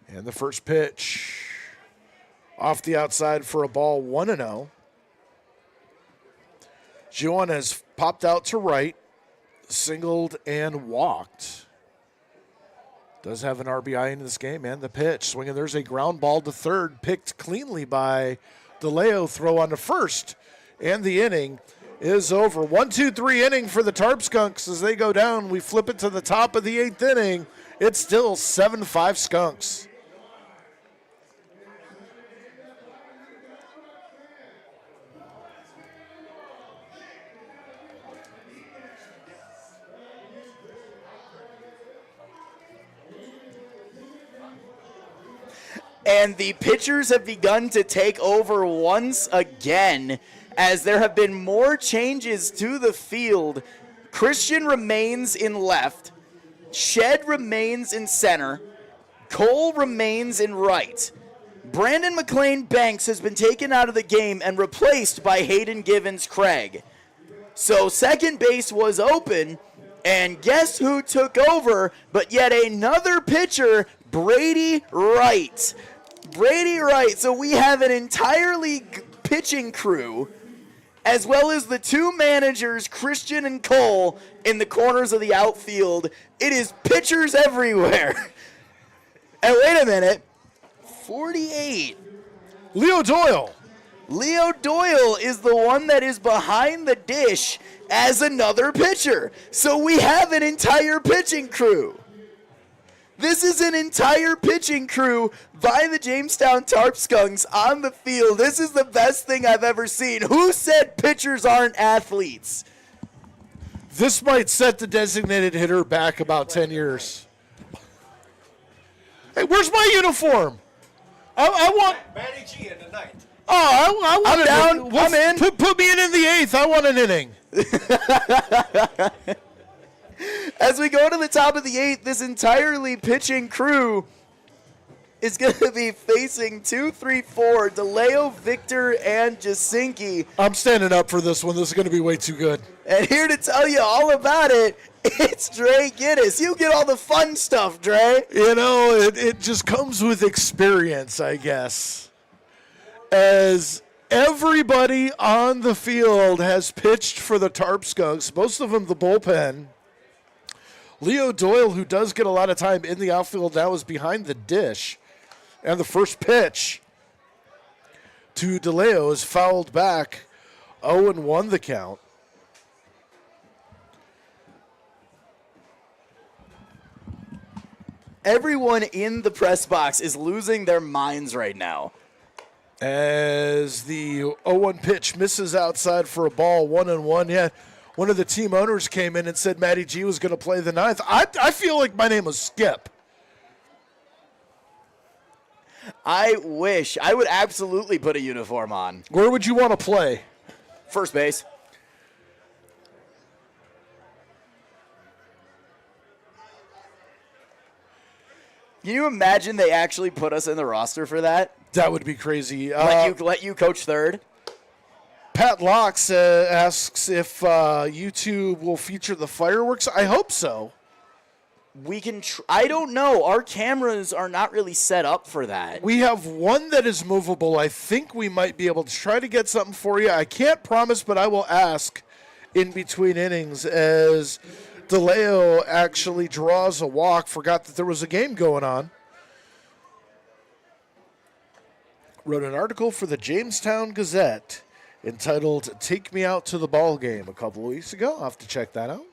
And the first pitch off the outside for a ball, 1-0. Juwan has popped out to right, singled and walked. Does have an RBI in this game, and the pitch. Swinging, there's a ground ball to third, picked cleanly by DeLeo. Throw on to first, and the inning is over. 1-2-3 inning for the Tarp Skunks as they go down. We flip it to the top of the 8th inning. It's still 7-5 Skunks.
And the pitchers have begun to take over once again, as there have been more changes to the field. Christian remains in left. Shedd remains in center. Cole remains in right. Brandon McLean Banks has been taken out of the game and replaced by Hayden Givens Craig. So second base was open, and guess who took over but yet another pitcher, Brady Wright. Brady Wright. So we have an entirely pitching crew, as well as the two managers, Christian and Cole, in the corners of the outfield. It is pitchers everywhere. And wait a minute. 48.
Leo Doyle.
Leo Doyle is the one that is behind the dish as another pitcher. So we have an entire pitching crew. This is an entire pitching crew by the Jamestown Tarp Skunks on the field. This is the best thing I've ever seen. Who said pitchers aren't athletes?
This might set the designated hitter back about 10 years. Hey, where's my uniform? I want...
Matty G in the ninth.
Oh, I want
I'm down. I'm in.
Put me in the 8th. I want an inning.
As we go to the top of the 8th, this entirely pitching crew is going to be facing 2, 3, 4, DeLeo, Victor, and Jasinki.
I'm standing up for this one. This is going to be way too good.
And here to tell you all about it, it's Dre Giddis. You get all the fun stuff, Dre.
You know, it just comes with experience, I guess. As everybody on the field has pitched for the Tarp Skunks, most of them the bullpen. Leo Doyle, who does get a lot of time in the outfield now, is behind the dish. And the first pitch to DeLeo is fouled back. 0-1 the count.
Everyone in the press box is losing their minds right now.
As the 0-1 pitch misses outside for a ball, 1-1. Yeah, one of the team owners came in and said Matty G was going to play the 9th. I feel like my name was Skip.
I wish. I would absolutely put a uniform on.
Where would you want to play?
First base. Can you imagine they actually put us in the roster for that?
That would be crazy.
Let you coach third?
Pat Locks asks if YouTube will feature the fireworks. I hope so.
We can. I don't know. Our cameras are not really set up for that.
We have one that is movable. I think we might be able to try to get something for you. I can't promise, but I will ask in between innings as DeLeo actually draws a walk. Forgot that there was a game going on. Wrote an article for the Jamestown Gazette entitled Take Me Out to the Ball Game a couple of weeks ago. I'll have to check that out.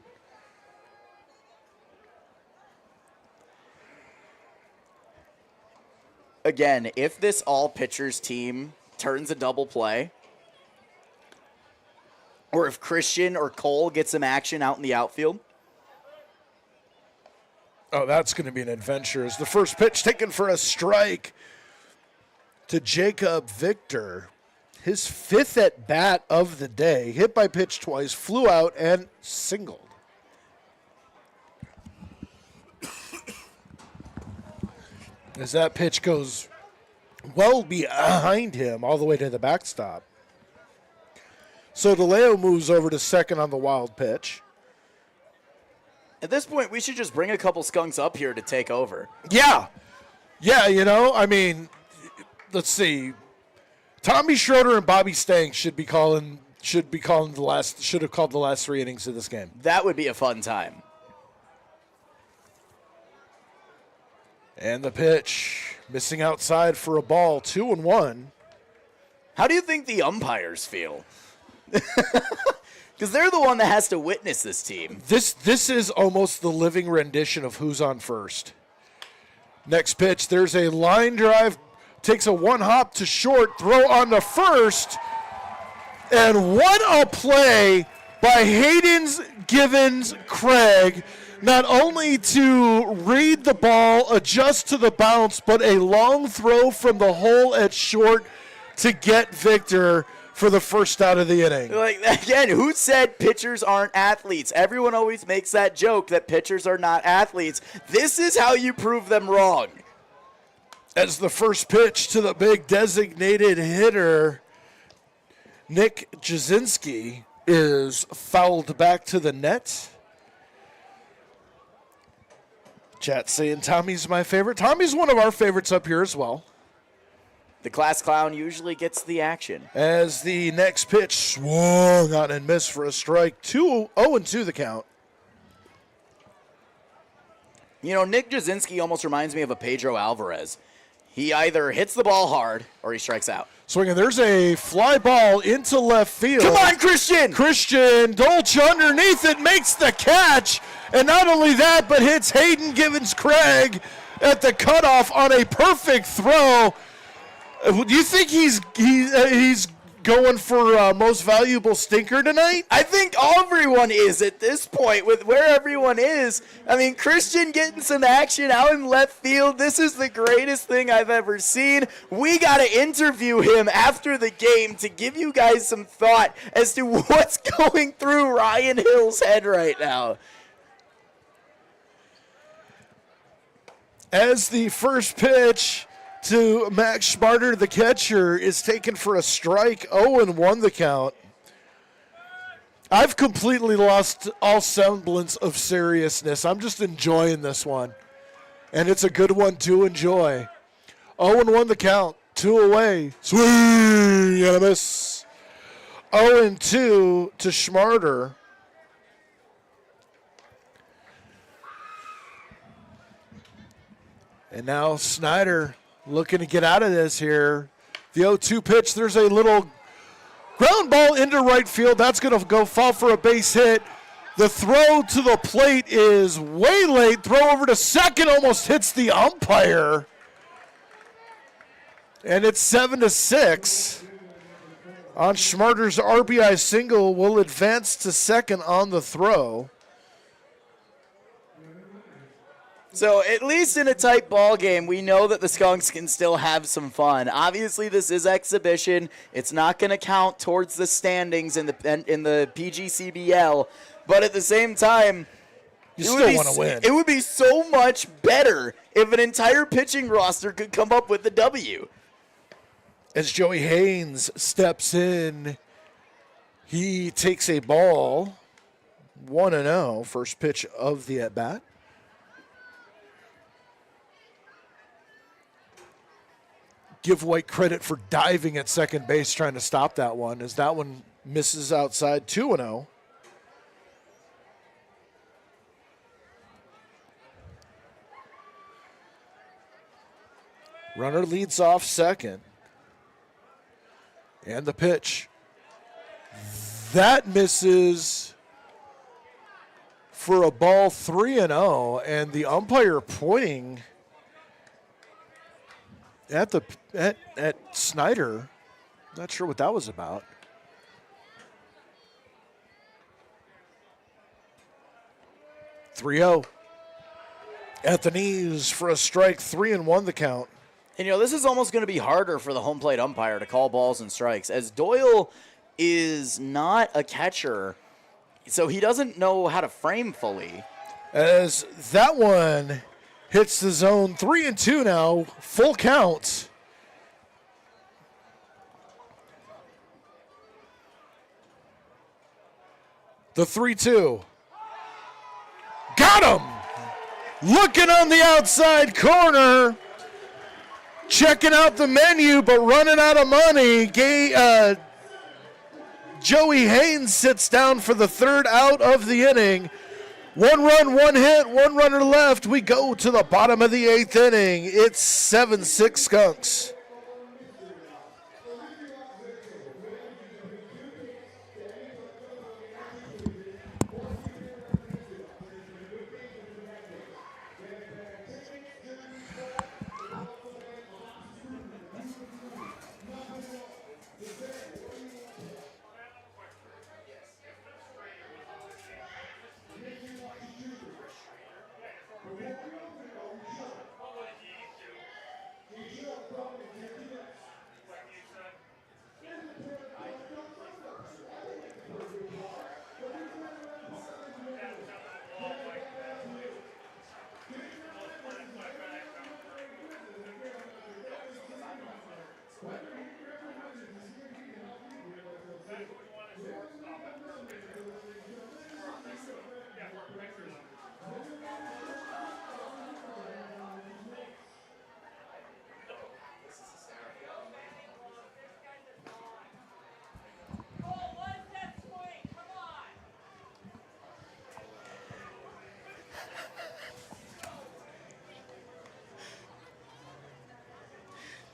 Again, if this all pitchers team turns a double play, or if Christian or Cole get some action out in the outfield.
Oh, that's going to be an adventure. As the first pitch taken for a strike to Jacob Victor. His 5th at bat of the day. Hit by pitch twice, flew out, and singled. As that pitch goes well behind him, all the way to the backstop. So DeLeo moves over to second on the wild pitch.
At this point, we should just bring a couple skunks up here to take over.
Yeah. Yeah, you know, I mean, let's see. Tommy Schroeder and Bobby Stank should have called the last 3 innings of this game.
That would be a fun time.
And the pitch, missing outside for a ball, 2-1.
How do you think the umpires feel? Because they're the one that has to witness this team.
This is almost the living rendition of who's on first. Next pitch, there's a line drive, takes a one hop to short, throw on to first. And what a play by Hayden's Givens Craig. Not only to read the ball, adjust to the bounce, but a long throw from the hole at short to get Victor for the first out of the inning.
Like, again, who said pitchers aren't athletes? Everyone always makes that joke that pitchers are not athletes. This is how you prove them wrong.
As the first pitch to the big designated hitter, Nick Jasinski, is fouled back to the net. Chat saying Tommy's my favorite. Tommy's one of our favorites up here as well.
The class clown usually gets the action.
As the next pitch swung on and missed for a strike. 0-2 the count.
You know, Nick Jasinski almost reminds me of a Pedro Alvarez. He either hits the ball hard or he strikes out.
Swinging, there's a fly ball into left field.
Come on, Christian!
Christian Dolce underneath it makes the catch. And not only that, but hits Hayden Givens-Craig at the cutoff on a perfect throw. Do you think he's going for most valuable stinker tonight?
I think everyone is at this point with where everyone is. I mean, Christian getting some action out in left field. This is the greatest thing I've ever seen. We got to interview him after the game to give you guys some thought as to what's going through Ryan Hill's head right now.
As the first pitch to Max Sparter, the catcher, is taken for a strike. 0-1 the count. I've completely lost all semblance of seriousness. I'm just enjoying this one. And it's a good one to enjoy. 0-1 the count. 2 away. Swing and a miss. 0-2 to Schmarter. And now Snyder looking to get out of this here. The 0-2 pitch, there's a little ground ball into right field. That's going to go fall for a base hit. The throw to the plate is way late. Throw over to second, almost hits the umpire. And it's 7-6. On Schmarter's RBI single, will advance to second on the throw.
So at least in a tight ball game, we know that the Skunks can still have some fun. Obviously, this is exhibition. It's not going to count towards the standings in the PGCBL. But at the same time,
you still want to win.
It would be so much better if an entire pitching roster could come up with the W.
As Joey Haynes steps in, he takes a ball. 1-0, first pitch of the at-bat. Give White credit for diving at second base trying to stop that one, as that one misses outside. 2-0. Runner leads off second. And the pitch. That misses for a ball. 3-0, and the umpire pointing at Snyder. Not sure what that was about. (3-0) at the knees for a strike. 3-1 the count.
And, you know, this is almost going to be harder for the home plate umpire to call balls and strikes, as Doyle is not a catcher, so he doesn't know how to frame fully.
As that one hits the zone. 3-2 now, full count. The 3-2. Got him! Looking on the outside corner. Checking out the menu, but running out of money. Joey Haynes sits down for the third out of the inning. 1 run, 1 hit, 1 runner left. We go to the bottom of the 8th inning. It's 7-6 Skunks.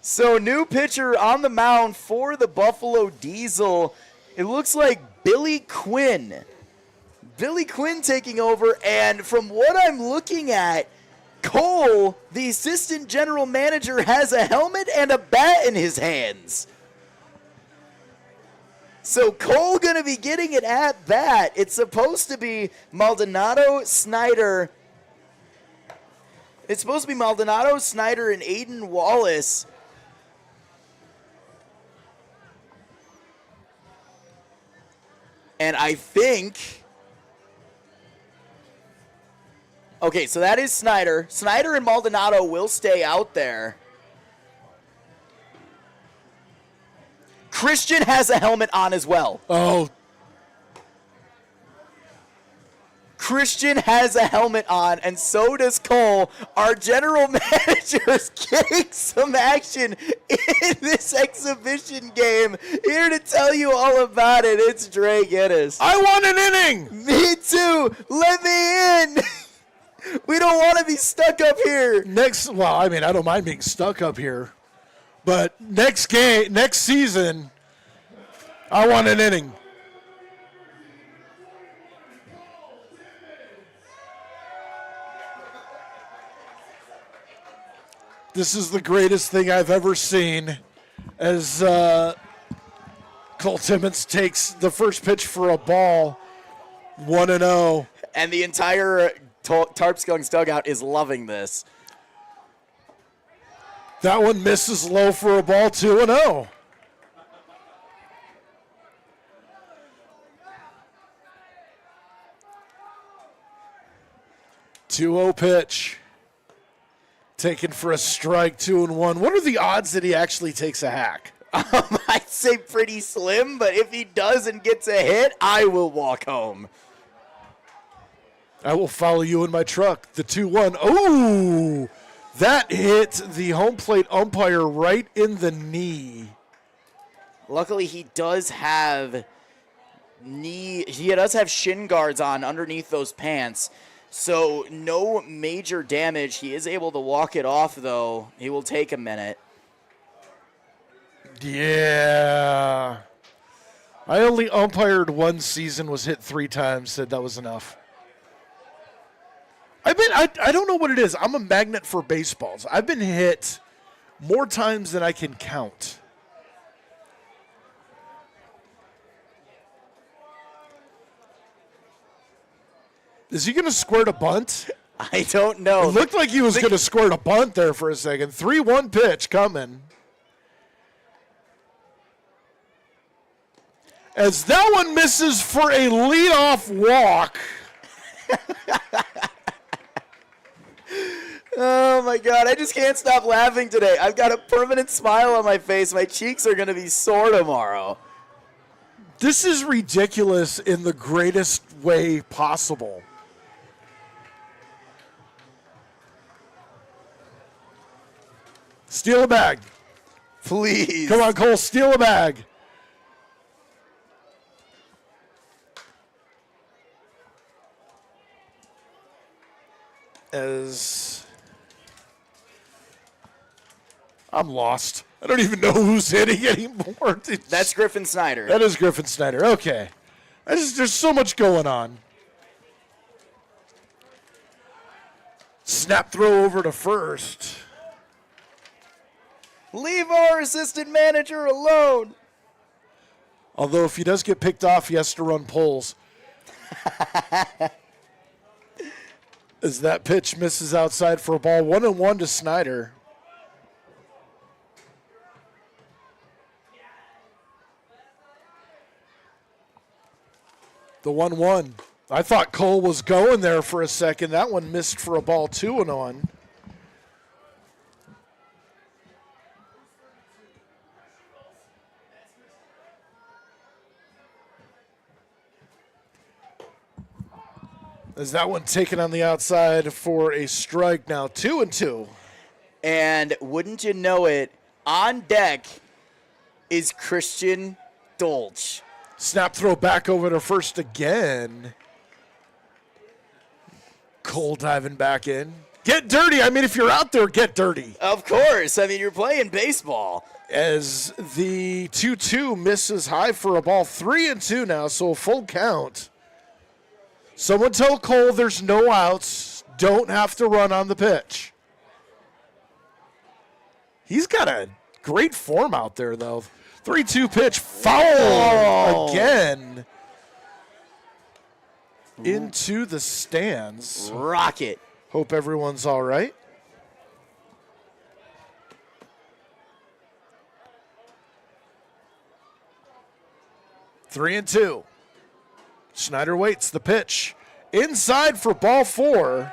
So new pitcher on the mound for the Buffalo Diesel. It looks like Billy Quinn. Billy Quinn taking over, and from what I'm looking at, Cole, the assistant general manager, has a helmet and a bat in his hands. So Cole gonna be getting it at bat. It's supposed to be Maldonado, Snyder. It's supposed to be Maldonado, Snyder, and Aiden Wallace. And I think... Okay, so that is Snyder. Snyder and Maldonado will stay out there. Christian has a helmet on as well.
Oh.
Christian has a helmet on, and so does Cole. Our general manager is getting some action in this exhibition game. Here to tell you all about it, it's Dre Gittes.
I want an inning!
Me too! Let me in! We don't want to be stuck up here.
I don't mind being stuck up here. But next season, I want an inning. This is the greatest thing I've ever seen as Cole Timmons takes the first pitch for a ball, 1-0.
And the entire Tarp Skunks dugout is loving this.
That one misses low for a ball, 2-0. 2-0 pitch. Taken for a strike, 2-1. What are the odds that he actually takes a hack?
I'd say pretty slim, but if he does and gets a hit, I will walk home.
I will follow you in my truck. The 2-1. Oh, that hit the home plate umpire right in the knee.
Luckily, he does have shin guards on underneath those pants. So no major damage. He is able to walk it off, though. He will take a minute.
Yeah. I only umpired one season, was hit 3 times, said that was enough. I don't know what it is. I'm a magnet for baseballs. I've been hit more times than I can count. Is he going to squirt a bunt?
I don't know.
It looked like he was going to squirt a bunt there for a second. 3-1 pitch coming. As that one misses for a leadoff walk.
Oh, my God. I just can't stop laughing today. I've got a permanent smile on my face. My cheeks are going to be sore tomorrow.
This is ridiculous in the greatest way possible. Steal a bag.
Please.
Come on, Cole, steal a bag. As I'm lost. I don't even know who's hitting anymore.
That's Griffin Snyder.
That is Griffin Snyder. Okay. There's so much going on. Snap throw over to first.
Leave our assistant manager alone.
Although if he does get picked off, he has to run polls. As that pitch misses outside for a ball, 1-1 to Snyder. The 1-1. I thought Cole was going there for a second. That one missed for a ball, 2-1. Is that one taken on the outside for a strike now, 2-2.
And wouldn't you know it, on deck is Christian Dolch.
Snap throw back over to first again. Cole diving back in. Get dirty. I mean, if you're out there, get dirty.
Of course. I mean, you're playing baseball.
As the 2-2 misses high for a ball. 3-2 now, so a full count. Someone tell Cole there's no outs. Don't have to run on the pitch. He's got a great form out there, though. 3-2 pitch. Foul again. Into the stands.
Rocket.
Hope everyone's all right. Three and two. Schneider waits the pitch. Inside for ball 4.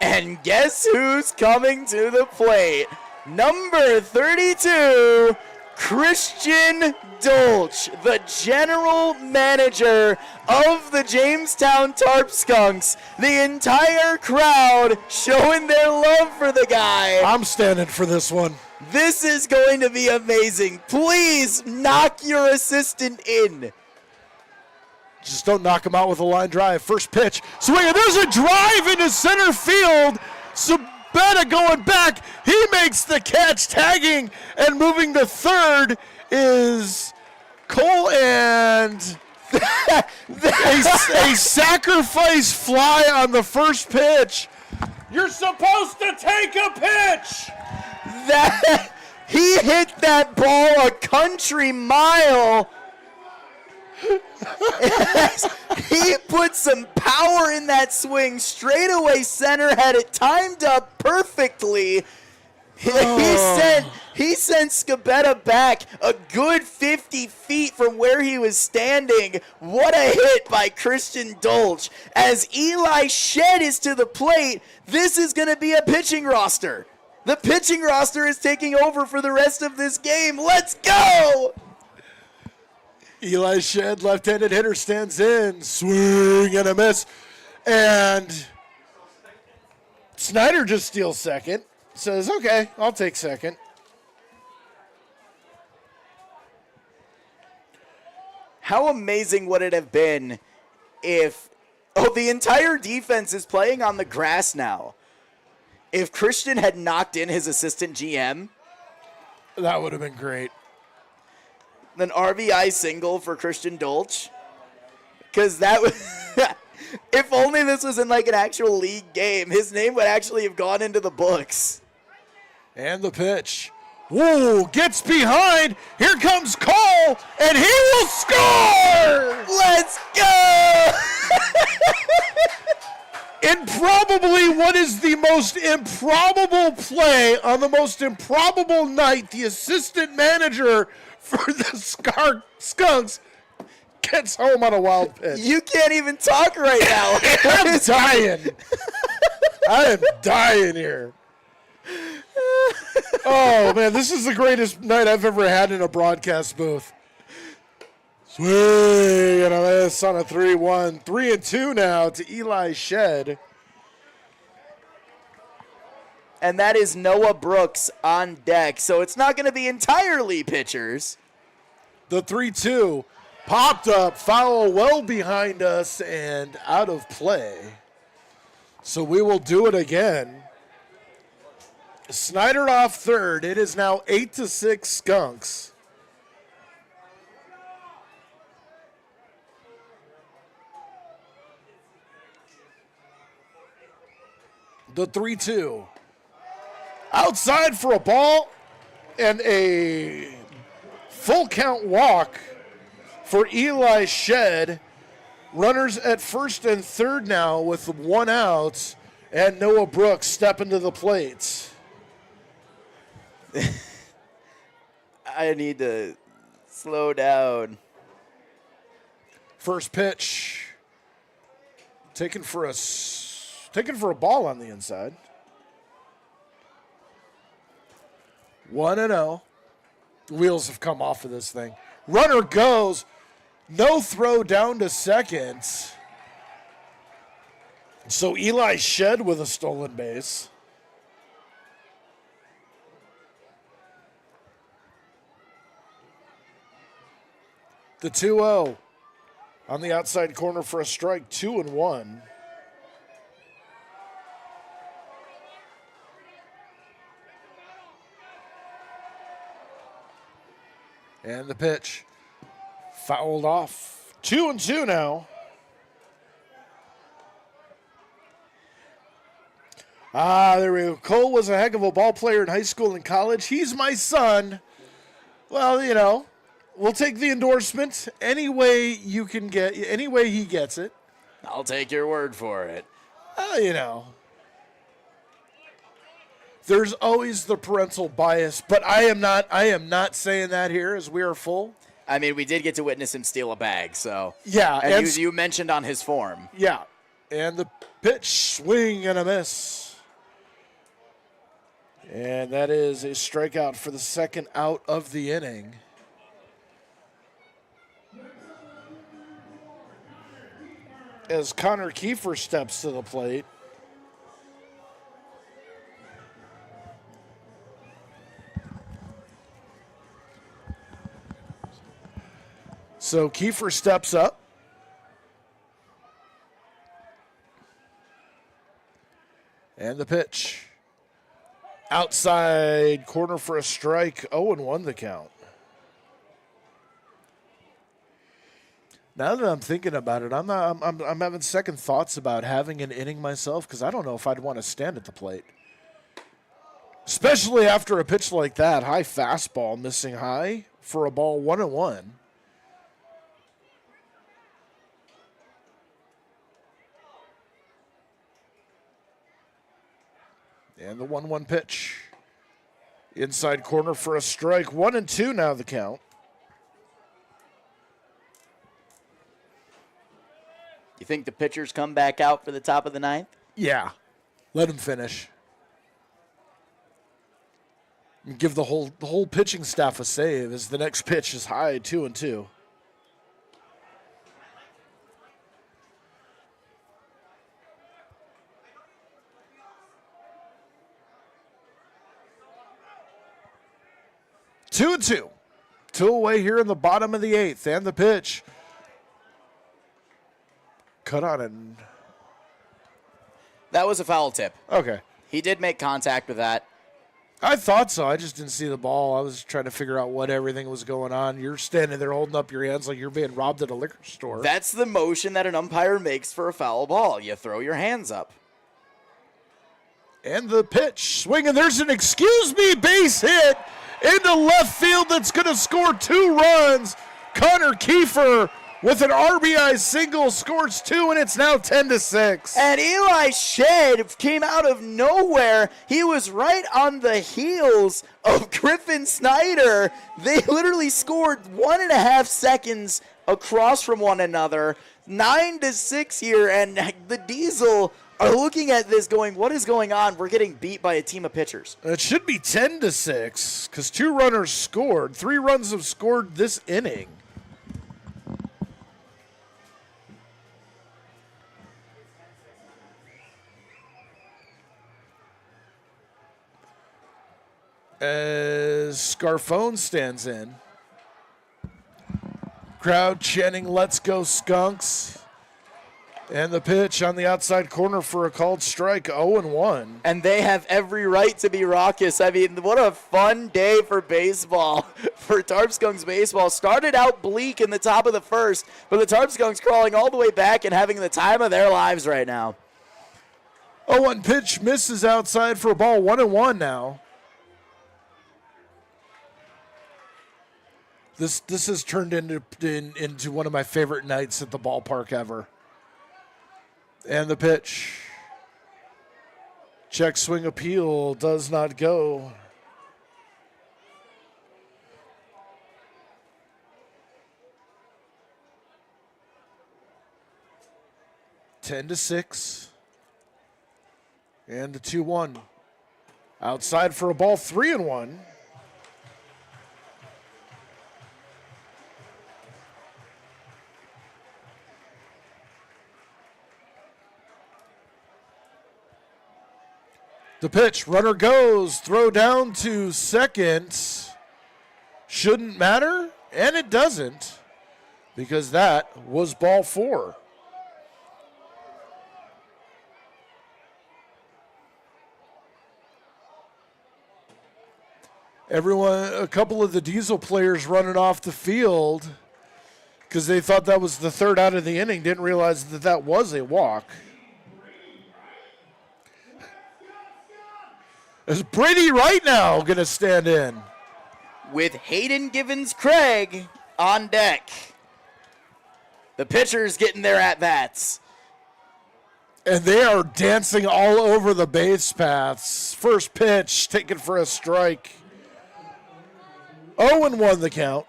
And guess who's coming to the plate? Number 32, Christian Dolch, the general manager of the Jamestown Tarp Skunks. The entire crowd showing their love for the guy.
I'm standing for this one.
This is going to be amazing. Please knock your assistant in.
Just don't knock him out with a line drive. First pitch. Swing. There's a drive into center field. Sabetta going back. He makes the catch. Tagging and moving to third is Cole, and a sacrifice fly on the first pitch. You're supposed to take a pitch.
He hit that ball a country mile. He put some power in that swing. Straightaway center, had it timed up perfectly. He sent Scabetta back a good 50 feet from where he was standing. What a hit by Christian Dolch. As Eli Shed is to the plate, this is going to be a pitching roster. The pitching roster is taking over for the rest of this game. Let's go!
Eli Shed, left-handed hitter, stands in. Swing and a miss. And Snyder just steals second. Says, okay, I'll take second.
How amazing would it have been if... Oh, the entire defense is playing on the grass now. If Christian had knocked in his assistant GM...
That would have been great.
An RBI single for Christian Dolch. Because that was... If only this was in like an actual league game, his name would actually have gone into the books.
And the pitch. Whoa, gets behind. Here comes Cole, and he will score!
Let's go!
In probably what is the most improbable play on the most improbable night, the assistant manager for the Skunks gets home on a wild pitch.
You can't even talk right now.
I'm dying. I am dying here. Oh, man, this is the greatest night I've ever had in a broadcast booth. Swing and a miss on a 3-1. 3-2 now to Eli Shed.
And that is Noah Brooks on deck. So it's not going to be entirely pitchers.
The 3-2 popped up, foul well behind us and out of play. So we will do it again. Snyder off third. It is now 8-6 Skunks. The 3-2. Outside for a ball and a full count walk for Eli Shed. Runners at first and third now with 1 out, and Noah Brooks stepping to the plate.
I need to slow down.
First pitch, taken for a ball on the inside. 1-0. The wheels have come off of this thing. Runner goes. No throw down to second. So Eli Shed with a stolen base. The 2-0 on the outside corner for a strike, 2-1. And the pitch. Fouled off. 2-2 now. There we go. Cole was a heck of a ball player in high school and college. He's my son. Well, we'll take the endorsement any way you can get, any way he gets it.
I'll take your word for it.
There's always the parental bias, but I am not saying that here as we are full.
I mean, we did get to witness him steal a bag, so.
Yeah.
And you mentioned on his form.
Yeah. And the pitch, swing and a miss. And that is a strikeout for the second out of the inning. As Connor Kiefer steps to the plate. So Kiefer steps up. And the pitch. Outside corner for a strike. 0-1 the count. Now that I'm thinking about it, I'm having second thoughts about having an inning myself because I don't know if I'd want to stand at the plate. Especially after a pitch like that, high fastball missing high for a ball 1-1. And the 1-1 pitch. Inside corner for a strike. 1-2 now the count.
You think the pitchers come back out for the top of the ninth?
Yeah. Let him finish. And give the whole pitching staff a save as the next pitch is high, 2-2. Two and two. Two away here in the bottom of the eighth. And the pitch. Cut on and.
That was a foul tip.
Okay.
He did make contact with that.
I thought so. I just didn't see the ball. I was trying to figure out what everything was going on. You're standing there holding up your hands like you're being robbed at a liquor store.
That's the motion that an umpire makes for a foul ball. You throw your hands up.
And the pitch. Swing, and there's an excuse me base hit into left field that's going to score 2 runs. Connor Kiefer with an RBI single scores 2, and it's now 10-6.
And Eli Shedd came out of nowhere. He was right on the heels of Griffin Snyder. They literally scored 1.5 seconds across from one another. 9-6 here, and the Diesel are looking at this going, what is going on? We're getting beat by a team of pitchers.
It should be 10-6 because 2 runners scored. 3 runs have scored this inning. As Scarfone stands in. Crowd chanting, "Let's go Skunks." And the pitch on the outside corner for a called strike, 0-1.
And they have every right to be raucous. I mean, what a fun day for baseball, for Tarp Skunks baseball. Started out bleak in the top of the first, but the Tarp Skunks crawling all the way back and having the time of their lives right now.
0-1 pitch misses outside for a ball, 1-1 now. This has turned into one of my favorite nights at the ballpark ever. And the pitch. Check swing appeal does not go. Ten to 6. And a 2-1. Outside for a ball, 3-1. The pitch, runner goes, throw down to second. Shouldn't matter, and it doesn't, because that was ball 4. A couple of the Diesel players running off the field because they thought that was the third out of the inning, didn't realize that that was a walk. Is Brady Wright now going to stand in?
With Hayden Givens-Craig on deck. The pitcher's getting their at-bats.
And they are dancing all over the base paths. First pitch, taken for a strike. 0-1 the count.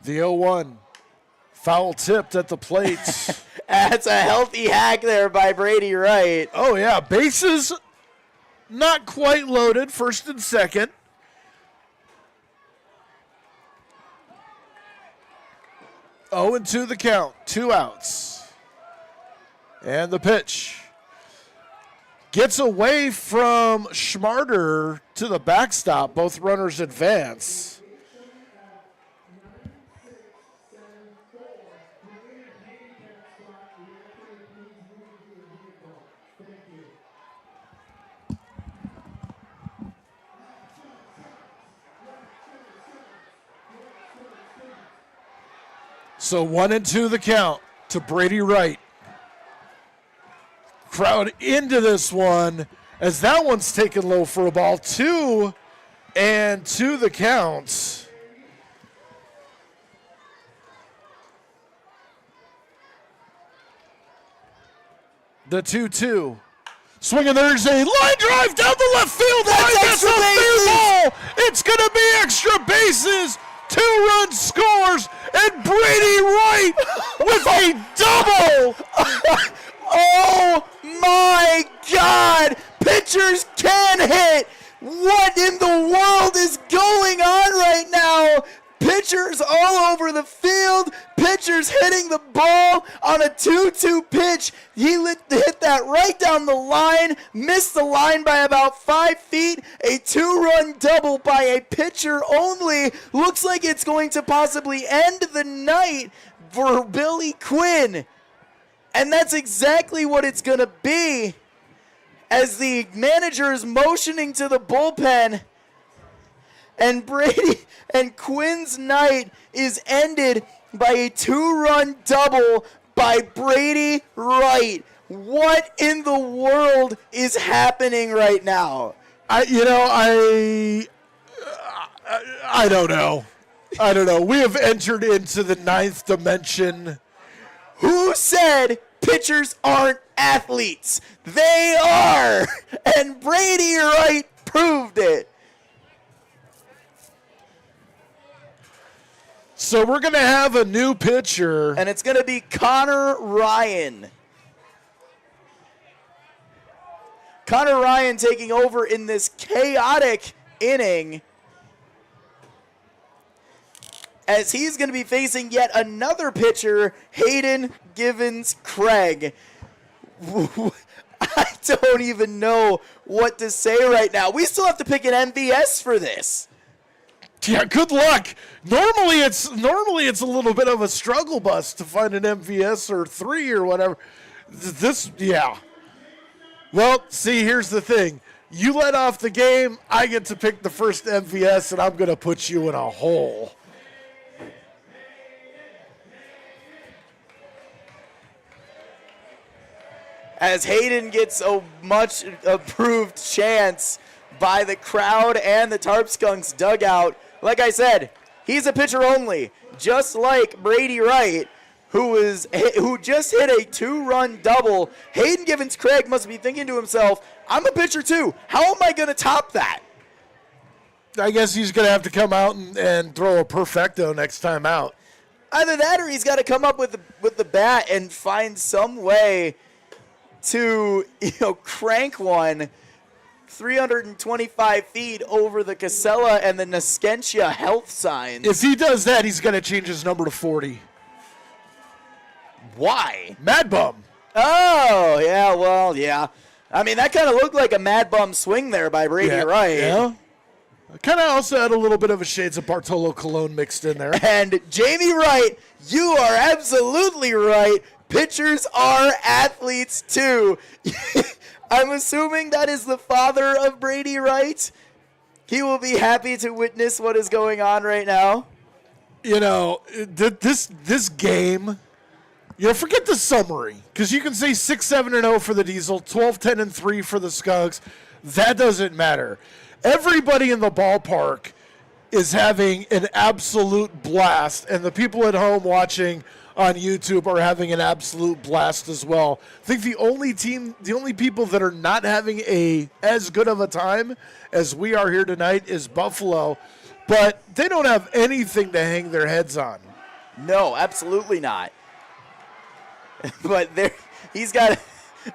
The 0-1. Foul tipped at the plate.
That's a healthy hack there by Brady Wright.
Oh, yeah. Bases not quite loaded, first and second. Oh, and 2 the count. 2 outs. And the pitch. Gets away from Schmarter to the backstop. Both runners advance. So 1-2 the count to Brady Wright. Crowd into this one as that one's taken low for a ball. 2-2 the count. The 2-2. Swinging, there's a line drive down the left field line. That's a fair ball. It's going to be extra bases. 2-run scores, and Brady Wright with a double.
Oh my God! Pitchers can hit! What in the world is going on right now? Pitchers all over the field. Pitchers hitting the ball on a 2-2 pitch. He hit that right down the line. Missed the line by about 5 feet. A 2-run double by a pitcher only. Looks like it's going to possibly end the night for Billy Quinn. And that's exactly what it's going to be. As the manager is motioning to the bullpen. And Brady and Quinn's night is ended by a 2-run double by Brady Wright. What in the world is happening right now?
I don't know. I don't know. We have entered into the 9th dimension.
Who said pitchers aren't athletes? They are! And Brady Wright proved it.
So we're going to have a new pitcher.
And it's going to be Connor Ryan. Connor Ryan taking over in this chaotic inning. As he's going to be facing yet another pitcher, Hayden Givens-Craig. I don't even know what to say right now. We still have to pick an MVS for this.
Yeah, good luck. Normally it's a little bit of a struggle bus to find an MVS or 3 or whatever. Yeah. Well, see, here's the thing. You let off the game, I get to pick the first MVS, and I'm going to put you in a hole.
As Hayden gets a much approved chance by the crowd and the Tarp Skunks dugout. Like I said, he's a pitcher only, just like Brady Wright, who just hit a 2-run double. Hayden Givens-Craig must be thinking to himself, I'm a pitcher too. How am I going to top that?
I guess he's going to have to come out and throw a perfecto next time out.
Either that or he's got to come up with the bat and find some way to crank one 325 feet over the Casella and the Nescentia health signs.
If he does that, he's going to change his number to 40.
Why?
Mad Bum.
Oh, yeah, well, yeah. I mean, that kind of looked like a Mad Bum swing there by Brady Wright.
Yeah. Kind of also had a little bit of a shades of Bartolo Colon mixed in there.
And Jamie Wright, you are absolutely right. Pitchers are athletes too. I'm assuming that is the father of Brady Wright. He will be happy to witness what is going on right now.
You know, this game, you know, forget the summary, because you can say 6-7-0 for the Diesel, 12-10-3 for the Skunks. That doesn't matter. Everybody in the ballpark is having an absolute blast, and the people at home watching on YouTube are having an absolute blast as well. I think the only people that are not having as good of a time as we are here tonight is Buffalo, but they don't have anything to hang their heads on.
No, absolutely not. But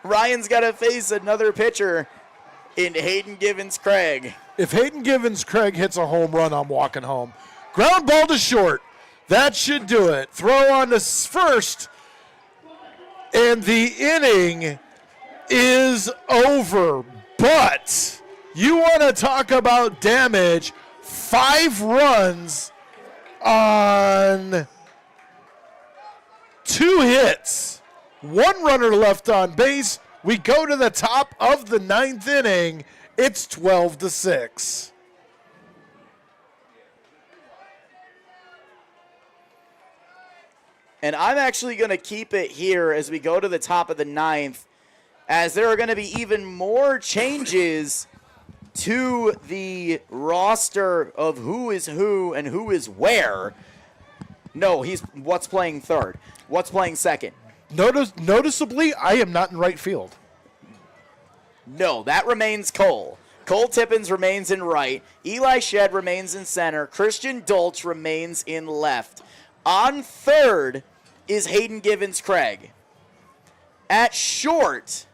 Ryan's got to face another pitcher in Hayden Givens-Craig.
If Hayden Givens-Craig hits a home run, I'm walking home. Ground ball to short. That should do it. Throw on to first, and the inning is over. But you want to talk about damage, 5 runs on 2 hits. 1 runner left on base. We go to the top of the 9th inning. It's 12-6.
And I'm actually going to keep it here as we go to the top of the 9th, as there are going to be even more changes to the roster of who is who and who is where. No, what's playing third? What's playing second?
Noticeably, I am not in right field.
No, that remains Cole. Cole Tippins remains in right. Eli Shedd remains in center. Christian Dolch remains in left. On third is Hayden Givens-Craig. At short,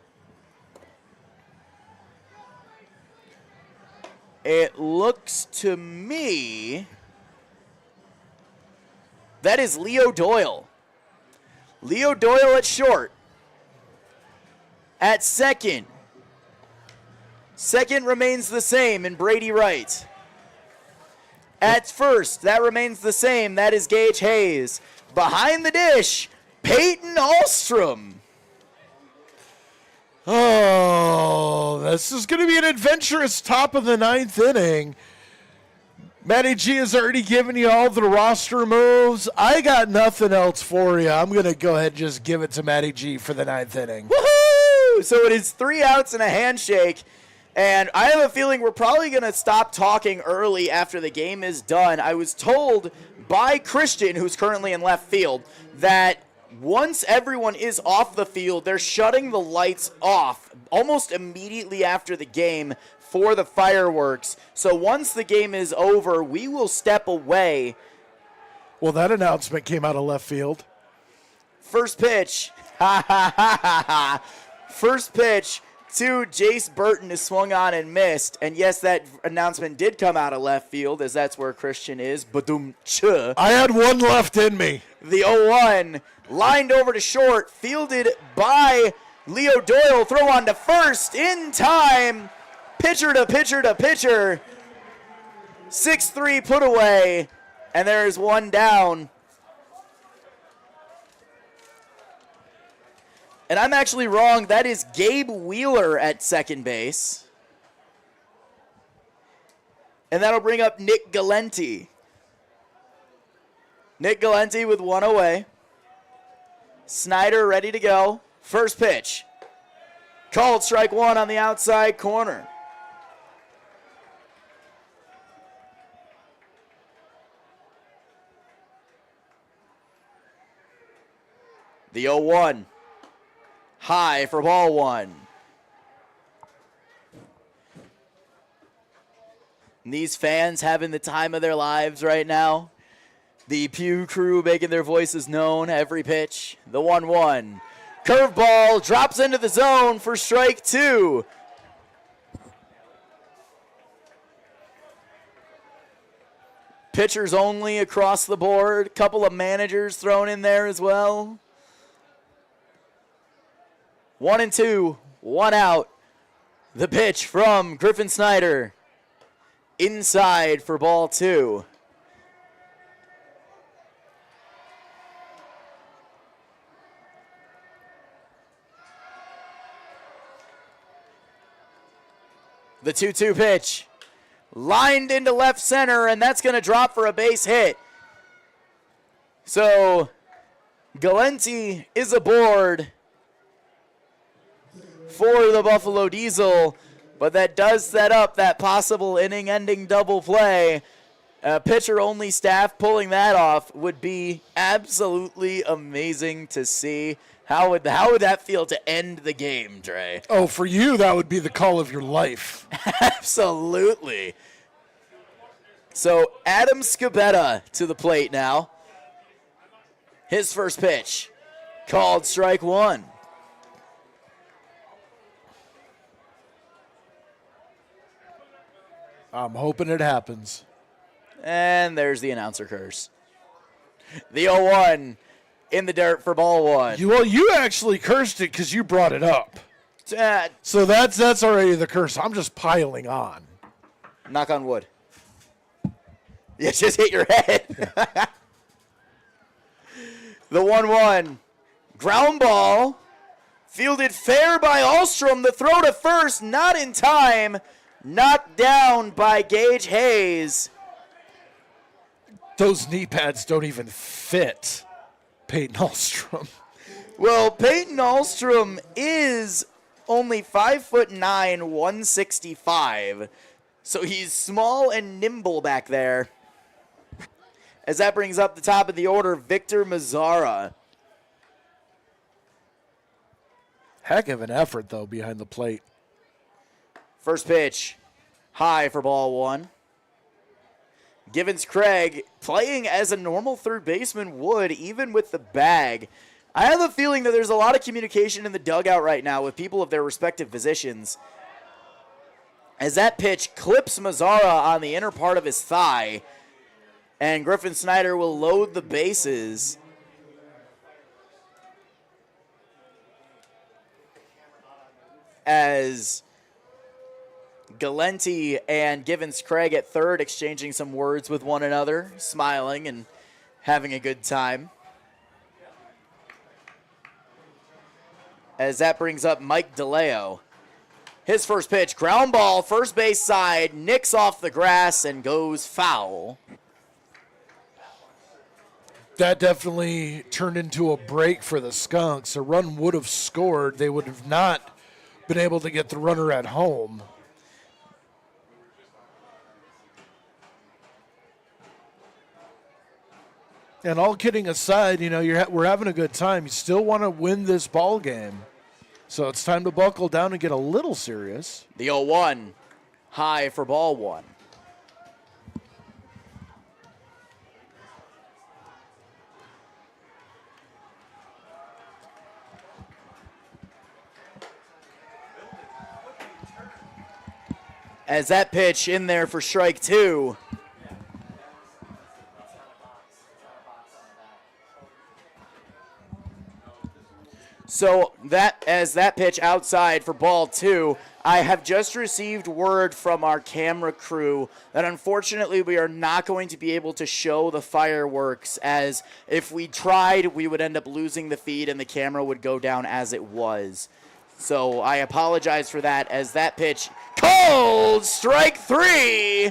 it looks to me that is Leo Doyle. Leo Doyle at short. At second remains the same in Brady Wright. At first, that remains the same. That is Gage Hayes. Behind the dish, Peyton Ahlstrom.
Oh, this is going to be an adventurous top of the 9th inning. Matty G has already given you all the roster moves. I got nothing else for you. I'm going to go ahead and just give it to Matty G for the 9th inning.
Woohoo! So it is 3 outs and a handshake. And I have a feeling we're probably going to stop talking early after the game is done. I was told by Christian, who's currently in left field, that once everyone is off the field, they're shutting the lights off almost immediately after the game for the fireworks. So once the game is over, we will step away.
Well, that announcement came out of left field.
First pitch. First pitch to Jace Burton is swung on and missed. And yes, that announcement did come out of left field, as that's where Christian is. Badum-cha.
I had 1 left in me.
The 0-1 lined over to short, fielded by Leo Doyle. Throw on to first in time. Pitcher to pitcher to pitcher. 6-3 put away. And there's 1 down. And I'm actually wrong. That is Gabe Wheeler at second base. And that'll bring up Nick Galenti. Nick Galenti with 1 away. Snyder ready to go. First pitch. Called strike 1 on the outside corner. The 0-1. High for ball 1. And these fans having the time of their lives right now. The Pew crew making their voices known every pitch. The 1-1. Curveball drops into the zone for strike 2. Pitchers only across the board. Couple of managers thrown in there as well. 1-2, 1 out. The pitch from Griffin Snyder. Inside for ball 2. The 2-2 pitch. Lined into left center, and that's going to drop for a base hit. So Galenti is aboard for the Buffalo Diesel, but that does set up that possible inning-ending double play. Pitcher-only staff pulling that off would be absolutely amazing to see. How would that feel to end the game, Dre?
Oh, for you, that would be the call of your life.
Absolutely. So Adam Scabetta to the plate now. His first pitch, called strike one.
I'm hoping it happens.
And there's the announcer curse. The 0-1 in the dirt for ball one.
You actually cursed it because you brought it up. So that's already the curse. I'm just piling on.
Knock on wood. You just hit your head. The 1-1. Ground ball. Fielded fair by Alstrom. The throw to first, not in time. Knocked down by Gage Hayes.
Those knee pads don't even fit Peyton Alstrom.
Well, Peyton Alstrom is only 5'9", 165. So he's small and nimble back there. As that brings up the top of the order, Victor Mazzara.
Heck of an effort, though, behind the plate.
First pitch, high for ball one. Givens Craig playing as a normal third baseman would, even with the bag. I have a feeling that there's a lot of communication in the dugout right now with people of their respective positions. As that pitch clips Mazzara on the inner part of his thigh, and Griffin Snyder will load the bases. As Galenti and Givens Craig at third exchanging some words with one another, smiling and having a good time. As that brings up Mike DeLeo. His first pitch, ground ball, first base side, nicks off the grass and goes foul.
That definitely turned into a break for the Skunks. A run would have scored. They would have not been able to get the runner at home. And all kidding aside, we're having a good time. You still want to win this ball game. So it's time to buckle down and get a little serious.
The 0-1, high for ball one. As that pitch in there for strike two. So as that pitch outside for ball two, I have just received word from our camera crew that unfortunately we are not going to be able to show the fireworks, as if we tried, we would end up losing the feed and the camera would go down as it was. So I apologize for that, as that pitch called strike three.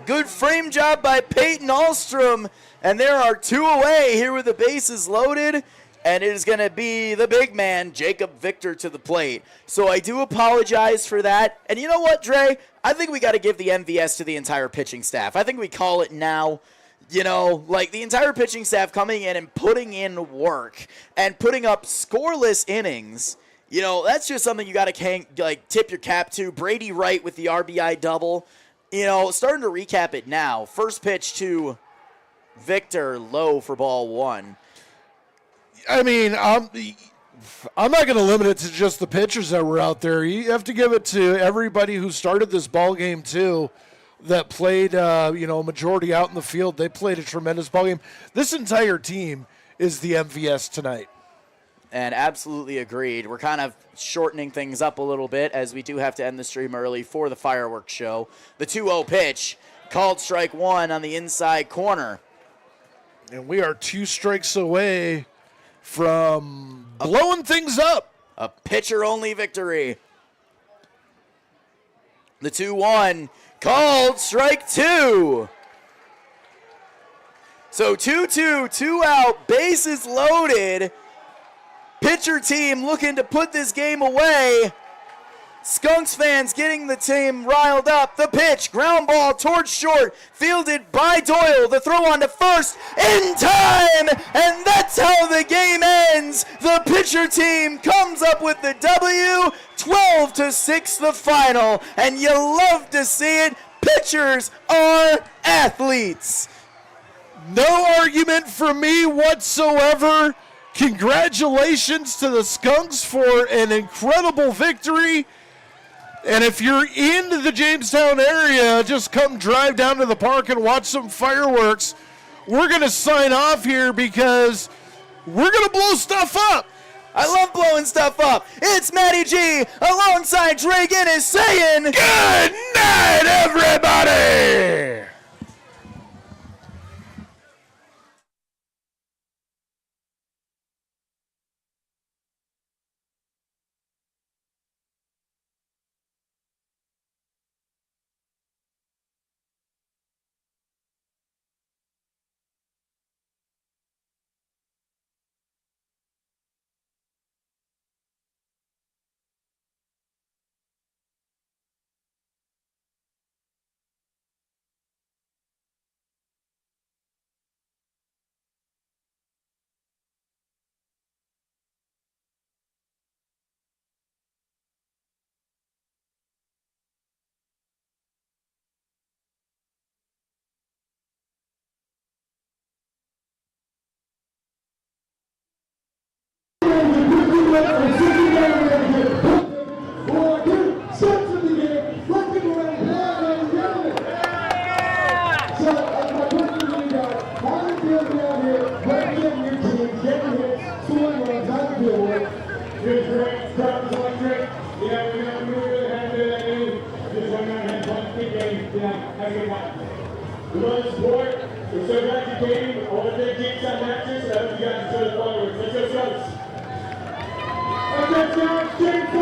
Good frame job by Peyton Alstrom, and there are two away here with the bases loaded. And it is going to be the big man, Jacob Victor, to the plate. So I do apologize for that. And you know what, Dre? I think we got to give the MVS to the entire pitching staff. I think we call it now. The entire pitching staff coming in and putting in work and putting up scoreless innings. That's just something you got to tip your cap to. Brady Wright with the RBI double. Starting to recap it now. First pitch to Victor, low for ball one.
I mean, I'm not going to limit it to just the pitchers that were out there. You have to give it to everybody who started this ball game too, that played, a majority out in the field. They played a tremendous ball game. This entire team is the MVS tonight.
And absolutely agreed. We're kind of shortening things up a little bit, as we do have to end the stream early for the fireworks show. The 2-0 pitch, called strike one on the inside corner.
And we are 2 strikes away from blowing things up.
A pitcher-only victory. The 2-1 called strike 2. So 2-2, 2 out, bases loaded. Pitcher team looking to put this game away. Skunks fans getting the team riled up. The pitch, ground ball towards short, fielded by Doyle. The throw on to first in time, and that's how the game ends. The pitcher team comes up with the W, 12-6 the final, and you love to see it. Pitchers are athletes.
No argument from me whatsoever. Congratulations to the Skunks for an incredible victory. And if you're in the Jamestown area, just come drive down to the park and watch some fireworks. We're going to sign off here because we're going to blow stuff up.
I love blowing stuff up. It's Matty G alongside Dre Guinness saying,
good night, everybody!
We're so glad you came. All the big Jamestown matches. I hope you guys enjoy the fireworks. Let's go, Skunks. Let's go, Jamestown.